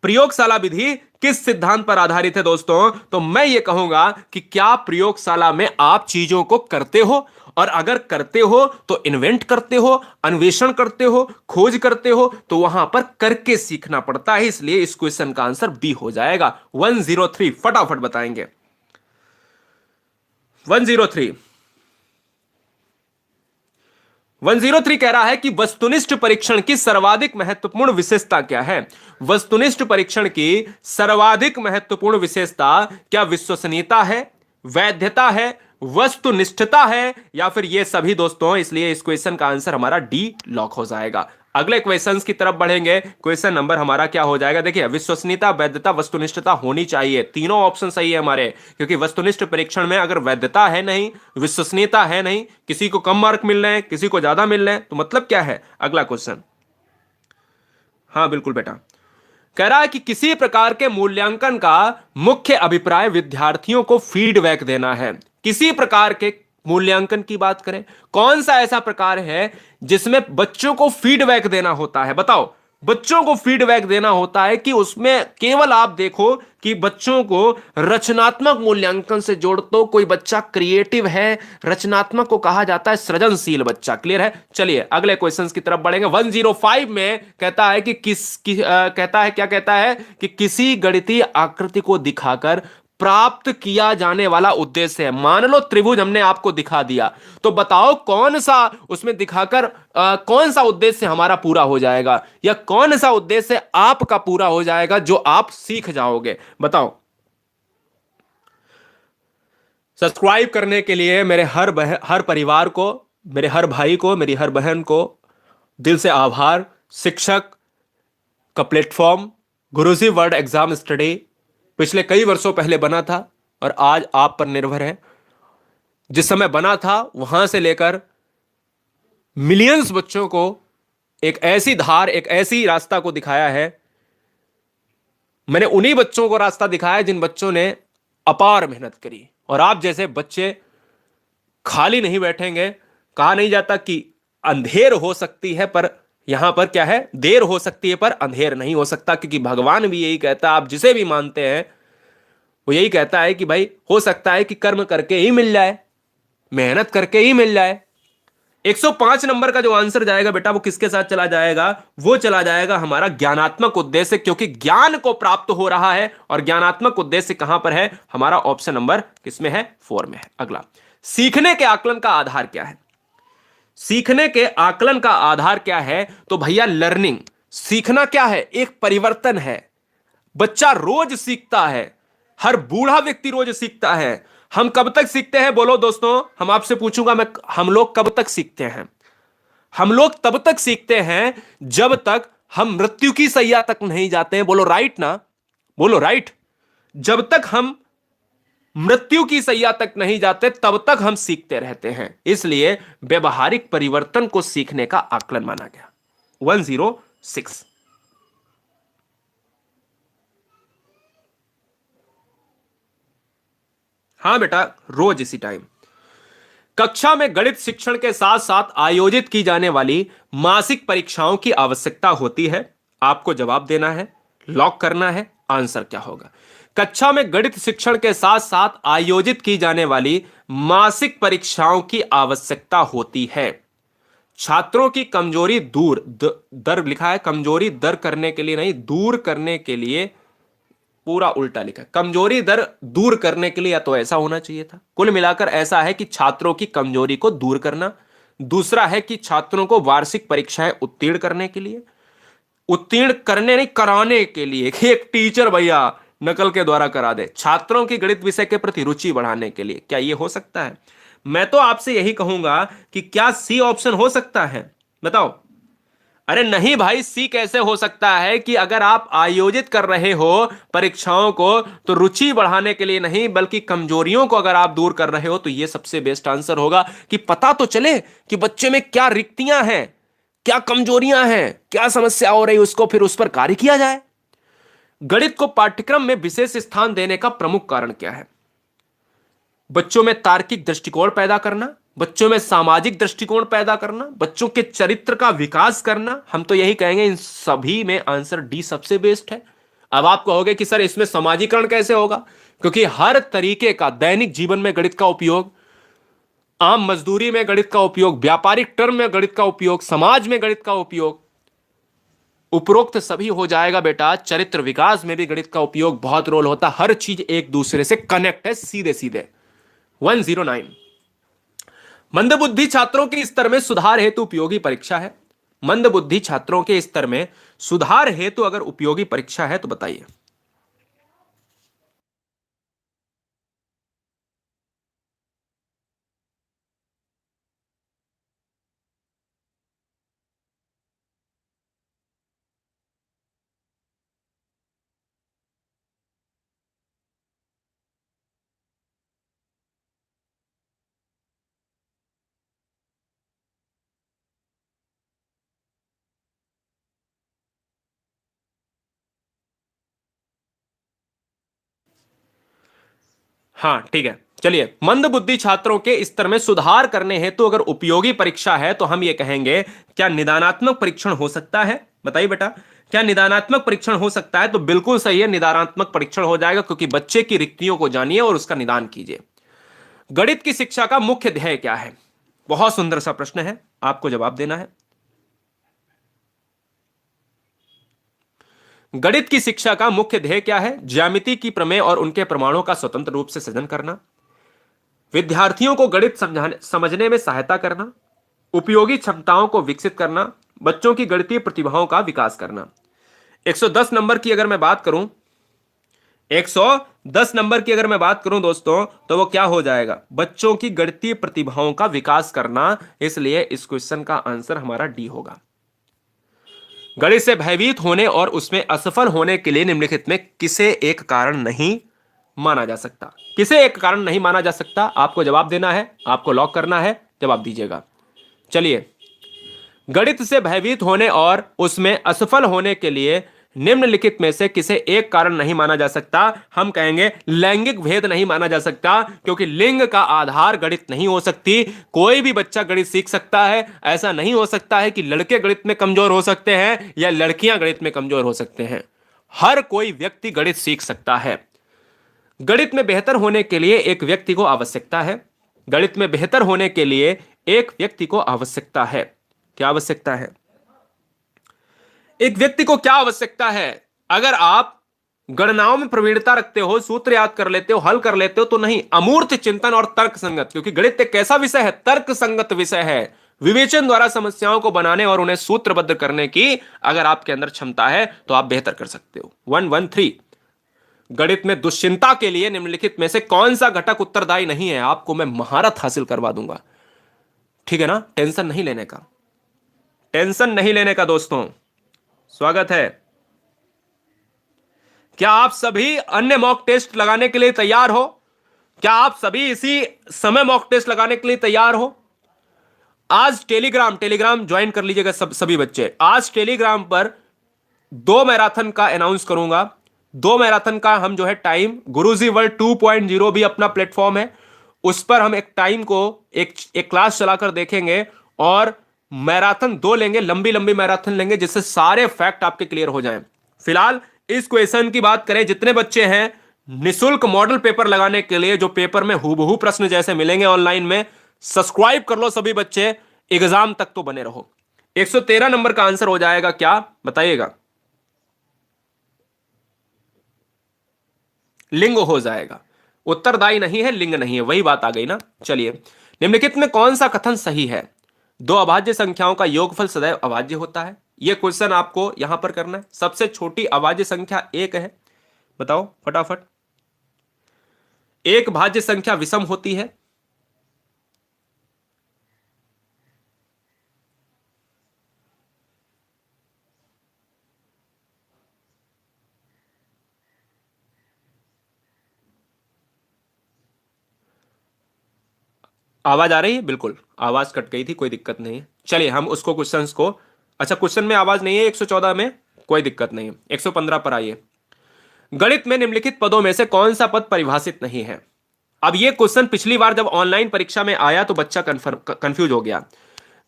प्रयोगशाला विधि किस सिद्धांत पर आधारित है दोस्तों? तो मैं ये कहूंगा कि क्या प्रयोगशाला में आप चीजों को करते हो, और अगर करते हो तो इन्वेंट करते हो, अन्वेषण करते हो, खोज करते हो, तो वहां पर करके सीखना पड़ता है। इसलिए इस क्वेश्चन का आंसर बी हो जाएगा। 103 फटाफट बताएंगे। 103 103 कह रहा है कि वस्तुनिष्ठ परीक्षण की सर्वाधिक महत्वपूर्ण विशेषता क्या है? वस्तुनिष्ठ परीक्षण की सर्वाधिक महत्वपूर्ण विशेषता क्या विश्वसनीयता है, वैधता है, वस्तुनिष्ठता है, या फिर ये सभी दोस्तों? इसलिए इस क्वेश्चन का आंसर हमारा डी लॉक हो जाएगा। अगले क्वेश्चंस की तरफ बढ़ेंगे। क्वेश्चन नंबर हमारा क्या हो जाएगा, देखिए, विश्वसनीयता, वैधता, वस्तुनिष्ठता होनी चाहिए। तीनों ऑप्शन सही है हमारे, क्योंकि वस्तुनिष्ठ परीक्षण में अगर वैधता है नहीं, विश्वसनीयता है नहीं, किसी को कम मार्क मिल रहे हैं, किसी को ज्यादा मिल रहे हैं, तो मतलब क्या है? अगला क्वेश्चन, हाँ बिल्कुल बेटा, कह रहा है कि किसी प्रकार के मूल्यांकन का मुख्य अभिप्राय विद्यार्थियों को फीडबैक देना है। किसी प्रकार के मूल्यांकन की बात करें, कौन सा ऐसा प्रकार है जिसमें बच्चों को फीडबैक देना होता है, बताओ। बच्चों को फीडबैक देना होता है कि उसमें केवल आप देखो कि बच्चों को रचनात्मक मूल्यांकन से जोड़ दो। कोई बच्चा क्रिएटिव है, रचनात्मक को कहा जाता है सृजनशील बच्चा। क्लियर है? चलिए अगले क्वेश्चंस की तरफ बढ़ेंगे। 105 में कहता है कि कहता है, क्या कहता है कि किसी गणितीय आकृति को दिखाकर प्राप्त किया जाने वाला उद्देश्य है। मान लो त्रिभुज हमने आपको दिखा दिया, तो बताओ कौन सा उसमें दिखाकर कौन सा उद्देश्य हमारा पूरा हो जाएगा, या कौन सा उद्देश्य आपका पूरा हो जाएगा जो आप सीख जाओगे, बताओ। सब्सक्राइब करने के लिए मेरे हर परिवार को, मेरे हर भाई को, मेरी हर बहन को दिल से आभार। शिक्षक का प्लेटफॉर्म गुरुजी वर्ल्ड एग्जाम स्टडी पिछले कई वर्षों पहले बना था, और आज आप पर निर्भर है। जिस समय बना था वहां से लेकर मिलियंस बच्चों को एक ऐसी धार, एक ऐसी रास्ता को दिखाया है। मैंने उन्हीं बच्चों को रास्ता दिखाया जिन बच्चों ने अपार मेहनत करी, और आप जैसे बच्चे खाली नहीं बैठेंगे। कहा नहीं जाता कि अंधेर हो सकती है, पर यहां पर क्या है, देर हो सकती है पर अंधेर नहीं हो सकता, क्योंकि भगवान भी यही कहता है, आप जिसे भी मानते हैं वो यही कहता है कि भाई हो सकता है कि कर्म करके ही मिल जाए, मेहनत करके ही मिल जाए। 105 नंबर का जो आंसर जाएगा बेटा वो किसके साथ चला जाएगा? वो चला जाएगा हमारा ज्ञानात्मक उद्देश्य, क्योंकि ज्ञान को प्राप्त हो रहा है, और ज्ञानात्मक उद्देश्य कहां पर है? हमारा ऑप्शन नंबर किसमें है? 4 में है। अगला, सीखने के आकलन का आधार क्या है? सीखने के आकलन का आधार क्या है? तो भैया लर्निंग, सीखना क्या है? एक परिवर्तन है। बच्चा रोज सीखता है, हर बूढ़ा व्यक्ति रोज सीखता है। हम कब तक सीखते हैं बोलो दोस्तों? हम आपसे पूछूंगा मैं, हम लोग कब तक सीखते हैं? हम लोग तब तक सीखते हैं जब तक हम मृत्यु की सैया तक नहीं जाते हैं। बोलो राइट ना, बोलो राइट। जब तक हम मृत्यु की सैया तक नहीं जाते तब तक हम सीखते रहते हैं। इसलिए व्यवहारिक परिवर्तन को सीखने का आकलन माना गया। 106। हां बेटा, रोज इसी टाइम। कक्षा में गणित शिक्षण के साथ साथ आयोजित की जाने वाली मासिक परीक्षाओं की आवश्यकता होती है। आपको जवाब देना है, लॉक करना है। आंसर क्या होगा? कक्षा में गणित शिक्षण के साथ साथ आयोजित की जाने वाली मासिक परीक्षाओं की आवश्यकता होती है। छात्रों की कमजोरी दर लिखा है, कमजोरी दर करने के लिए नहीं, दूर करने के लिए, पूरा उल्टा लिखा है। कमजोरी दर दूर करने के लिए, या तो ऐसा होना चाहिए था। कुल मिलाकर ऐसा है कि छात्रों की कमजोरी को दूर करना, दूसरा है कि छात्रों को वार्षिक परीक्षाएं उत्तीर्ण करने के लिए, उत्तीर्ण करने नहीं कराने के लिए, कि एक टीचर भैया नकल के द्वारा करा दे, छात्रों की गणित विषय के प्रति रुचि बढ़ाने के लिए। क्या यह हो सकता है? मैं तो आपसे यही कहूंगा कि क्या सी ऑप्शन हो सकता है? बताओ। अरे नहीं भाई, सी कैसे हो सकता है कि अगर आप आयोजित कर रहे हो परीक्षाओं को तो रुचि बढ़ाने के लिए नहीं, बल्कि कमजोरियों को अगर आप दूर कर रहे हो, तो यह सबसे बेस्ट आंसर होगा कि पता तो चले कि बच्चे में क्या रिक्तियां हैं, क्या कमजोरियां हैं, क्या समस्या हो रही है, उसको फिर उस पर कार्य किया जाए। गणित को पाठ्यक्रम में विशेष स्थान देने का प्रमुख कारण क्या है? बच्चों में तार्किक दृष्टिकोण पैदा करना, बच्चों में सामाजिक दृष्टिकोण पैदा करना, बच्चों के चरित्र का विकास करना। हम तो यही कहेंगे इन सभी में आंसर डी सबसे बेस्ट है। अब आप कहोगे कि सर इसमें समाजीकरण कैसे होगा? क्योंकि हर तरीके का दैनिक जीवन में गणित का उपयोग, आम मजदूरी में गणित का उपयोग, व्यापारिक टर्म में गणित का उपयोग, समाज में गणित का उपयोग, उपरोक्त सभी हो जाएगा बेटा। चरित्र विकास में भी गणित का उपयोग बहुत रोल होता है। हर चीज एक दूसरे से कनेक्ट है, सीधे सीधे। 109, मंदबुद्धि छात्रों के स्तर में सुधार हेतु उपयोगी परीक्षा है। मंदबुद्धि छात्रों के स्तर में सुधार हेतु अगर उपयोगी परीक्षा है तो बताइए। हाँ ठीक है, चलिए। मंदबुद्धि छात्रों के स्तर में सुधार करने हेतु तो अगर उपयोगी परीक्षा है तो हम ये कहेंगे, क्या निदानात्मक परीक्षण हो सकता है? बताइए बेटा, क्या निदानात्मक परीक्षण हो सकता है? तो बिल्कुल सही है, निदानात्मक परीक्षण हो जाएगा, क्योंकि बच्चे की रिक्तियों को जानिए और उसका निदान कीजिए। गणित की शिक्षा का मुख्य ध्येय क्या है? बहुत सुंदर सा प्रश्न है, आपको जवाब देना है। गणित की शिक्षा का मुख्य ध्येय क्या है? ज्यामिति की प्रमेय और उनके प्रमाणों का स्वतंत्र रूप से सृजन करना, विद्यार्थियों को गणित समझने में सहायता करना, उपयोगी क्षमताओं को विकसित करना, बच्चों की गणितीय प्रतिभाओं का विकास करना। 110 नंबर की अगर मैं बात करूं, 110 नंबर की अगर मैं बात करूं दोस्तों, तो वो क्या हो जाएगा? बच्चों की गणितीय प्रतिभाओं का विकास करना। इसलिए इस क्वेश्चन का आंसर हमारा डी होगा। गणित से भयभीत होने और उसमें असफल होने के लिए निम्नलिखित में किसे एक कारण नहीं माना जा सकता? किसे एक कारण नहीं माना जा सकता? आपको जवाब देना है, आपको लॉक करना है, जवाब दीजिएगा। चलिए, गणित से भयभीत होने और उसमें असफल होने के लिए निम्नलिखित में से किसे एक कारण नहीं माना जा सकता? हम कहेंगे लैंगिक भेद नहीं माना जा सकता, क्योंकि लिंग का आधार गणित नहीं हो सकती। कोई भी बच्चा गणित सीख सकता है। ऐसा नहीं हो सकता है कि लड़के गणित में कमजोर हो सकते हैं या लड़कियां गणित में कमजोर हो सकते हैं। हर कोई व्यक्ति गणित सीख सकता है। गणित में बेहतर होने के लिए एक व्यक्ति को आवश्यकता है। गणित में बेहतर होने के लिए एक व्यक्ति को आवश्यकता है। क्या आवश्यकता है? एक व्यक्ति को क्या आवश्यकता है? अगर आप गणनाओं में प्रवीणता रखते हो, सूत्र याद कर लेते हो, हल कर लेते हो, तो नहीं। अमूर्त चिंतन और तर्क संगत, क्योंकि गणित एक कैसा विषय है? तर्क संगत विषय है। विवेचन द्वारा समस्याओं को बनाने और उन्हें सूत्रबद्ध करने की अगर आपके अंदर क्षमता है तो आप बेहतर कर सकते हो। 113, गणित में दुश्चिंता के लिए निम्नलिखित में से कौन सा घटक उत्तरदायी नहीं है? आपको मैं महारत हासिल करवा दूंगा, ठीक है ना? टेंशन नहीं लेने का, टेंशन नहीं लेने का दोस्तों। स्वागत है। क्या आप सभी अन्य मॉक टेस्ट लगाने के लिए तैयार हो? क्या आप सभी इसी समय मॉक टेस्ट लगाने के लिए तैयार हो? आज टेलीग्राम ज्वाइन कर लीजिएगा सभी बच्चे। आज टेलीग्राम पर 2 मैराथन का अनाउंस करूंगा। 2 मैराथन का हम जो है टाइम, गुरुजी वर्ल्ड 2.0 भी अपना प्लेटफॉर्म है, उस पर हम एक टाइम को एक क्लास चलाकर देखेंगे और मैराथन 2 लेंगे, लंबी लंबी मैराथन लेंगे, जिससे सारे फैक्ट आपके क्लियर हो जाएं। फिलहाल इस क्वेश्चन की बात करें, जितने बच्चे हैं निशुल्क मॉडल पेपर लगाने के लिए, जो पेपर में हूबहू प्रश्न जैसे मिलेंगे ऑनलाइन में, सब्सक्राइब कर लो सभी बच्चे, एग्जाम तक तो बने रहो। 113 नंबर का आंसर हो जाएगा क्या? बताइएगा। लिंग हो जाएगा। उत्तरदायी नहीं है, लिंग नहीं है, वही बात आ गई ना। चलिए, निम्नलिखित में कौन सा कथन सही है? दो अभाज्य संख्याओं का योगफल सदैव अभाज्य होता है। यह क्वेश्चन आपको यहां पर करना है। सबसे छोटी अभाज्य संख्या एक है, बताओ फटाफट। एक भाज्य संख्या विषम होती है। आवाज आ रही है? बिल्कुल आवाज कट गई थी, कोई दिक्कत नहीं है। चलिए हम उसको क्वेश्चंस को, अच्छा क्वेश्चन में आवाज नहीं है 114 में, कोई दिक्कत नहीं है। 115 पर आइए। गणित में निम्नलिखित पदों में से कौन सा पद परिभाषित नहीं है? अब ये क्वेश्चन पिछली बार जब ऑनलाइन परीक्षा में आया तो बच्चा कंफ्यूज हो गया।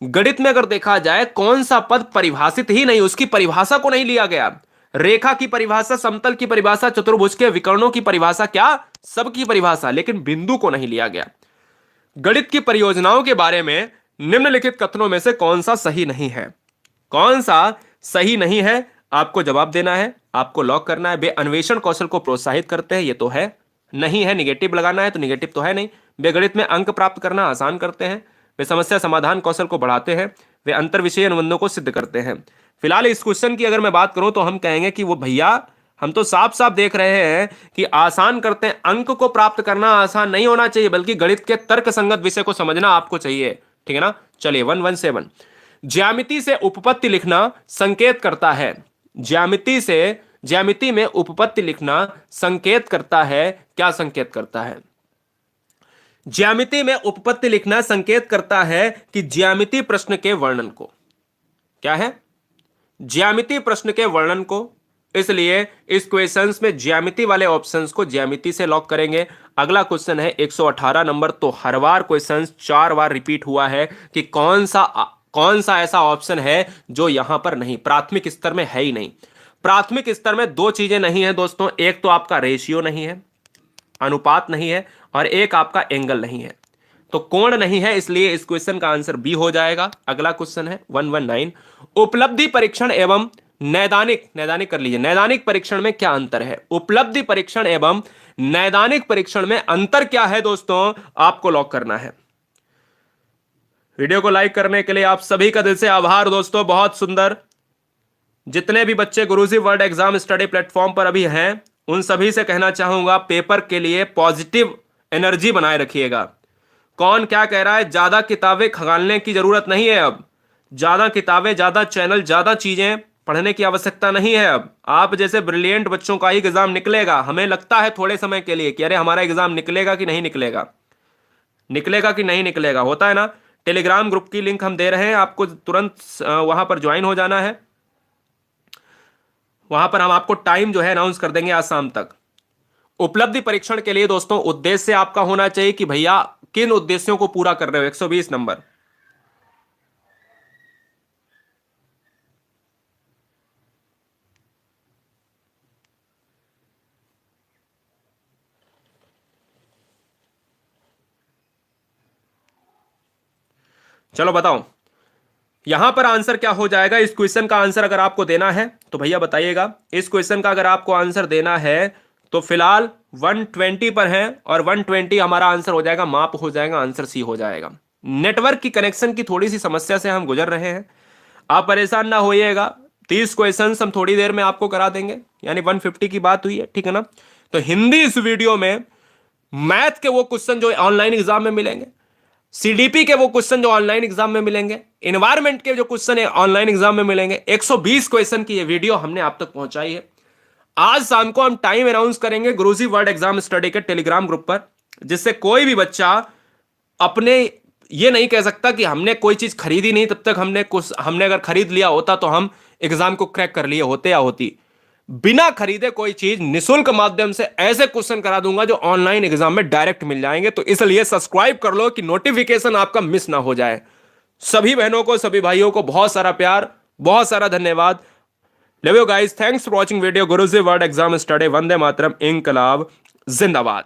गणित में अगर देखा जाए कौन सा पद परिभाषित ही नहीं, उसकी परिभाषा को नहीं लिया गया। रेखा की परिभाषा, समतल की परिभाषा, चतुर्भुज के विकर्णों की परिभाषा, क्या सबकी परिभाषा, लेकिन बिंदु को नहीं लिया गया। गणित की परियोजनाओं के बारे में निम्नलिखित कथनों में से कौन सा सही नहीं है? कौन सा सही नहीं है आपको जवाब देना है, आपको लॉक करना है। वे अन्वेषण कौशल को प्रोत्साहित करते हैं, ये तो है नहीं है। निगेटिव लगाना है तो निगेटिव तो है नहीं। वे गणित में अंक प्राप्त करना आसान करते हैं। वे समस्या समाधान कौशल को बढ़ाते हैं। वे अंतर विषय अनुबंधों को सिद्ध करते हैं। फिलहाल इस क्वेश्चन की अगर मैं बात करूं तो हम कहेंगे कि वो भैया हम तो साफ साफ देख रहे हैं कि आसान करते हैं। अंक को प्राप्त करना आसान नहीं होना चाहिए, बल्कि गणित के तर्क संगत विषय को समझना आपको चाहिए, ठीक है ना। चलिए 117, ज्यामिति से उपपत्ति लिखना संकेत करता है। ज्यामिति में उपपत्ति लिखना संकेत करता है, क्या संकेत करता है? ज्यामिति में उपपत्ति लिखना संकेत करता है कि ज्यामिति प्रश्न के वर्णन को, क्या है? ज्यामिति प्रश्न के वर्णन को। इसलिए इस क्वेश्चंस में ज्यामिति वाले ऑप्शंस को ज्यामिति से लॉक करेंगे। अगला क्वेश्चन है 118 नंबर। तो हर बार क्वेश्चन 4 बार रिपीट हुआ है कि कौन सा ऐसा ऑप्शन है जो यहां पर नहीं, प्राथमिक स्तर में है ही नहीं। प्राथमिक स्तर में दो चीजें नहीं है दोस्तों, एक तो आपका रेशियो नहीं है, अनुपात नहीं है, और एक आपका एंगल नहीं है। तो कोण नहीं है, इसलिए इस क्वेश्चन का आंसर बी हो जाएगा। अगला क्वेश्चन है 119, उपलब्धि परीक्षण एवं नैदानिक कर लीजिए। नैदानिक परीक्षण में क्या अंतर है? उपलब्धि परीक्षण एवं नैदानिक परीक्षण में अंतर क्या है दोस्तों, आपको लॉक करना है। वीडियो को लाइक करने के लिए आप सभी का दिल से आभार दोस्तों, बहुत सुंदर। जितने भी बच्चे गुरुजी वर्ल्ड एग्जाम स्टडी प्लेटफॉर्म पर अभी हैं, उन सभी से कहना चाहूंगा पेपर के लिए पॉजिटिव एनर्जी बनाए रखिएगा। कौन क्या कह रहा है? ज्यादा किताबें खंगालने की जरूरत नहीं है। अब ज्यादा किताबें, ज्यादा चैनल, ज्यादा चीजें पढ़ने की आवश्यकता नहीं है। अब आप जैसे ब्रिलियंट बच्चों का ही एग्जाम निकलेगा। हमें लगता है थोड़े समय के लिए कि अरे हमारा एग्जाम निकलेगा कि नहीं निकलेगा, निकलेगा कि नहीं निकलेगा, होता है ना। टेलीग्राम ग्रुप की लिंक हम दे रहे हैं, आपको तुरंत वहां पर ज्वाइन हो जाना है। वहां पर हम आपको टाइम जो है अनाउंस कर देंगे आज शाम तक। उपलब्धि परीक्षण के लिए दोस्तों उद्देश्य आपका होना चाहिए कि भैया किन उद्देश्यों को पूरा कर रहे हो। 120 नंबर। चलो बताओ यहां पर आंसर क्या हो जाएगा। इस क्वेश्चन का आंसर अगर आपको देना है तो भैया बताइएगा। इस क्वेश्चन का अगर आपको आंसर देना है तो फिलहाल 120 पर है, और 120 हमारा आंसर हो जाएगा, माप हो जाएगा, आंसर सी हो जाएगा। नेटवर्क की कनेक्शन की थोड़ी सी समस्या से हम गुजर रहे हैं, आप परेशान ना होइएगा। 30 क्वेश्चन हम थोड़ी देर में आपको करा देंगे, यानी 150 की बात हुई है, ठीक है ना। तो हिंदी इस वीडियो में, मैथ के वो क्वेश्चन जो ऑनलाइन एग्जाम में मिलेंगे, सीडीपी के वो क्वेश्चन जो ऑनलाइन एग्जाम में मिलेंगे, एनवायरमेंट के जो क्वेश्चन है ऑनलाइन एग्जाम में मिलेंगे, 120 क्वेश्चन की ये वीडियो हमने आप तक पहुंचाई है। आज शाम को हम टाइम अनाउंस करेंगे गुरुजी वर्ल्ड एग्जाम स्टडी के टेलीग्राम ग्रुप पर, जिससे कोई भी बच्चा अपने ये नहीं कह सकता कि हमने कोई चीज खरीदी नहीं, तब तक हमने अगर खरीद लिया होता तो हम एग्जाम को क्रैक कर लिए होते या होती। बिना खरीदे कोई चीज निशुल्क माध्यम से ऐसे क्वेश्चन करा दूंगा जो ऑनलाइन एग्जाम में डायरेक्ट मिल जाएंगे। तो इसलिए सब्सक्राइब कर लो कि नोटिफिकेशन आपका मिस ना हो जाए। सभी बहनों को, सभी भाइयों को बहुत सारा प्यार, बहुत सारा धन्यवाद। Love you guys, thanks for watching video Guruji world exam study. Vande Mataram, इंकलाब जिंदाबाद।